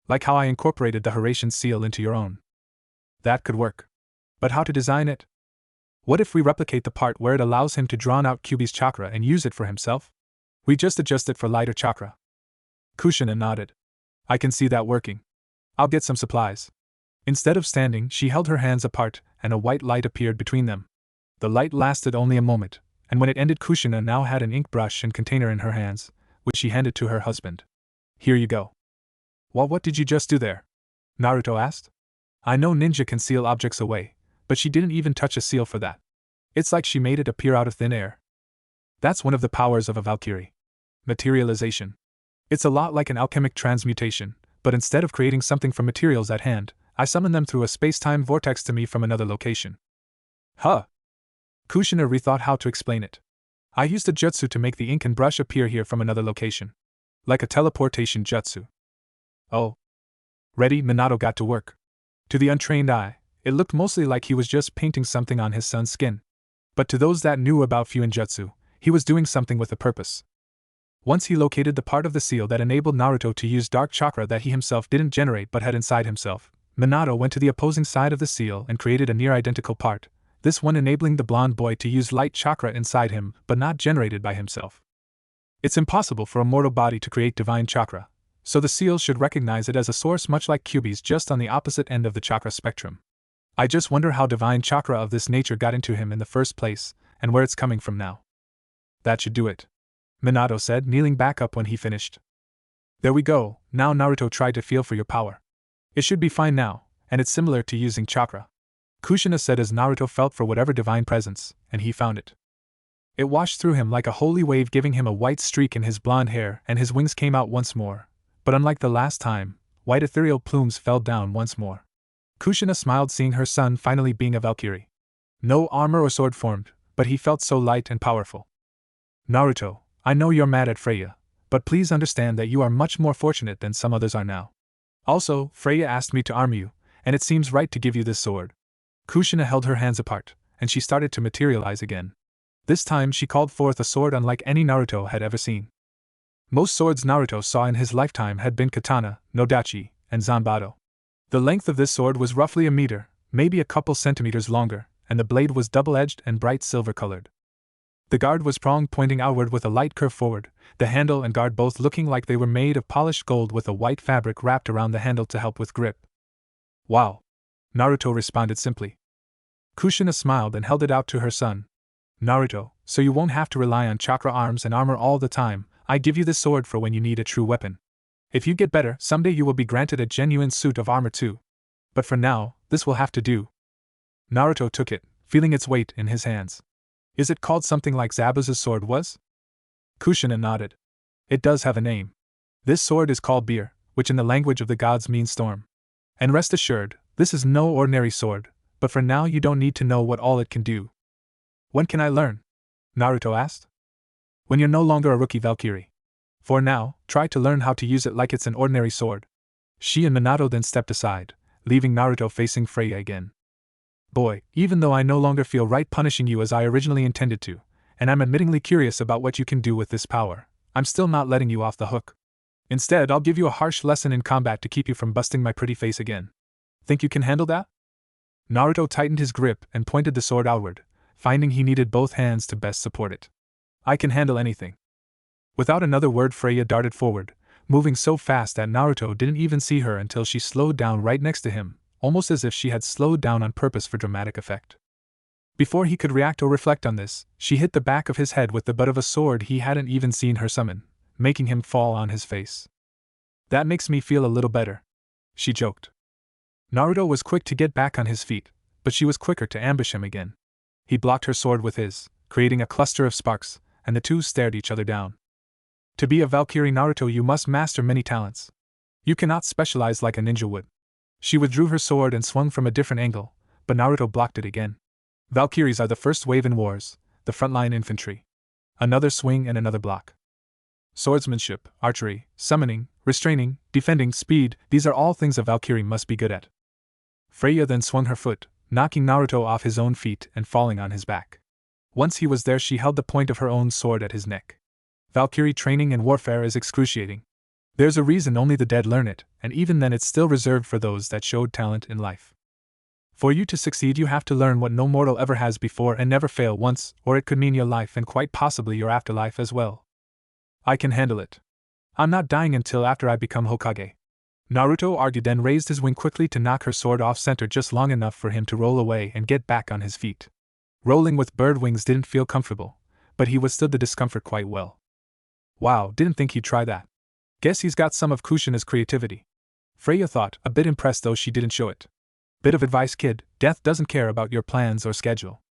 Like how I incorporated the Horatian seal into your own. That could work. But how to design it? What if we replicate the part where it allows him to draw out Kyuubi's chakra and use it for himself? We just adjust it for lighter chakra. Kushina nodded. I can see that working. I'll get some supplies. Instead of standing, she held her hands apart, and a white light appeared between them. The light lasted only a moment, and when it ended, Kushina now had an ink brush and container in her hands, which she handed to her husband. Here you go. Well, what did you just do there? Naruto asked. I know ninja can seal objects away, but she didn't even touch a seal for that. It's like she made it appear out of thin air. That's one of the powers of a Valkyrie. Materialization. It's a lot like an alchemic transmutation, but instead of creating something from materials at hand, I summon them through a space-time vortex to me from another location. Huh. Kushina rethought how to explain it. I used a jutsu to make the ink and brush appear here from another location. Like a teleportation jutsu. Oh. Ready? Minato got to work. To the untrained eye, It looked mostly like he was just painting something on his son's skin. But to those that knew about Fuinjutsu, he was doing something with a purpose. Once he located the part of the seal that enabled Naruto to use dark chakra that he himself didn't generate but had inside himself, Minato went to the opposing side of the seal and created a near-identical part, this one enabling the blonde boy to use light chakra inside him but not generated by himself. It's impossible for a mortal body to create divine chakra, so the seal should recognize it as a source much like Kyuubi's just on the opposite end of the chakra spectrum. I just wonder how divine chakra of this nature got into him in the first place, and where it's coming from now. That should do it, Minato said, kneeling back up when he finished. There we go, now Naruto tried to feel for your power. It should be fine now, and it's similar to using chakra, Kushina said as Naruto felt for whatever divine presence, and he found it. It washed through him like a holy wave, giving him a white streak in his blonde hair, and his wings came out once more, but unlike the last time, white ethereal plumes fell down once more. Kushina smiled seeing her son finally being a Valkyrie. No armor or sword formed, but he felt so light and powerful. Naruto, I know you're mad at Freya, but please understand that you are much more fortunate than some others are now. Also, Freya asked me to arm you, and it seems right to give you this sword. Kushina held her hands apart, and she started to materialize again. This time she called forth a sword unlike any Naruto had ever seen. Most swords Naruto saw in his lifetime had been katana, nodachi, and zanbato. The length of this sword was roughly a meter, maybe a couple centimeters longer, and the blade was double-edged and bright silver-colored. The guard was pronged pointing outward with a light curve forward, the handle and guard both looking like they were made of polished gold with a white fabric wrapped around the handle to help with grip. Wow! Naruto responded simply. Kushina smiled and held it out to her son. Naruto, so you won't have to rely on chakra arms and armor all the time, I give you this sword for when you need a true weapon. If you get better, someday you will be granted a genuine suit of armor too. But for now, this will have to do. Naruto took it, feeling its weight in his hands. Is it called something like Zabuza's sword was? Kushina nodded. It does have a name. This sword is called Beer, which in the language of the gods means storm. And rest assured, this is no ordinary sword, but for now you don't need to know what all it can do. When can I learn? Naruto asked. When you're no longer a rookie Valkyrie. For now, try to learn how to use it like it's an ordinary sword. She and Minato then stepped aside, leaving Naruto facing Freya again. Boy, even though I no longer feel right punishing you as I originally intended to, and I'm admittingly curious about what you can do with this power, I'm still not letting you off the hook. Instead, I'll give you a harsh lesson in combat to keep you from busting my pretty face again. Think you can handle that? Naruto tightened his grip and pointed the sword outward, finding he needed both hands to best support it. I can handle anything. Without another word, Freya darted forward, moving so fast that Naruto didn't even see her until she slowed down right next to him, almost as if she had slowed down on purpose for dramatic effect. Before he could react or reflect on this, she hit the back of his head with the butt of a sword he hadn't even seen her summon, making him fall on his face. That makes me feel a little better, she joked. Naruto was quick to get back on his feet, but she was quicker to ambush him again. He blocked her sword with his, creating a cluster of sparks, and the two stared each other down. To be a Valkyrie Naruto, you must master many talents. You cannot specialize like a ninja would. She withdrew her sword and swung from a different angle, but Naruto blocked it again. Valkyries are the first wave in wars, the frontline infantry. Another swing and another block. Swordsmanship, archery, summoning, restraining, defending, speed, these are all things a Valkyrie must be good at. Freya then swung her foot, knocking Naruto off his own feet and falling on his back. Once he was there, she held the point of her own sword at his neck. Valkyrie training in warfare is excruciating. There's a reason only the dead learn it, and even then it's still reserved for those that showed talent in life. For you to succeed, you have to learn what no mortal ever has before and never fail once, or it could mean your life and quite possibly your afterlife as well. I can handle it. I'm not dying until after I become Hokage. Naruto argued, then raised his wing quickly to knock her sword off center just long enough for him to roll away and get back on his feet. Rolling with bird wings didn't feel comfortable, but he withstood the discomfort quite well. Wow, didn't think he'd try that. Guess he's got some of Kushina's creativity. Freya thought, a bit impressed though she didn't show it. Bit of advice, kid, death doesn't care about your plans or schedule.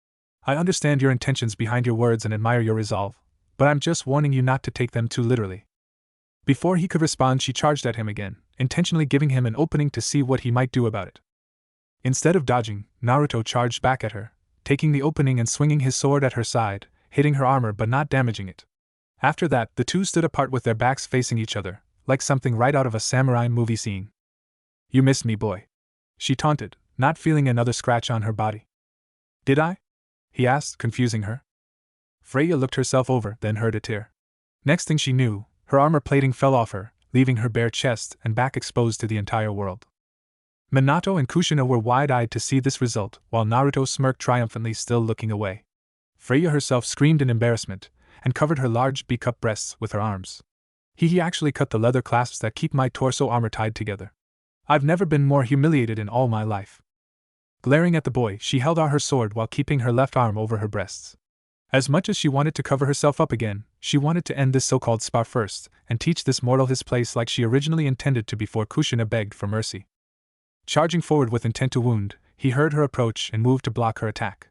I understand your intentions behind your words and admire your resolve, but I'm just warning you not to take them too literally. Before he could respond, she charged at him again, intentionally giving him an opening to see what he might do about it. Instead of dodging, Naruto charged back at her, taking the opening and swinging his sword at her side, hitting her armor but not damaging it. After that, the two stood apart with their backs facing each other, like something right out of a samurai movie scene. You missed me, boy. She taunted, not feeling another scratch on her body. Did I? He asked, confusing her. Freya looked herself over, then heard a tear. Next thing she knew, her armor plating fell off her, leaving her bare chest and back exposed to the entire world. Minato and Kushina were wide-eyed to see this result, while Naruto smirked triumphantly, still looking away. Freya herself screamed in embarrassment, and covered her large B-cup breasts with her arms. He actually cut the leather clasps that keep my torso armor tied together. I've never been more humiliated in all my life. Glaring at the boy, she held out her sword while keeping her left arm over her breasts. As much as she wanted to cover herself up again, she wanted to end this so-called spar first, and teach this mortal his place like she originally intended to before Kushina begged for mercy. Charging forward with intent to wound, he heard her approach and moved to block her attack.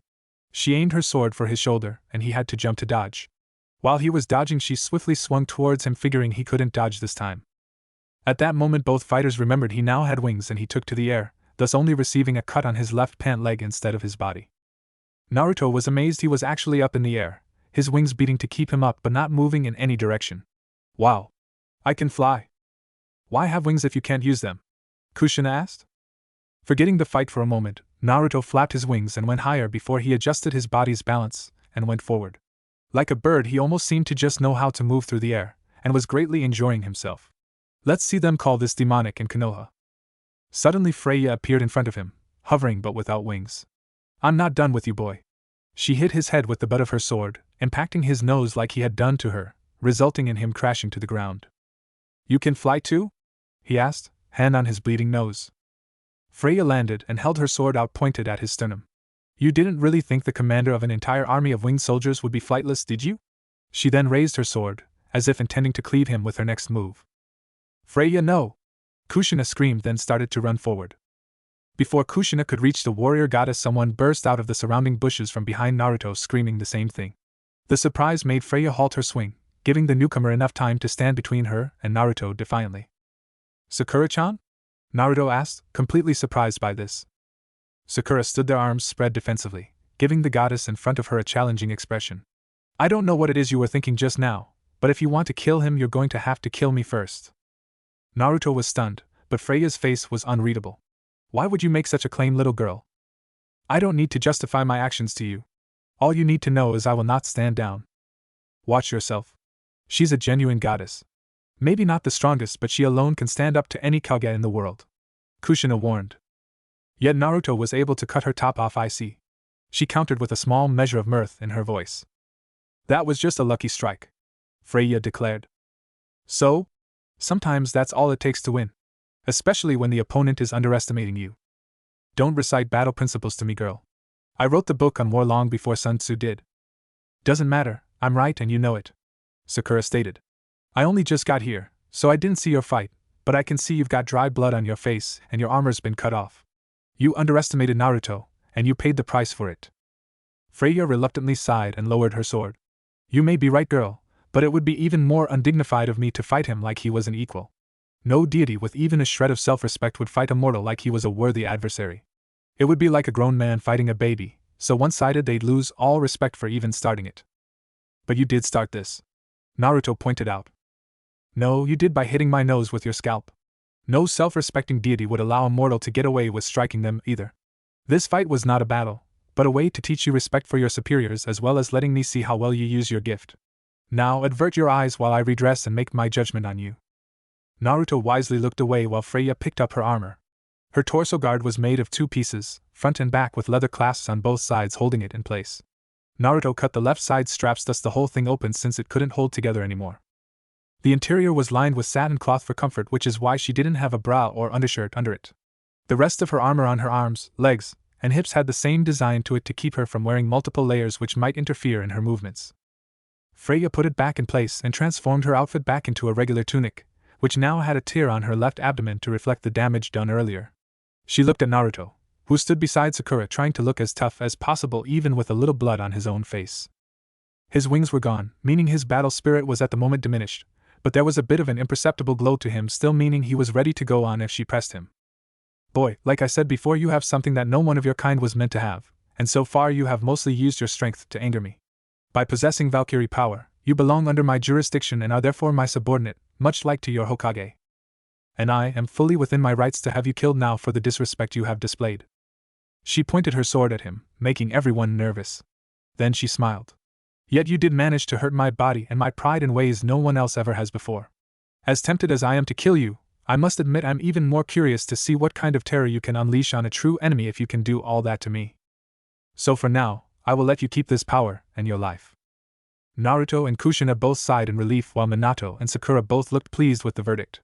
She aimed her sword for his shoulder, and he had to jump to dodge. While he was dodging, she swiftly swung towards him, figuring he couldn't dodge this time. At that moment, both fighters remembered he now had wings, and he took to the air, thus only receiving a cut on his left pant leg instead of his body. Naruto was amazed he was actually up in the air, his wings beating to keep him up but not moving in any direction. Wow! I can fly! Why have wings if you can't use them? Kushina asked. Forgetting the fight for a moment, Naruto flapped his wings and went higher before he adjusted his body's balance and went forward. Like a bird, he almost seemed to just know how to move through the air, and was greatly enjoying himself. Let's see them call this demonic in Konoha. Suddenly Freya appeared in front of him, hovering but without wings. I'm not done with you, boy. She hit his head with the butt of her sword, impacting his nose like he had done to her, resulting in him crashing to the ground. You can fly too? He asked, hand on his bleeding nose. Freya landed and held her sword out pointed at his sternum. You didn't really think the commander of an entire army of winged soldiers would be flightless, did you? She then raised her sword, as if intending to cleave him with her next move. Freya, no! Kushina screamed, then started to run forward. Before Kushina could reach the warrior goddess, someone burst out of the surrounding bushes from behind Naruto, screaming the same thing. The surprise made Freya halt her swing, giving the newcomer enough time to stand between her and Naruto defiantly. Sakura-chan? Naruto asked, completely surprised by this. Sakura stood, their arms spread defensively, giving the goddess in front of her a challenging expression. I don't know what it is you were thinking just now, but if you want to kill him, you're going to have to kill me first. Naruto was stunned, but Freya's face was unreadable. Why would you make such a claim, little girl? I don't need to justify my actions to you. All you need to know is I will not stand down. Watch yourself. She's a genuine goddess. Maybe not the strongest, but she alone can stand up to any Kage in the world. Kushina warned. Yet Naruto was able to cut her top off, I see. She countered with a small measure of mirth in her voice. That was just a lucky strike, Freya declared. So? Sometimes that's all it takes to win. Especially when the opponent is underestimating you. Don't recite battle principles to me, girl. I wrote the book on war long before Sun Tzu did. Doesn't matter, I'm right and you know it, Sakura stated. I only just got here, so I didn't see your fight, but I can see you've got dry blood on your face and your armor's been cut off. You underestimated Naruto, and you paid the price for it. Freya reluctantly sighed and lowered her sword. You may be right, girl, but it would be even more undignified of me to fight him like he was an equal. No deity with even a shred of self-respect would fight a mortal like he was a worthy adversary. It would be like a grown man fighting a baby, so one-sided they'd lose all respect for even starting it. But you did start this, Naruto pointed out. No, you did by hitting my nose with your scalp. No self-respecting deity would allow a mortal to get away with striking them either. This fight was not a battle, but a way to teach you respect for your superiors as well as letting me see how well you use your gift. Now avert your eyes while I redress and make my judgment on you. Naruto wisely looked away while Freya picked up her armor. Her torso guard was made of 2 pieces, front and back, with leather clasps on both sides holding it in place. Naruto cut the left side straps, thus the whole thing opened since it couldn't hold together anymore. The interior was lined with satin cloth for comfort, which is why she didn't have a bra or undershirt under it. The rest of her armor on her arms, legs, and hips had the same design to it to keep her from wearing multiple layers which might interfere in her movements. Freya put it back in place and transformed her outfit back into a regular tunic, which now had a tear on her left abdomen to reflect the damage done earlier. She looked at Naruto, who stood beside Sakura trying to look as tough as possible even with a little blood on his own face. His wings were gone, meaning his battle spirit was at the moment diminished, but there was a bit of an imperceptible glow to him still, meaning he was ready to go on if she pressed him. Boy, like I said before, you have something that no one of your kind was meant to have, and so far you have mostly used your strength to anger me. By possessing Valkyrie power, you belong under my jurisdiction and are therefore my subordinate, much like to your Hokage. And I am fully within my rights to have you killed now for the disrespect you have displayed. She pointed her sword at him, making everyone nervous. Then she smiled. Yet you did manage to hurt my body and my pride in ways no one else ever has before. As tempted as I am to kill you, I must admit I'm even more curious to see what kind of terror you can unleash on a true enemy if you can do all that to me. So for now, I will let you keep this power and your life. Naruto and Kushina both sighed in relief while Minato and Sakura both looked pleased with the verdict.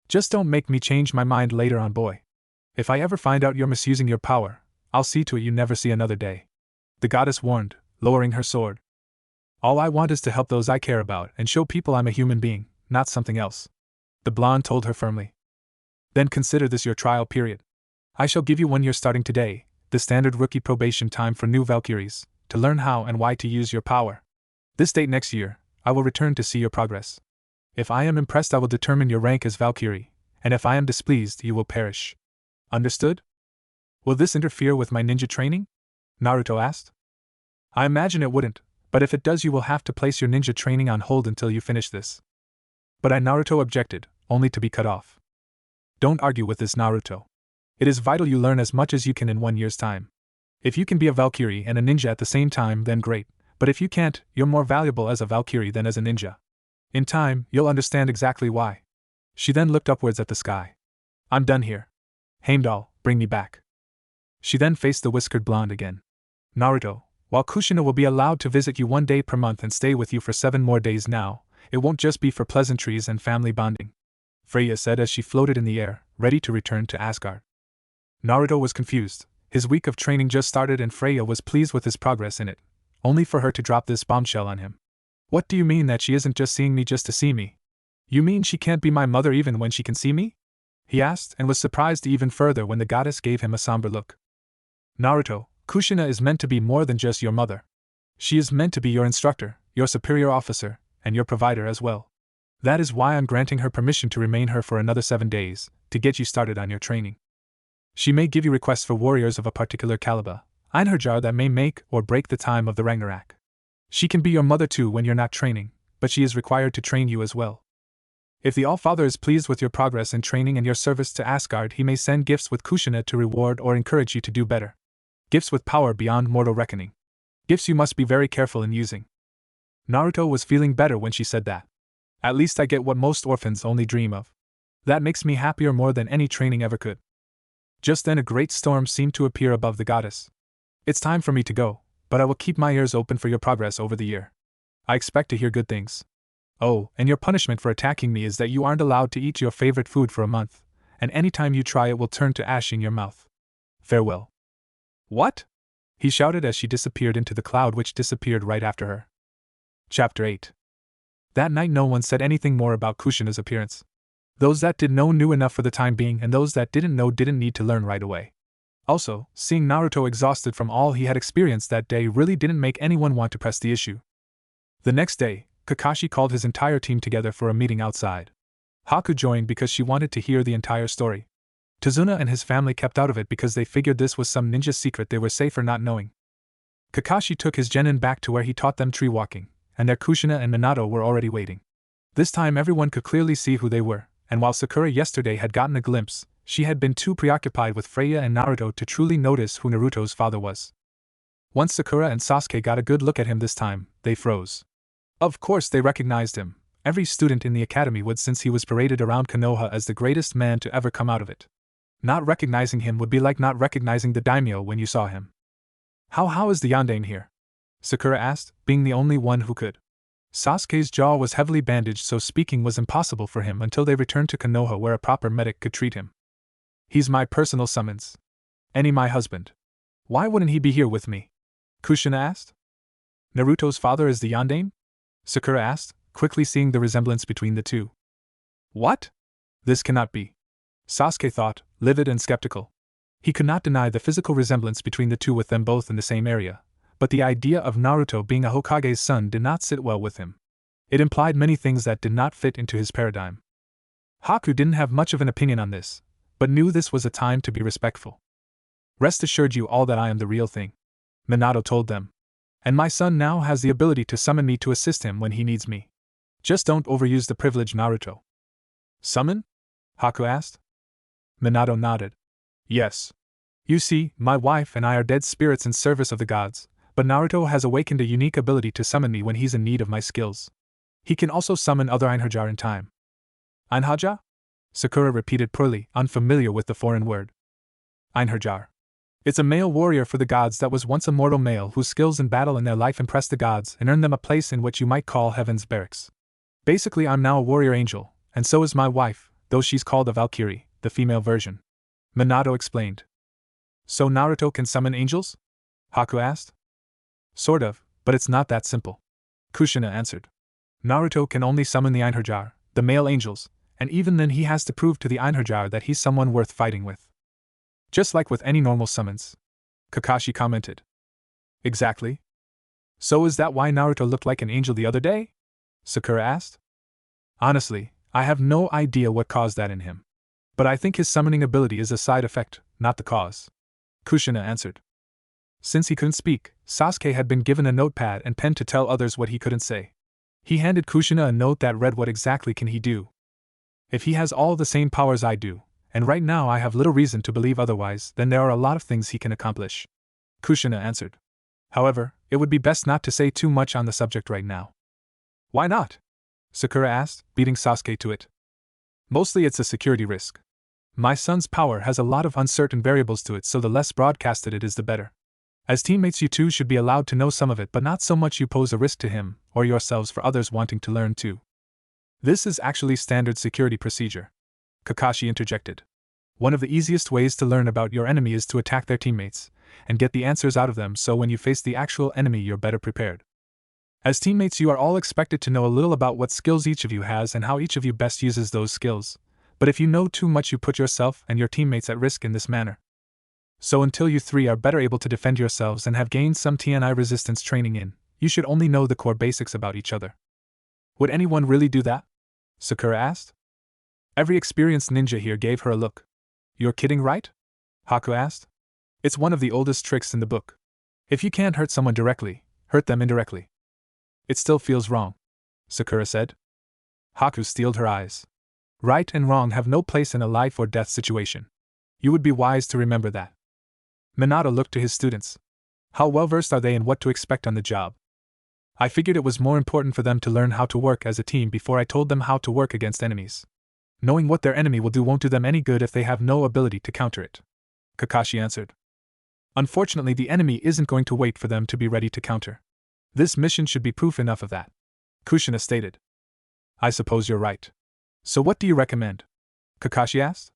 Just don't make me change my mind later on, boy. If I ever find out you're misusing your power, I'll see to it you never see another day. The goddess warned, lowering her sword. All I want is to help those I care about and show people I'm a human being, not something else. The blonde told her firmly. Then consider this your trial period. I shall give you 1 year starting today, the standard rookie probation time for new Valkyries, to learn how and why to use your power. This date next year, I will return to see your progress. If I am impressed, I will determine your rank as Valkyrie, and if I am displeased, you will perish. Understood? Will this interfere with my ninja training? Naruto asked. I imagine it wouldn't, but if it does, you will have to place your ninja training on hold until you finish this. But Naruto objected, only to be cut off. Don't argue with this, Naruto. It is vital you learn as much as you can in 1 year's time. If you can be a Valkyrie and a ninja at the same time, then great, but if you can't, you're more valuable as a Valkyrie than as a ninja. In time, you'll understand exactly why. She then looked upwards at the sky. I'm done here. Heimdall, bring me back. She then faced the whiskered blonde again. Naruto, while Kushina will be allowed to visit you 1 day per month and stay with you for 7 more days now, it won't just be for pleasantries and family bonding, Freya said as she floated in the air, ready to return to Asgard. Naruto was confused. His week of training just started and Freya was pleased with his progress in it, only for her to drop this bombshell on him. What do you mean that she isn't just seeing me just to see me? You mean she can't be my mother even when she can see me? He asked and was surprised even further when the goddess gave him a somber look. Naruto, Kushina is meant to be more than just your mother. She is meant to be your instructor, your superior officer, and your provider as well. That is why I'm granting her permission to remain here for another 7 days, to get you started on your training. She may give you requests for warriors of a particular caliber, Einherjar that may make or break the time of the Ragnarok. She can be your mother too when you're not training, but she is required to train you as well. If the All-Father is pleased with your progress in training and your service to Asgard, he may send gifts with Kushina to reward or encourage you to do better. Gifts with power beyond mortal reckoning. Gifts you must be very careful in using. Naruto was feeling better when she said that. At least I get what most orphans only dream of. That makes me happier more than any training ever could. Just then a great storm seemed to appear above the goddess. It's time for me to go, but I will keep my ears open for your progress over the year. I expect to hear good things. Oh, and your punishment for attacking me is that you aren't allowed to eat your favorite food for a month, and anytime you try it will turn to ash in your mouth. Farewell. What? He shouted as she disappeared into the cloud which disappeared right after her. Chapter 8. That night no one said anything more about Kushina's appearance. Those that did know knew enough for the time being, and those that didn't know didn't need to learn right away. Also, seeing Naruto exhausted from all he had experienced that day really didn't make anyone want to press the issue. The next day, Kakashi called his entire team together for a meeting outside. Haku joined because she wanted to hear the entire story. Tazuna and his family kept out of it because they figured this was some ninja secret they were safer not knowing. Kakashi took his genin back to where he taught them tree walking, and their Kushina and Minato were already waiting. This time everyone could clearly see who they were, and while Sakura yesterday had gotten a glimpse, she had been too preoccupied with Freya and Naruto to truly notice who Naruto's father was. Once Sakura and Sasuke got a good look at him this time, they froze. Of course they recognized him. Every student in the academy would, since he was paraded around Konoha as the greatest man to ever come out of it. Not recognizing him would be like not recognizing the daimyo when you saw him. How is the yandere here? Sakura asked, being the only one who could. Sasuke's jaw was heavily bandaged, so speaking was impossible for him until they returned to Konoha where a proper medic could treat him. He's my personal summons. Eni, my husband. Why wouldn't he be here with me? Kushina asked. Naruto's father is the yandere? Sakura asked, quickly seeing the resemblance between the two. What? This cannot be. Sasuke thought, livid and skeptical. He could not deny the physical resemblance between the two with them both in the same area, but the idea of Naruto being a Hokage's son did not sit well with him. It implied many things that did not fit into his paradigm. Haku didn't have much of an opinion on this, but knew this was a time to be respectful. Rest assured you all that I am the real thing, Minato told them. And my son now has the ability to summon me to assist him when he needs me. Just don't overuse the privilege, Naruto. Summon? Haku asked. Minato nodded. Yes. You see, my wife and I are dead spirits in service of the gods, but Naruto has awakened a unique ability to summon me when he's in need of my skills. He can also summon other Einherjar in time. Einherjar? Sakura repeated poorly, unfamiliar with the foreign word. Einherjar. It's a male warrior for the gods that was once a mortal male whose skills in battle and their life impressed the gods and earned them a place in what you might call heaven's barracks. Basically, I'm now a warrior angel, and so is my wife, though she's called a Valkyrie, the female version. Minato explained. So Naruto can summon angels? Haku asked. Sort of, but it's not that simple. Kushina answered. Naruto can only summon the Einherjar, the male angels, and even then he has to prove to the Einherjar that he's someone worth fighting with. Just like with any normal summons. Kakashi commented. Exactly. So is that why Naruto looked like an angel the other day? Sakura asked. Honestly, I have no idea what caused that in him. But I think his summoning ability is a side effect, not the cause. Kushina answered. Since he couldn't speak, Sasuke had been given a notepad and pen to tell others what he couldn't say. He handed Kushina a note that read what exactly can he do. If he has all the same powers I do, and right now I have little reason to believe otherwise, then there are a lot of things he can accomplish. Kushina answered. However, it would be best not to say too much on the subject right now. Why not? Sakura asked, beating Sasuke to it. Mostly it's a security risk. My son's power has a lot of uncertain variables to it, so the less broadcasted it is the better. As teammates you two should be allowed to know some of it, but not so much you pose a risk to him, or yourselves for others wanting to learn too. This is actually standard security procedure. Kakashi interjected. One of the easiest ways to learn about your enemy is to attack their teammates, and get the answers out of them so when you face the actual enemy you're better prepared. As teammates you are all expected to know a little about what skills each of you has and how each of you best uses those skills, but if you know too much you put yourself and your teammates at risk in this manner. So until you three are better able to defend yourselves and have gained some TNI resistance training in, you should only know the core basics about each other. Would anyone really do that? Sakura asked. Every experienced ninja here gave her a look. You're kidding, right? Haku asked. It's one of the oldest tricks in the book. If you can't hurt someone directly, hurt them indirectly. It still feels wrong, Sakura said. Haku steeled her eyes. Right and wrong have no place in a life or death situation. You would be wise to remember that. Minato looked to his students. How well versed are they in what to expect on the job? I figured it was more important for them to learn how to work as a team before I told them how to work against enemies. Knowing what their enemy will do won't do them any good if they have no ability to counter it. Kakashi answered. Unfortunately, the enemy isn't going to wait for them to be ready to counter. This mission should be proof enough of that. Kushina stated. I suppose you're right. So what do you recommend? Kakashi asked.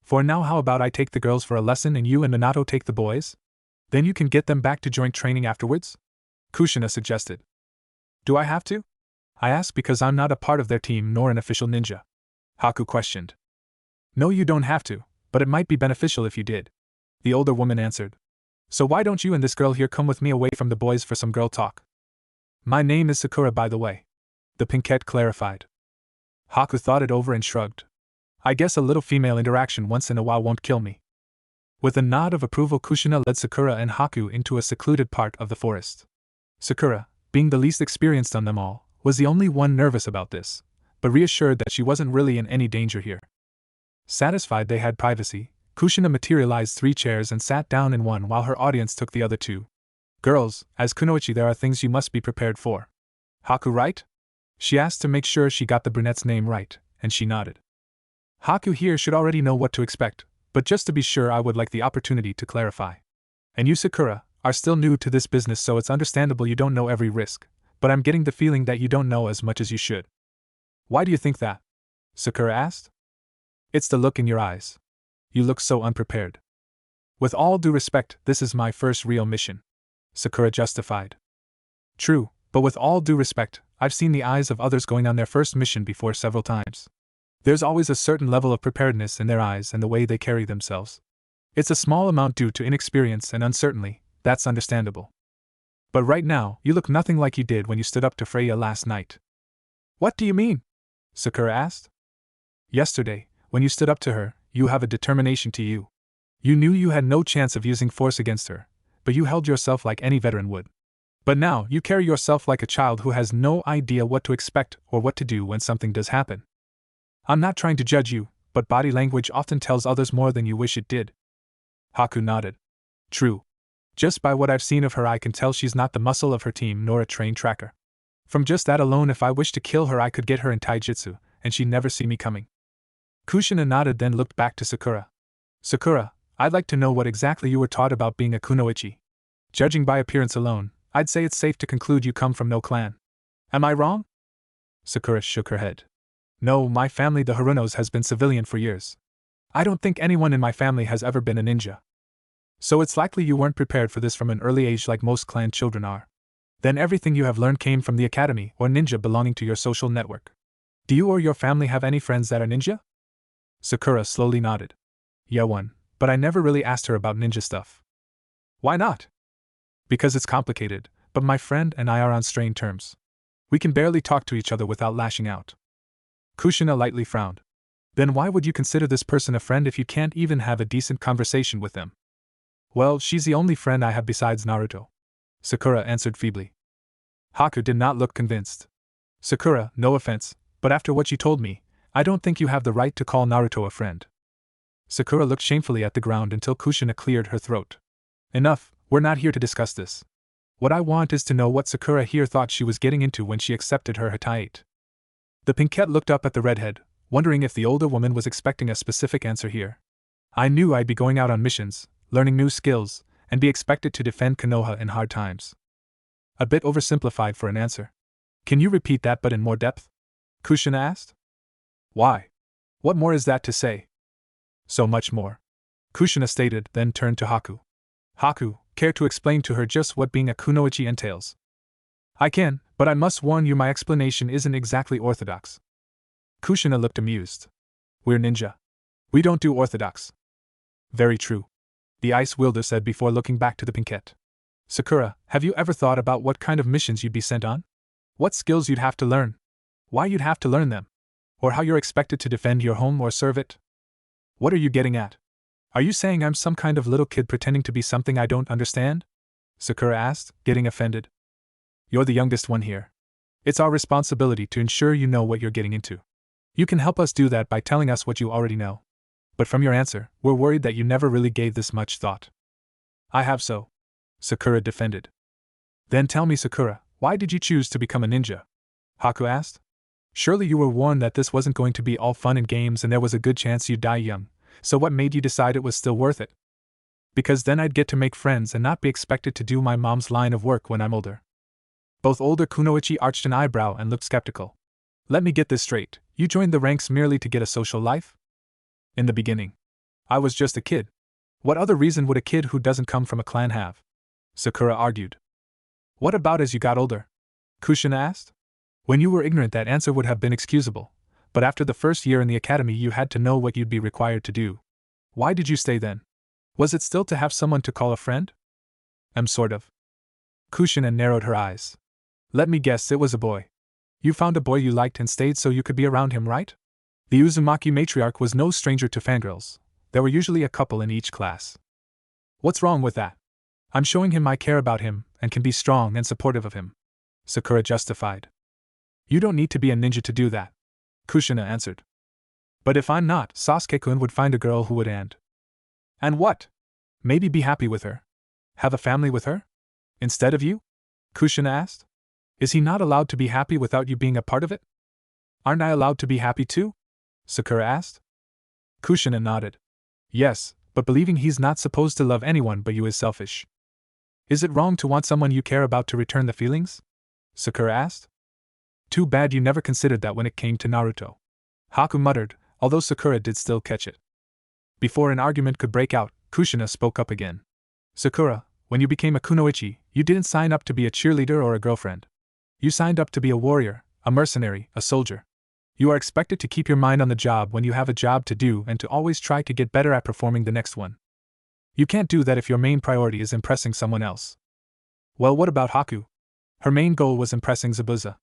For now, how about I take the girls for a lesson and you and Minato take the boys? Then you can get them back to joint training afterwards? Kushina suggested. Do I have to? I ask because I'm not a part of their team nor an official ninja. Haku questioned. No, you don't have to, but it might be beneficial if you did. The older woman answered. So why don't you and this girl here come with me away from the boys for some girl talk? My name is Sakura, by the way. The pinkette clarified. Haku thought it over and shrugged. I guess a little female interaction once in a while won't kill me. With a nod of approval, Kushina led Sakura and Haku into a secluded part of the forest. Sakura, being the least experienced on them all, was the only one nervous about this, but reassured that she wasn't really in any danger here. Satisfied they had privacy, Kushina materialized 3 chairs and sat down in one while her audience took the other 2. Girls, as kunoichi there are things you must be prepared for. Haku right? She asked to make sure she got the brunette's name right, and she nodded. Haku here should already know what to expect, but just to be sure I would like the opportunity to clarify. And you, Sakura, are still new to this business, so it's understandable you don't know every risk, but I'm getting the feeling that you don't know as much as you should. Why do you think that? Sakura asked. It's the look in your eyes. You look so unprepared. With all due respect, this is my first real mission, Sakura justified. True, but with all due respect, I've seen the eyes of others going on their first mission before several times. There's always a certain level of preparedness in their eyes and the way they carry themselves. It's a small amount due to inexperience and uncertainty, that's understandable. But right now, you look nothing like you did when you stood up to Freya last night. What do you mean? Sakura asked. Yesterday, when you stood up to her, you have a determination to you. You knew you had no chance of using force against her, but you held yourself like any veteran would. But now, you carry yourself like a child who has no idea what to expect or what to do when something does happen. I'm not trying to judge you, but body language often tells others more than you wish it did. Haku nodded. True. Just by what I've seen of her I can tell she's not the muscle of her team nor a trained tracker. From just that alone, if I wished to kill her I could get her in taijutsu, and she'd never see me coming. Kushina nodded, then looked back to Sakura. Sakura, I'd like to know what exactly you were taught about being a kunoichi. Judging by appearance alone, I'd say it's safe to conclude you come from no clan. Am I wrong? Sakura shook her head. No, my family, the Harunos, has been civilian for years. I don't think anyone in my family has ever been a ninja. So it's likely you weren't prepared for this from an early age like most clan children are. Then everything you have learned came from the academy or ninja belonging to your social network. Do you or your family have any friends that are ninja? Sakura slowly nodded. Yeah, one, but I never really asked her about ninja stuff. Why not? Because it's complicated, but my friend and I are on strained terms. We can barely talk to each other without lashing out. Kushina lightly frowned. Then why would you consider this person a friend if you can't even have a decent conversation with them? Well, she's the only friend I have besides Naruto. Sakura answered feebly. Haku did not look convinced. Sakura, no offense, but after what you told me, I don't think you have the right to call Naruto a friend. Sakura looked shamefully at the ground until Kushina cleared her throat. Enough, we're not here to discuss this. What I want is to know what Sakura here thought she was getting into when she accepted her hataiate. The pinkette looked up at the redhead, wondering if the older woman was expecting a specific answer here. I knew I'd be going out on missions, learning new skills, and be expected to defend Konoha in hard times. A bit oversimplified for an answer. Can you repeat that but in more depth? Kushina asked. Why? What more is that to say? So much more. Kushina stated, then turned to Haku. Haku, care to explain to her just what being a kunoichi entails? I can, but I must warn you my explanation isn't exactly orthodox. Kushina looked amused. We're ninja. We don't do orthodox. Very true. The ice wielder said before looking back to the pinkette. Sakura, have you ever thought about what kind of missions you'd be sent on? What skills you'd have to learn? Why you'd have to learn them? Or how you're expected to defend your home or serve it? What are you getting at? Are you saying I'm some kind of little kid pretending to be something I don't understand? Sakura asked, getting offended. You're the youngest one here. It's our responsibility to ensure you know what you're getting into. You can help us do that by telling us what you already know. But from your answer, we're worried that you never really gave this much thought. I have so. Sakura defended. Then tell me, Sakura, why did you choose to become a ninja? Haku asked. Surely you were warned that this wasn't going to be all fun and games and there was a good chance you'd die young, so what made you decide it was still worth it? Because then I'd get to make friends and not be expected to do my mom's line of work when I'm older. Both older kunoichi arched an eyebrow and looked skeptical. Let me get this straight, you joined the ranks merely to get a social life? In the beginning. I was just a kid. What other reason would a kid who doesn't come from a clan have? Sakura argued. What about as you got older? Kushina asked. When you were ignorant that answer would have been excusable, but after the first year in the academy you had to know what you'd be required to do. Why did you stay then? Was it still to have someone to call a friend? Sort of. Kushina narrowed her eyes. Let me guess, it was a boy. You found a boy you liked and stayed so you could be around him, right? The Uzumaki matriarch was no stranger to fangirls. There were usually a couple in each class. What's wrong with that? I'm showing him I care about him and can be strong and supportive of him. Sakura justified. You don't need to be a ninja to do that, Kushina answered. But if I'm not, Sasuke-kun would find a girl who would and what? Maybe be happy with her. Have a family with her? Instead of you? Kushina asked. Is he not allowed to be happy without you being a part of it? Aren't I allowed to be happy too? Sakura asked. Kushina nodded. Yes, but believing he's not supposed to love anyone but you is selfish. Is it wrong to want someone you care about to return the feelings? Sakura asked. Too bad you never considered that when it came to Naruto. Haku muttered, although Sakura did still catch it. Before an argument could break out, Kushina spoke up again. Sakura, when you became a kunoichi, you didn't sign up to be a cheerleader or a girlfriend. You signed up to be a warrior, a mercenary, a soldier. You are expected to keep your mind on the job when you have a job to do and to always try to get better at performing the next one. You can't do that if your main priority is impressing someone else. Well, what about Haku? Her main goal was impressing Zabuza.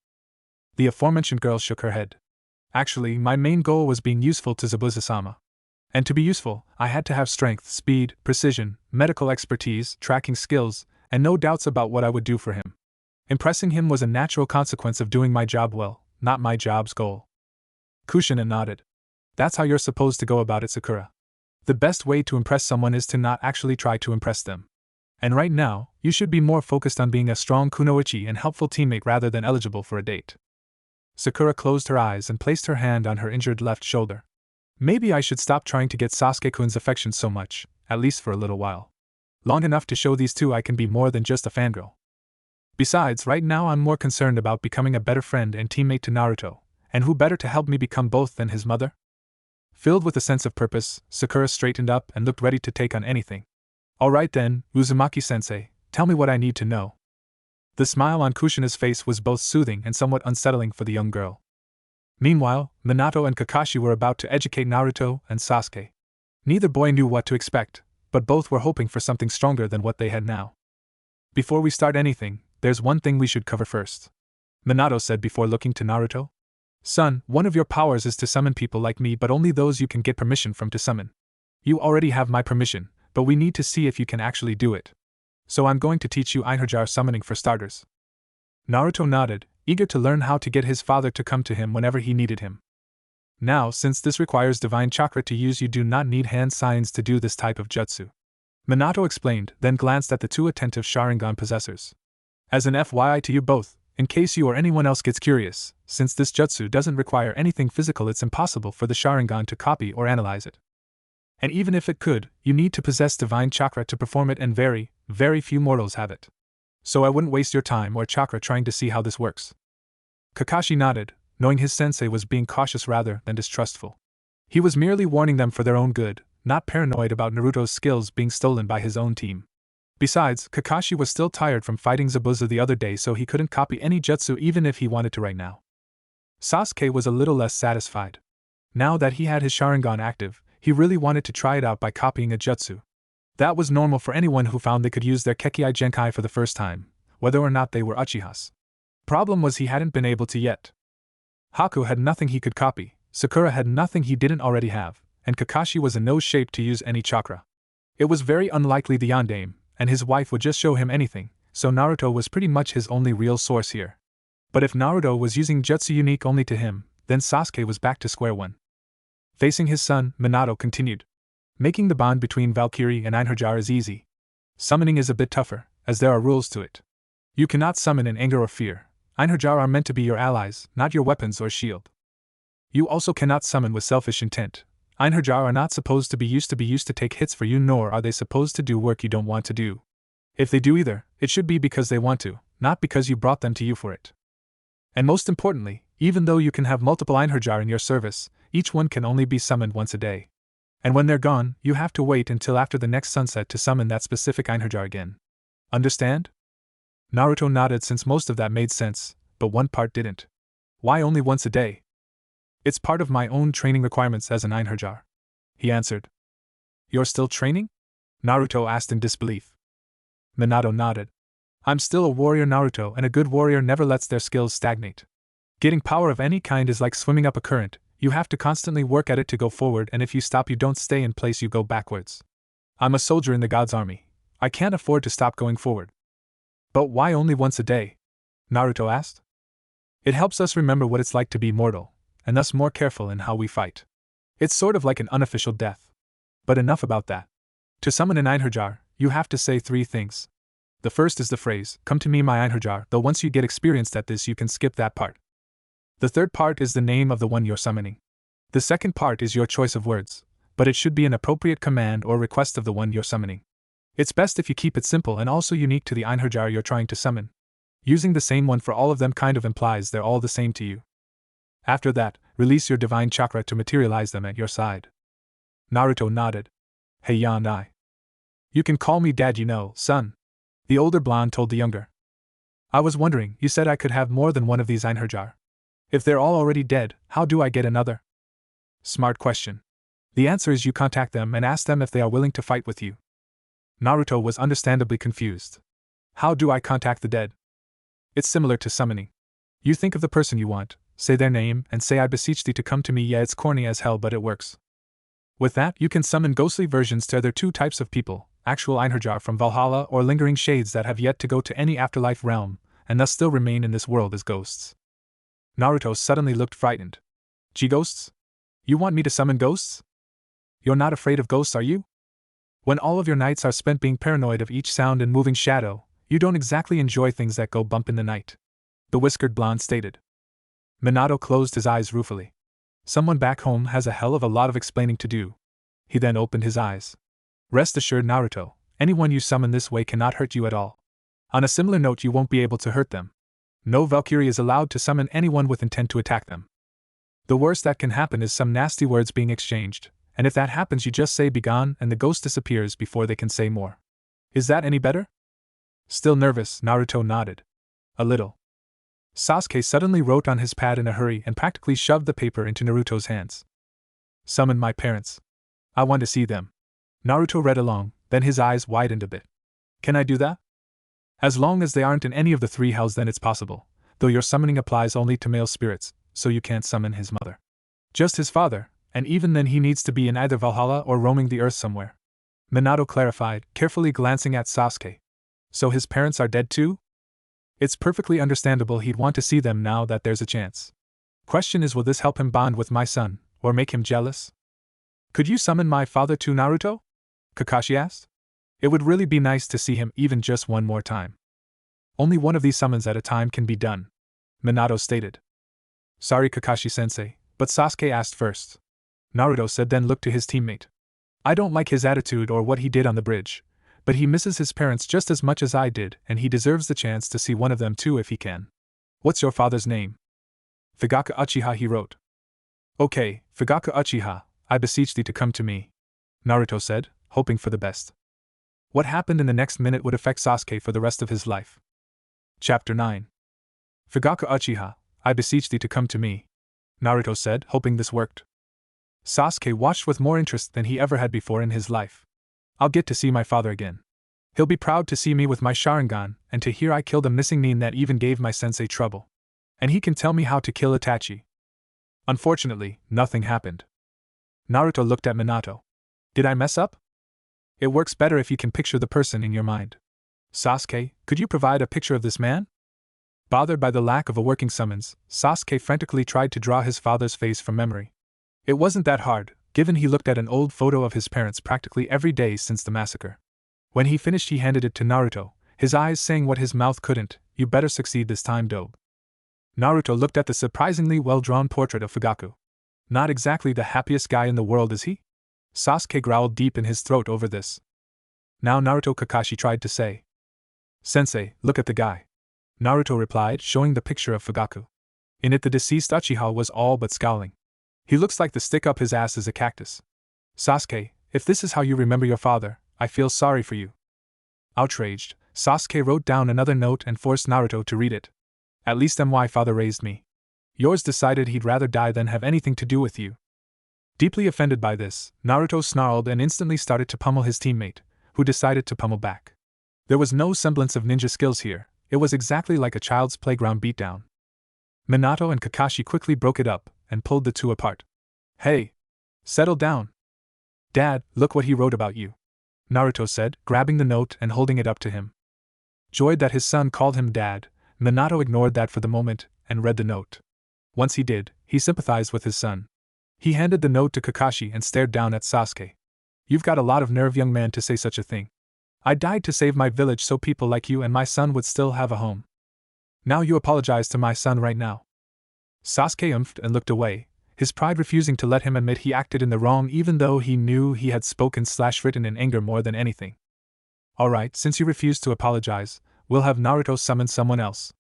The aforementioned girl shook her head. Actually, my main goal was being useful to Zabuza-sama. And to be useful, I had to have strength, speed, precision, medical expertise, tracking skills, and no doubts about what I would do for him. Impressing him was a natural consequence of doing my job well, not my job's goal. Kushina nodded. That's how you're supposed to go about it, Sakura. The best way to impress someone is to not actually try to impress them. And right now, you should be more focused on being a strong kunoichi and helpful teammate rather than eligible for a date. Sakura closed her eyes and placed her hand on her injured left shoulder. Maybe I should stop trying to get Sasuke-kun's affection so much, at least for a little while. Long enough to show these two I can be more than just a fangirl. Besides, right now I'm more concerned about becoming a better friend and teammate to Naruto, and who better to help me become both than his mother? Filled with a sense of purpose, Sakura straightened up and looked ready to take on anything. Alright then, Uzumaki-sensei, tell me what I need to know. The smile on Kushina's face was both soothing and somewhat unsettling for the young girl. Meanwhile, Minato and Kakashi were about to educate Naruto and Sasuke. Neither boy knew what to expect, but both were hoping for something stronger than what they had now. Before we start anything, there's one thing we should cover first, Minato said before looking to Naruto. Son, one of your powers is to summon people like me, but only those you can get permission from to summon. You already have my permission, but we need to see if you can actually do it. So I'm going to teach you Einherjar summoning for starters. Naruto nodded, eager to learn how to get his father to come to him whenever he needed him. Now, since this requires divine chakra to use, you do not need hand signs to do this type of jutsu. Minato explained, then glanced at the two attentive Sharingan possessors. As an FYI to you both, in case you or anyone else gets curious, since this jutsu doesn't require anything physical, it's impossible for the Sharingan to copy or analyze it. And even if it could, you need to possess divine chakra to perform it, and very, very few mortals have it. So I wouldn't waste your time or chakra trying to see how this works. Kakashi nodded, knowing his sensei was being cautious rather than distrustful. He was merely warning them for their own good, not paranoid about Naruto's skills being stolen by his own team. Besides, Kakashi was still tired from fighting Zabuza the other day, so he couldn't copy any jutsu even if he wanted to right now. Sasuke was a little less satisfied. Now that he had his Sharingan active, he really wanted to try it out by copying a jutsu. That was normal for anyone who found they could use their Kekkei Genkai for the first time, whether or not they were Uchihas. Problem was he hadn't been able to yet. Haku had nothing he could copy, Sakura had nothing he didn't already have, and Kakashi was in no shape to use any chakra. It was very unlikely the Yondaime and his wife would just show him anything, so Naruto was pretty much his only real source here. But if Naruto was using jutsu unique only to him, then Sasuke was back to square one. Facing his son, Minato continued. Making the bond between Valkyrie and Einherjar is easy. Summoning is a bit tougher, as there are rules to it. You cannot summon in anger or fear. Einherjar are meant to be your allies, not your weapons or shield. You also cannot summon with selfish intent. Einherjar are not supposed to be used to take hits for you, nor are they supposed to do work you don't want to do. If they do either, it should be because they want to, not because you brought them to you for it. And most importantly, even though you can have multiple Einherjar in your service, each one can only be summoned once a day. And when they're gone, you have to wait until after the next sunset to summon that specific Einherjar again. Understand? Naruto nodded, since most of that made sense, but one part didn't. Why only once a day? It's part of my own training requirements as an Einherjar, he answered. You're still training? Naruto asked in disbelief. Minato nodded. I'm still a warrior, Naruto, and a good warrior never lets their skills stagnate. Getting power of any kind is like swimming up a current. You have to constantly work at it to go forward, and if you stop, you don't stay in place, you go backwards. I'm a soldier in the God's army. I can't afford to stop going forward. But why only once a day? Naruto asked. It helps us remember what it's like to be mortal, and thus more careful in how we fight. It's sort of like an unofficial death. But enough about that. To summon an Einherjar, you have to say 3 things. The first is the phrase, "Come to me, my Einherjar," though once you get experienced at this you can skip that part. The third part is the name of the one you're summoning. The second part is your choice of words, but it should be an appropriate command or request of the one you're summoning. It's best if you keep it simple and also unique to the Einherjar you're trying to summon. Using the same one for all of them kind of implies they're all the same to you. After that, release your divine chakra to materialize them at your side. Naruto nodded. Hey Yandai. You can call me Dad, son. The older blonde told the younger. I was wondering, you said I could have more than one of these Einherjar. If they're all already dead, how do I get another? Smart question. The answer is you contact them and ask them if they are willing to fight with you. Naruto was understandably confused. How do I contact the dead? It's similar to summoning. You think of the person you want, say their name, and say, I beseech thee to come to me. Yeah, it's corny as hell, but it works. With that, you can summon ghostly versions to other 2 types of people, actual Einherjar from Valhalla or lingering shades that have yet to go to any afterlife realm, and thus still remain in this world as ghosts. Naruto suddenly looked frightened. Ghosts? You want me to summon ghosts? You're not afraid of ghosts, are you? When all of your nights are spent being paranoid of each sound and moving shadow, you don't exactly enjoy things that go bump in the night," the whiskered blonde stated. Minato closed his eyes ruefully. Someone back home has a hell of a lot of explaining to do. He then opened his eyes. Rest assured, Naruto, anyone you summon this way cannot hurt you at all. On a similar note, you won't be able to hurt them. No Valkyrie is allowed to summon anyone with intent to attack them. The worst that can happen is some nasty words being exchanged, and if that happens you just say begone and the ghost disappears before they can say more. Is that any better? Still nervous, Naruto nodded. A little. Sasuke suddenly wrote on his pad in a hurry and practically shoved the paper into Naruto's hands. Summon my parents. I want to see them. Naruto read along, then his eyes widened a bit. Can I do that? As long as they aren't in any of the three hells, then it's possible, though your summoning applies only to male spirits, so you can't summon his mother. Just his father, and even then he needs to be in either Valhalla or roaming the earth somewhere. Minato clarified, carefully glancing at Sasuke. So his parents are dead too? It's perfectly understandable he'd want to see them now that there's a chance. Question is, will this help him bond with my son, or make him jealous? Could you summon my father too, Naruto? Kakashi asked. It would really be nice to see him even just one more time. Only one of these summons at a time can be done, Minato stated. Sorry, Kakashi-sensei, but Sasuke asked first, Naruto said, then looked to his teammate. I don't like his attitude or what he did on the bridge, but he misses his parents just as much as I did, and he deserves the chance to see one of them too if he can. What's your father's name? Fugaku Uchiha, he wrote. Okay, Fugaku Uchiha, I beseech thee to come to me, Naruto said, hoping for the best. What happened in the next minute would affect Sasuke for the rest of his life. Chapter 9. Fugaku Uchiha, I beseech thee to come to me, Naruto said, hoping this worked. Sasuke watched with more interest than he ever had before in his life. I'll get to see my father again. He'll be proud to see me with my Sharingan, and to hear I killed a missing nin that even gave my sensei trouble. And he can tell me how to kill Itachi. Unfortunately, nothing happened. Naruto looked at Minato. Did I mess up? It works better if you can picture the person in your mind. Sasuke, could you provide a picture of this man? Bothered by the lack of a working summons, Sasuke frantically tried to draw his father's face from memory. It wasn't that hard, given he looked at an old photo of his parents practically every day since the massacre. When he finished, he handed it to Naruto, his eyes saying what his mouth couldn't, you better succeed this time, dope. Naruto looked at the surprisingly well-drawn portrait of Fugaku. Not exactly the happiest guy in the world, is he? Sasuke growled deep in his throat over this. Now Naruto, Kakashi tried to say. Sensei, look at the guy. Naruto replied, showing the picture of Fugaku. In it the deceased Uchiha was all but scowling. He looks like the stick up his ass is a cactus. Sasuke, if this is how you remember your father, I feel sorry for you. Outraged, Sasuke wrote down another note and forced Naruto to read it. At least my father raised me. Yours decided he'd rather die than have anything to do with you. Deeply offended by this, Naruto snarled and instantly started to pummel his teammate, who decided to pummel back. There was no semblance of ninja skills here, it was exactly like a child's playground beatdown. Minato and Kakashi quickly broke it up and pulled the two apart. Hey! Settle down. Dad, look what he wrote about you, Naruto said, grabbing the note and holding it up to him. Joyed that his son called him dad, Minato ignored that for the moment and read the note. Once he did, he sympathized with his son. He handed the note to Kakashi and stared down at Sasuke. You've got a lot of nerve, young man, to say such a thing. I died to save my village so people like you and my son would still have a home. Now you apologize to my son right now. Sasuke umphed and looked away, his pride refusing to let him admit he acted in the wrong even though he knew he had spoken/written in anger more than anything. Alright, since you refuse to apologize, we'll have Naruto summon someone else,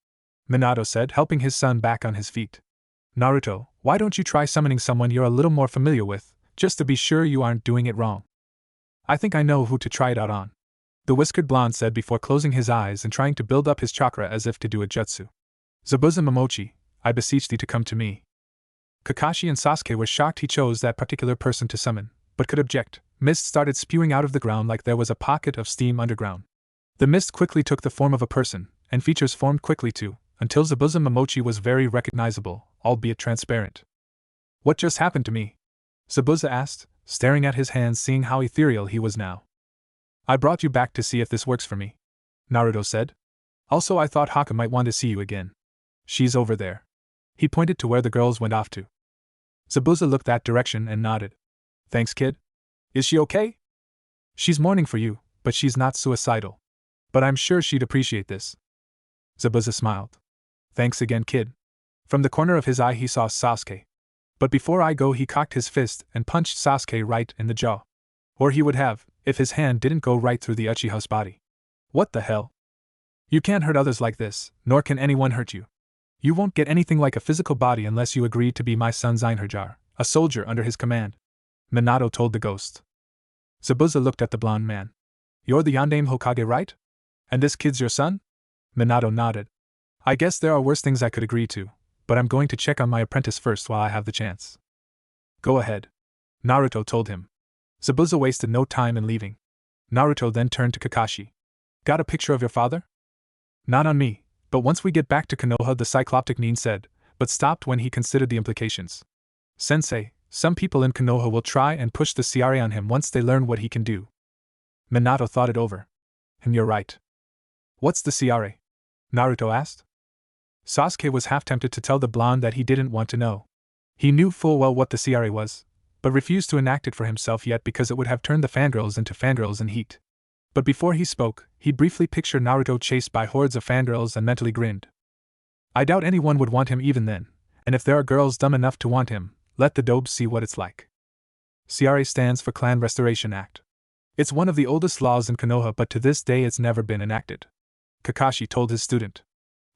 Minato said, helping his son back on his feet. Naruto, why don't you try summoning someone you're a little more familiar with, just to be sure you aren't doing it wrong? I think I know who to try it out on, the whiskered blonde said before closing his eyes and trying to build up his chakra as if to do a jutsu. Zabuza Momochi, I beseech thee to come to me. Kakashi and Sasuke were shocked he chose that particular person to summon, but could object. Mist started spewing out of the ground like there was a pocket of steam underground. The mist quickly took the form of a person, and features formed quickly too, until Zabuza Momochi was very recognizable, albeit transparent. What just happened to me? Zabuza asked, staring at his hands, seeing how ethereal he was now. I brought you back to see if this works for me, Naruto said. Also, I thought Haka might want to see you again. She's over there. He pointed to where the girls went off to. Zabuza looked that direction and nodded. Thanks, kid. Is she okay? She's mourning for you, but she's not suicidal. But I'm sure she'd appreciate this. Zabuza smiled. Thanks again, kid. From the corner of his eye he saw Sasuke. But before I go, he cocked his fist and punched Sasuke right in the jaw. Or he would have, if his hand didn't go right through the Uchiha's body. What the hell? You can't hurt others like this, nor can anyone hurt you. You won't get anything like a physical body unless you agree to be my son Einherjar, a soldier under his command. Minato told the ghost. Zabuza looked at the blonde man. You're the Yondaime Hokage, right? And this kid's your son? Minato nodded. I guess there are worse things I could agree to, but I'm going to check on my apprentice first while I have the chance. Go ahead. Naruto told him. Zabuza wasted no time in leaving. Naruto then turned to Kakashi. Got a picture of your father? Not on me, but once we get back to Konoha, the Cycloptic Nin said, but stopped when he considered the implications. Sensei, some people in Konoha will try and push the Ciare on him once they learn what he can do. Minato thought it over. And you're right. What's the Ciare? Naruto asked. Sasuke was half tempted to tell the blonde that he didn't want to know. He knew full well what the Ciare was, but refused to enact it for himself yet because it would have turned the fangirls into fangirls in heat. But before he spoke, he briefly pictured Naruto chased by hordes of fangirls and mentally grinned. I doubt anyone would want him even then, and if there are girls dumb enough to want him, let the dobes see what it's like. Ciare stands for Clan Restoration Act. It's one of the oldest laws in Konoha, but to this day it's never been enacted. Kakashi told his student.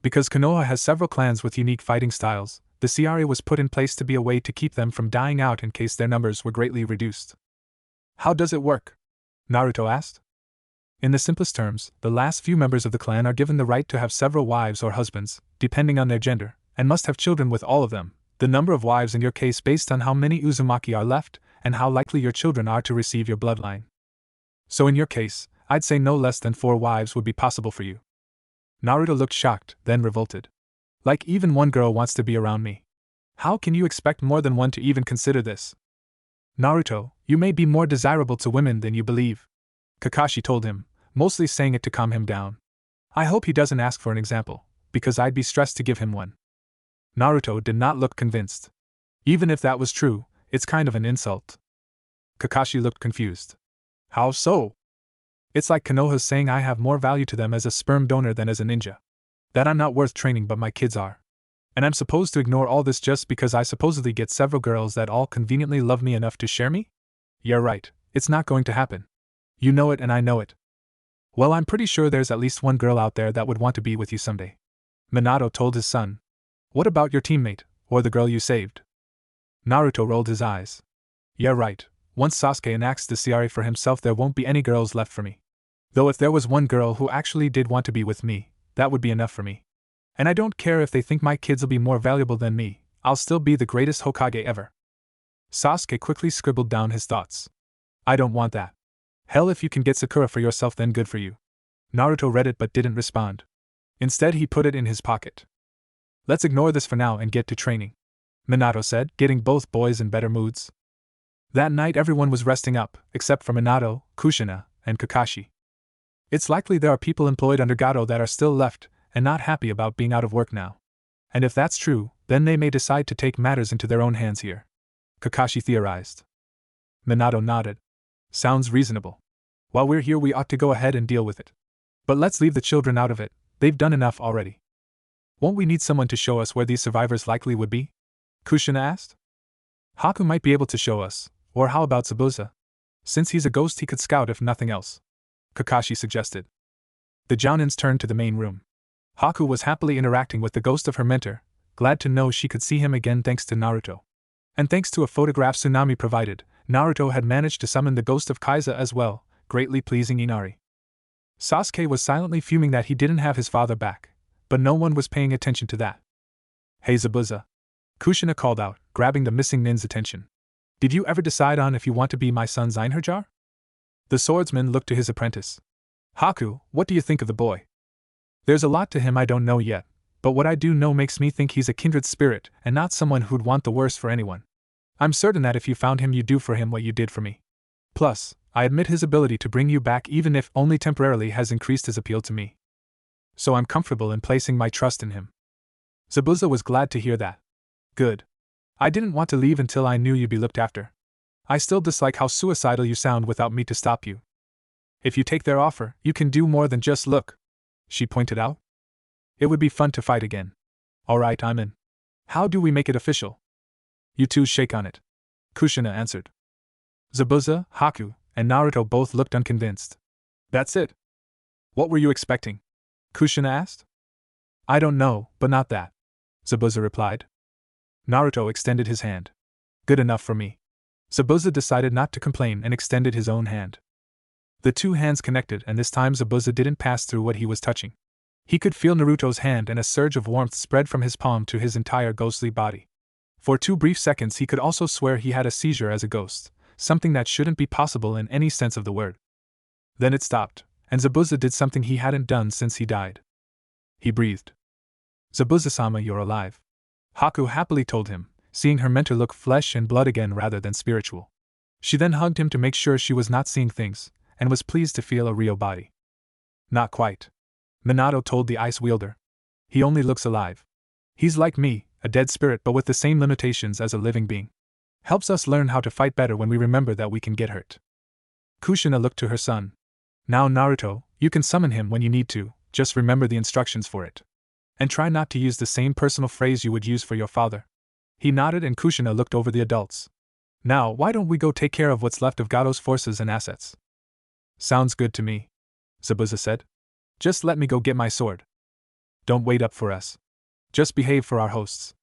Because Konoha has several clans with unique fighting styles, the Ciare was put in place to be a way to keep them from dying out in case their numbers were greatly reduced. How does it work? Naruto asked. In the simplest terms, the last few members of the clan are given the right to have several wives or husbands, depending on their gender, and must have children with all of them, the number of wives in your case based on how many Uzumaki are left, and how likely your children are to receive your bloodline. So in your case, I'd say no less than 4 wives would be possible for you. Naruto looked shocked, then revolted. Like even one girl wants to be around me. How can you expect more than one to even consider this? Naruto, you may be more desirable to women than you believe. Kakashi told him, mostly saying it to calm him down. I hope he doesn't ask for an example, because I'd be stressed to give him one. Naruto did not look convinced. Even if that was true, it's kind of an insult. Kakashi looked confused. How so? It's like Konoha's saying I have more value to them as a sperm donor than as a ninja. That I'm not worth training but my kids are. And I'm supposed to ignore all this just because I supposedly get several girls that all conveniently love me enough to share me? You're right, it's not going to happen. You know it and I know it. Well, I'm pretty sure there's at least one girl out there that would want to be with you someday. Minato told his son. What about your teammate, or the girl you saved? Naruto rolled his eyes. Yeah, right. Once Sasuke enacts the Ciare for himself, there won't be any girls left for me. Though if there was one girl who actually did want to be with me, that would be enough for me. And I don't care if they think my kids will be more valuable than me, I'll still be the greatest Hokage ever. Sasuke quickly scribbled down his thoughts. I don't want that. Hell, if you can get Sakura for yourself, then good for you. Naruto read it but didn't respond. Instead, he put it in his pocket. Let's ignore this for now and get to training, Minato said, getting both boys in better moods. That night everyone was resting up, except for Minato, Kushina, and Kakashi. It's likely there are people employed under Gato that are still left, and not happy about being out of work now. And if that's true, then they may decide to take matters into their own hands here. Kakashi theorized. Minato nodded. Sounds reasonable. While we're here we ought to go ahead and deal with it. But let's leave the children out of it, they've done enough already. Won't we need someone to show us where these survivors likely would be? Kushina asked. Haku might be able to show us, or how about Zabuza? Since he's a ghost he could scout if nothing else. Kakashi suggested. The Jounins turned to the main room. Haku was happily interacting with the ghost of her mentor, glad to know she could see him again thanks to Naruto. And thanks to a photograph Tsunami provided, Naruto had managed to summon the ghost of Kaiza as well, greatly pleasing Inari. Sasuke was silently fuming that he didn't have his father back, but no one was paying attention to that. Hey Zabuza. Kushina called out, grabbing the missing nin's attention. Did you ever decide on if you want to be my son Einherjar? The swordsman looked to his apprentice. Haku, what do you think of the boy? There's a lot to him I don't know yet, but what I do know makes me think he's a kindred spirit and not someone who'd want the worst for anyone. I'm certain that if you found him you'd do for him what you did for me. Plus, I admit his ability to bring you back even if only temporarily has increased his appeal to me. So I'm comfortable in placing my trust in him. Zabuza was glad to hear that. Good. I didn't want to leave until I knew you'd be looked after. I still dislike how suicidal you sound without me to stop you. If you take their offer, you can do more than just look, she pointed out. It would be fun to fight again. Alright, I'm in. How do we make it official? You two shake on it, Kushina answered. Zabuza, Haku, and Naruto both looked unconvinced. That's it. What were you expecting? Kushina asked. I don't know, but not that, Zabuza replied. Naruto extended his hand. Good enough for me. Zabuza decided not to complain and extended his own hand. The two hands connected, and this time Zabuza didn't pass through what he was touching. He could feel Naruto's hand, and a surge of warmth spread from his palm to his entire ghostly body. For 2 brief seconds he could also swear he had a seizure as a ghost, something that shouldn't be possible in any sense of the word. Then it stopped, and Zabuza did something he hadn't done since he died. He breathed. Zabuza-sama, you're alive, Haku happily told him, seeing her mentor look flesh and blood again rather than spiritual. She then hugged him to make sure she was not seeing things, and was pleased to feel a real body. Not quite, Minato told the ice wielder. He only looks alive. He's like me, a dead spirit but with the same limitations as a living being. Helps us learn how to fight better when we remember that we can get hurt. Kushina looked to her son. Now Naruto, you can summon him when you need to, just remember the instructions for it. And try not to use the same personal phrase you would use for your father. He nodded and Kushina looked over the adults. Now, why don't we go take care of what's left of Gado's forces and assets? Sounds good to me, Zabuza said. Just let me go get my sword. Don't wait up for us. Just behave for our hosts,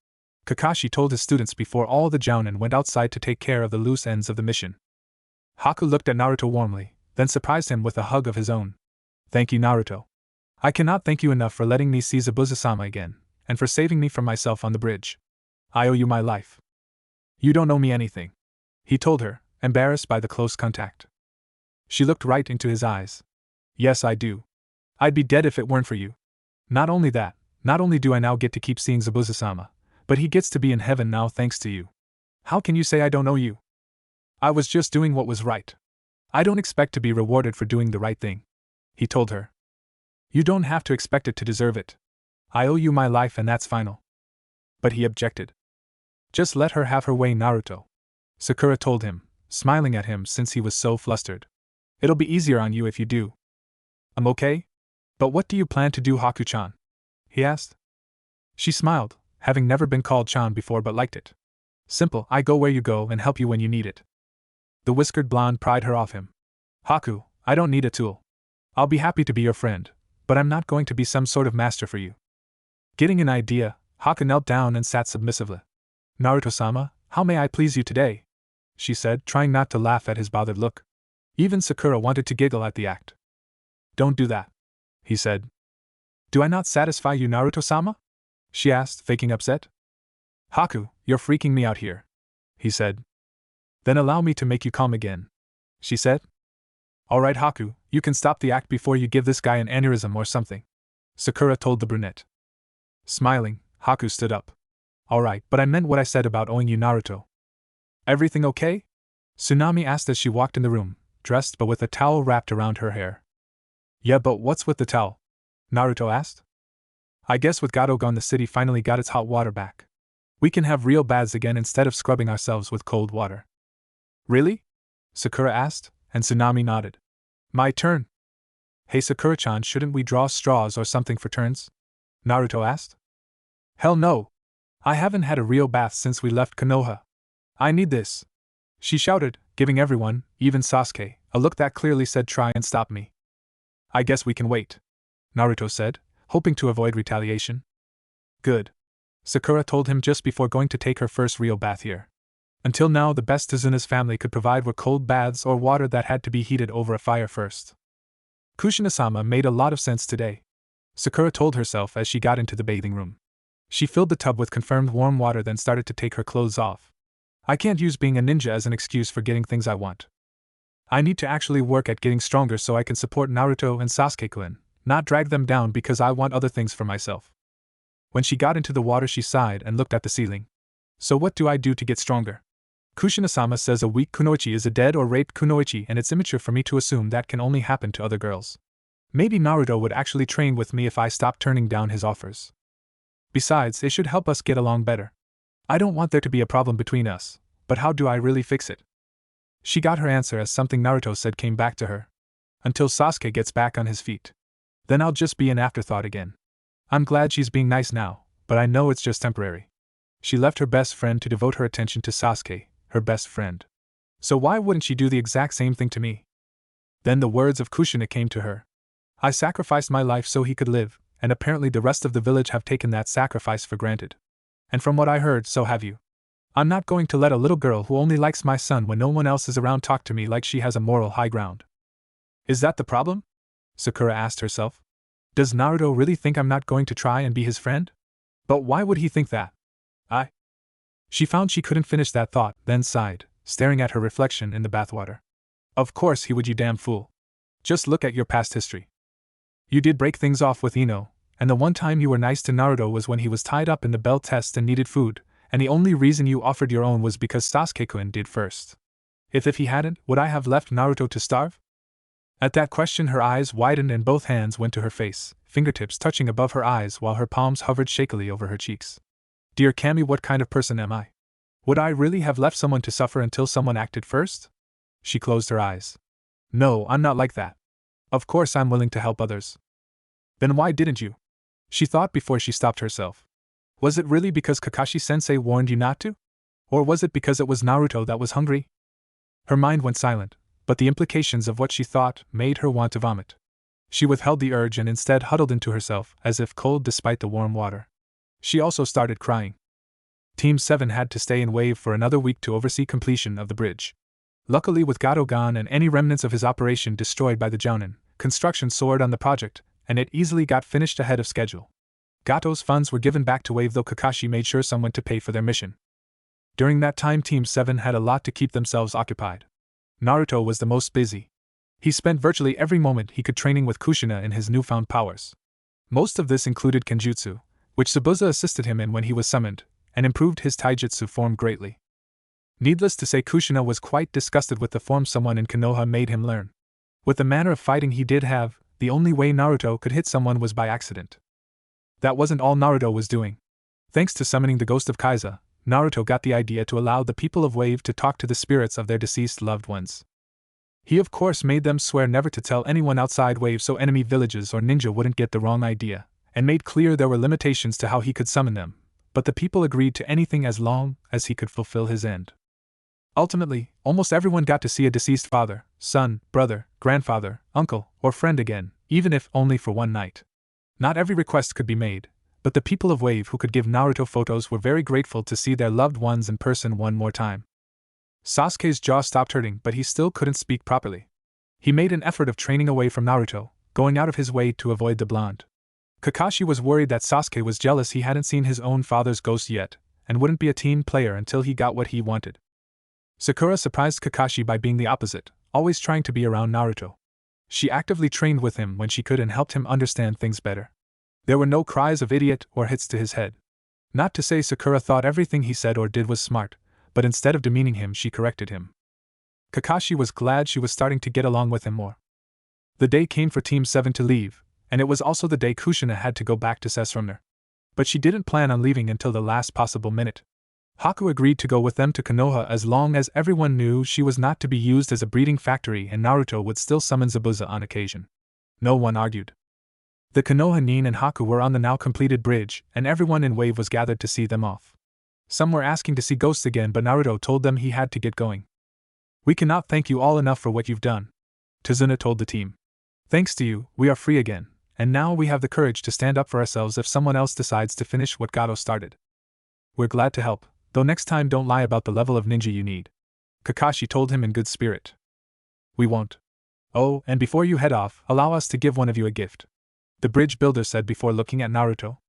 Kakashi told his students before all the jounin went outside to take care of the loose ends of the mission. Haku looked at Naruto warmly, then surprised him with a hug of his own. Thank you, Naruto. I cannot thank you enough for letting me see Zabuza-sama again, and for saving me from myself on the bridge. I owe you my life. You don't owe me anything, he told her, embarrassed by the close contact. She looked right into his eyes. Yes, I do. I'd be dead if it weren't for you. Not only that, not only do I now get to keep seeing Zabuza-sama, but he gets to be in heaven now thanks to you. How can you say I don't owe you? I was just doing what was right. I don't expect to be rewarded for doing the right thing, he told her. You don't have to expect it to deserve it. I owe you my life and that's final. But he objected. Just let her have her way, Naruto, Sakura told him, smiling at him since he was so flustered. It'll be easier on you if you do. I'm okay? But what do you plan to do, Haku-chan? He asked. She smiled, having never been called Chan before but liked it. Simple, I go where you go and help you when you need it. The whiskered blonde pried her off him. Haku, I don't need a tool. I'll be happy to be your friend, but I'm not going to be some sort of master for you. Getting an idea, Haku knelt down and sat submissively. Naruto-sama, how may I please you today? She said, trying not to laugh at his bothered look. Even Sakura wanted to giggle at the act. Don't do that, he said. Do I not satisfy you, Naruto-sama? She asked, faking upset. Haku, you're freaking me out here, he said. Then allow me to make you calm again, she said. Alright, Haku, you can stop the act before you give this guy an aneurysm or something, Sakura told the brunette. Smiling, Haku stood up. Alright, but I meant what I said about owing you, Naruto. Everything okay? Tsunami asked as she walked in the room, dressed but with a towel wrapped around her hair. Yeah, but what's with the towel? Naruto asked. I guess with Gado gone, the city finally got its hot water back. We can have real baths again instead of scrubbing ourselves with cold water. Really? Sakura asked, and Tsunami nodded. My turn. Hey Sakura-chan, shouldn't we draw straws or something for turns? Naruto asked. Hell no. I haven't had a real bath since we left Konoha. I need this, she shouted, giving everyone, even Sasuke, a look that clearly said try and stop me. I guess we can wait, Naruto said, hoping to avoid retaliation. Good, Sakura told him just before going to take her first real bath here. Until now, the best Tazuna's family could provide were cold baths or water that had to be heated over a fire first. Kushina-sama made a lot of sense today, Sakura told herself as she got into the bathing room. She filled the tub with confirmed warm water, then started to take her clothes off. I can't use being a ninja as an excuse for getting things I want. I need to actually work at getting stronger so I can support Naruto and Sasuke-kun, not drag them down because I want other things for myself. When she got into the water, she sighed and looked at the ceiling. So what do I do to get stronger? Kushina-sama says a weak kunoichi is a dead or raped kunoichi, and it's immature for me to assume that can only happen to other girls. Maybe Naruto would actually train with me if I stopped turning down his offers. Besides, it should help us get along better. I don't want there to be a problem between us, but how do I really fix it? She got her answer as something Naruto said came back to her. Until Sasuke gets back on his feet. Then I'll just be an afterthought again. I'm glad she's being nice now, but I know it's just temporary. She left her best friend to devote her attention to Sasuke, her best friend. So why wouldn't she do the exact same thing to me? Then the words of Kushina came to her. I sacrificed my life so he could live, and apparently the rest of the village have taken that sacrifice for granted. And from what I heard, so have you. I'm not going to let a little girl who only likes my son when no one else is around talk to me like she has a moral high ground. Is that the problem? Sakura asked herself. Does Naruto really think I'm not going to try and be his friend? But why would he think that? She found she couldn't finish that thought, then sighed, staring at her reflection in the bathwater. Of course he would, you damn fool. Just look at your past history. You did break things off with Ino, and the one time you were nice to Naruto was when he was tied up in the bell test and needed food, and the only reason you offered your own was because Sasuke-kun did first. If he hadn't, would I have left Naruto to starve? At that question her eyes widened and both hands went to her face, fingertips touching above her eyes while her palms hovered shakily over her cheeks. Dear Kami, what kind of person am I? Would I really have left someone to suffer until someone acted first? She closed her eyes. No, I'm not like that. Of course I'm willing to help others. Then why didn't you? She thought before she stopped herself. Was it really because Kakashi-sensei warned you not to? Or was it because it was Naruto that was hungry? Her mind went silent, but the implications of what she thought made her want to vomit. She withheld the urge and instead huddled into herself, as if cold despite the warm water. She also started crying. Team 7 had to stay in Wave for another week to oversee completion of the bridge. Luckily, with Gato gone and any remnants of his operation destroyed by the Jounin, construction soared on the project, and it easily got finished ahead of schedule. Gato's funds were given back to Wave, though Kakashi made sure someone to pay for their mission. During that time, Team 7 had a lot to keep themselves occupied. Naruto was the most busy. He spent virtually every moment he could training with Kushina in his newfound powers. Most of this included Kenjutsu, which Tsubusa assisted him in when he was summoned, and improved his taijutsu form greatly. Needless to say, Kushina was quite disgusted with the form someone in Konoha made him learn. With the manner of fighting he did have, the only way Naruto could hit someone was by accident. That wasn't all Naruto was doing. Thanks to summoning the ghost of Kaiza, Naruto got the idea to allow the people of Wave to talk to the spirits of their deceased loved ones. He of course made them swear never to tell anyone outside Wave so enemy villages or ninja wouldn't get the wrong idea, and made clear there were limitations to how he could summon them, but the people agreed to anything as long as he could fulfill his end. Ultimately, almost everyone got to see a deceased father, son, brother, grandfather, uncle, or friend again, even if only for one night. Not every request could be made, but the people of Wave who could give Naruto photos were very grateful to see their loved ones in person one more time. Sasuke's jaw stopped hurting, but he still couldn't speak properly. He made an effort of training away from Naruto, going out of his way to avoid the blonde. Kakashi was worried that Sasuke was jealous he hadn't seen his own father's ghost yet, and wouldn't be a team player until he got what he wanted. Sakura surprised Kakashi by being the opposite, always trying to be around Naruto. She actively trained with him when she could and helped him understand things better. There were no cries of idiot or hits to his head. Not to say Sakura thought everything he said or did was smart, but instead of demeaning him, she corrected him. Kakashi was glad she was starting to get along with him more. The day came for Team 7 to leave, and it was also the day Kushina had to go back to Sessrumner. But she didn't plan on leaving until the last possible minute. Haku agreed to go with them to Konoha as long as everyone knew she was not to be used as a breeding factory and Naruto would still summon Zabuza on occasion. No one argued. The Konoha Nin and Haku were on the now completed bridge, and everyone in Wave was gathered to see them off. Some were asking to see Ghosts again, but Naruto told them he had to get going. We cannot thank you all enough for what you've done, Tazuna told the team. Thanks to you, we are free again, and now we have the courage to stand up for ourselves if someone else decides to finish what Gato started. We're glad to help, though next time don't lie about the level of ninja you need, Kakashi told him in good spirit. We won't. Oh, and before you head off, allow us to give one of you a gift, the bridge builder said before looking at Naruto.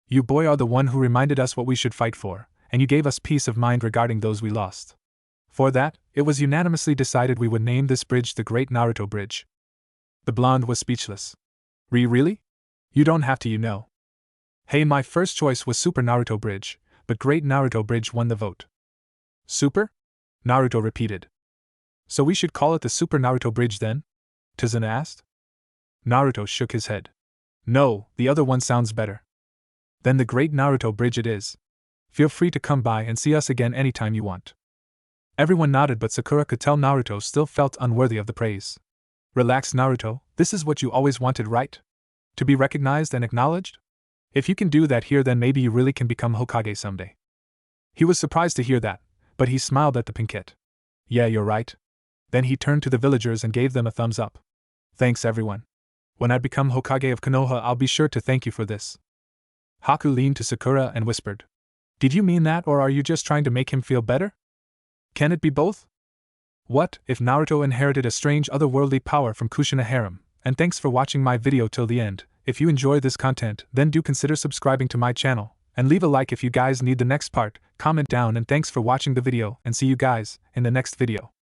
You boy are the one who reminded us what we should fight for, and you gave us peace of mind regarding those we lost. For that, it was unanimously decided we would name this bridge the Great Naruto Bridge. The blonde was speechless. Really? You don't have to, you know. Hey, my first choice was Super Naruto Bridge, but Great Naruto Bridge won the vote. Super? Naruto repeated. So we should call it the Super Naruto Bridge then? Tazuna asked. Naruto shook his head. No, the other one sounds better. Then the Great Naruto Bridge it is. Feel free to come by and see us again anytime you want. Everyone nodded, but Sakura could tell Naruto still felt unworthy of the praise. Relax, Naruto, this is what you always wanted, right? To be recognized and acknowledged? If you can do that here, then maybe you really can become Hokage someday. He was surprised to hear that, but he smiled at the pink kit. Yeah, you're right. Then he turned to the villagers and gave them a thumbs up. Thanks, everyone. When I become Hokage of Konoha, I'll be sure to thank you for this. Haku leaned to Sakura and whispered. Did you mean that, or are you just trying to make him feel better? Can it be both? What if Naruto inherited a strange otherworldly power from Kushina harem? And thanks for watching my video till the end. If you enjoy this content, then do consider subscribing to my channel, and leave a like if you guys need the next part. Comment down, and thanks for watching the video, and see you guys in the next video.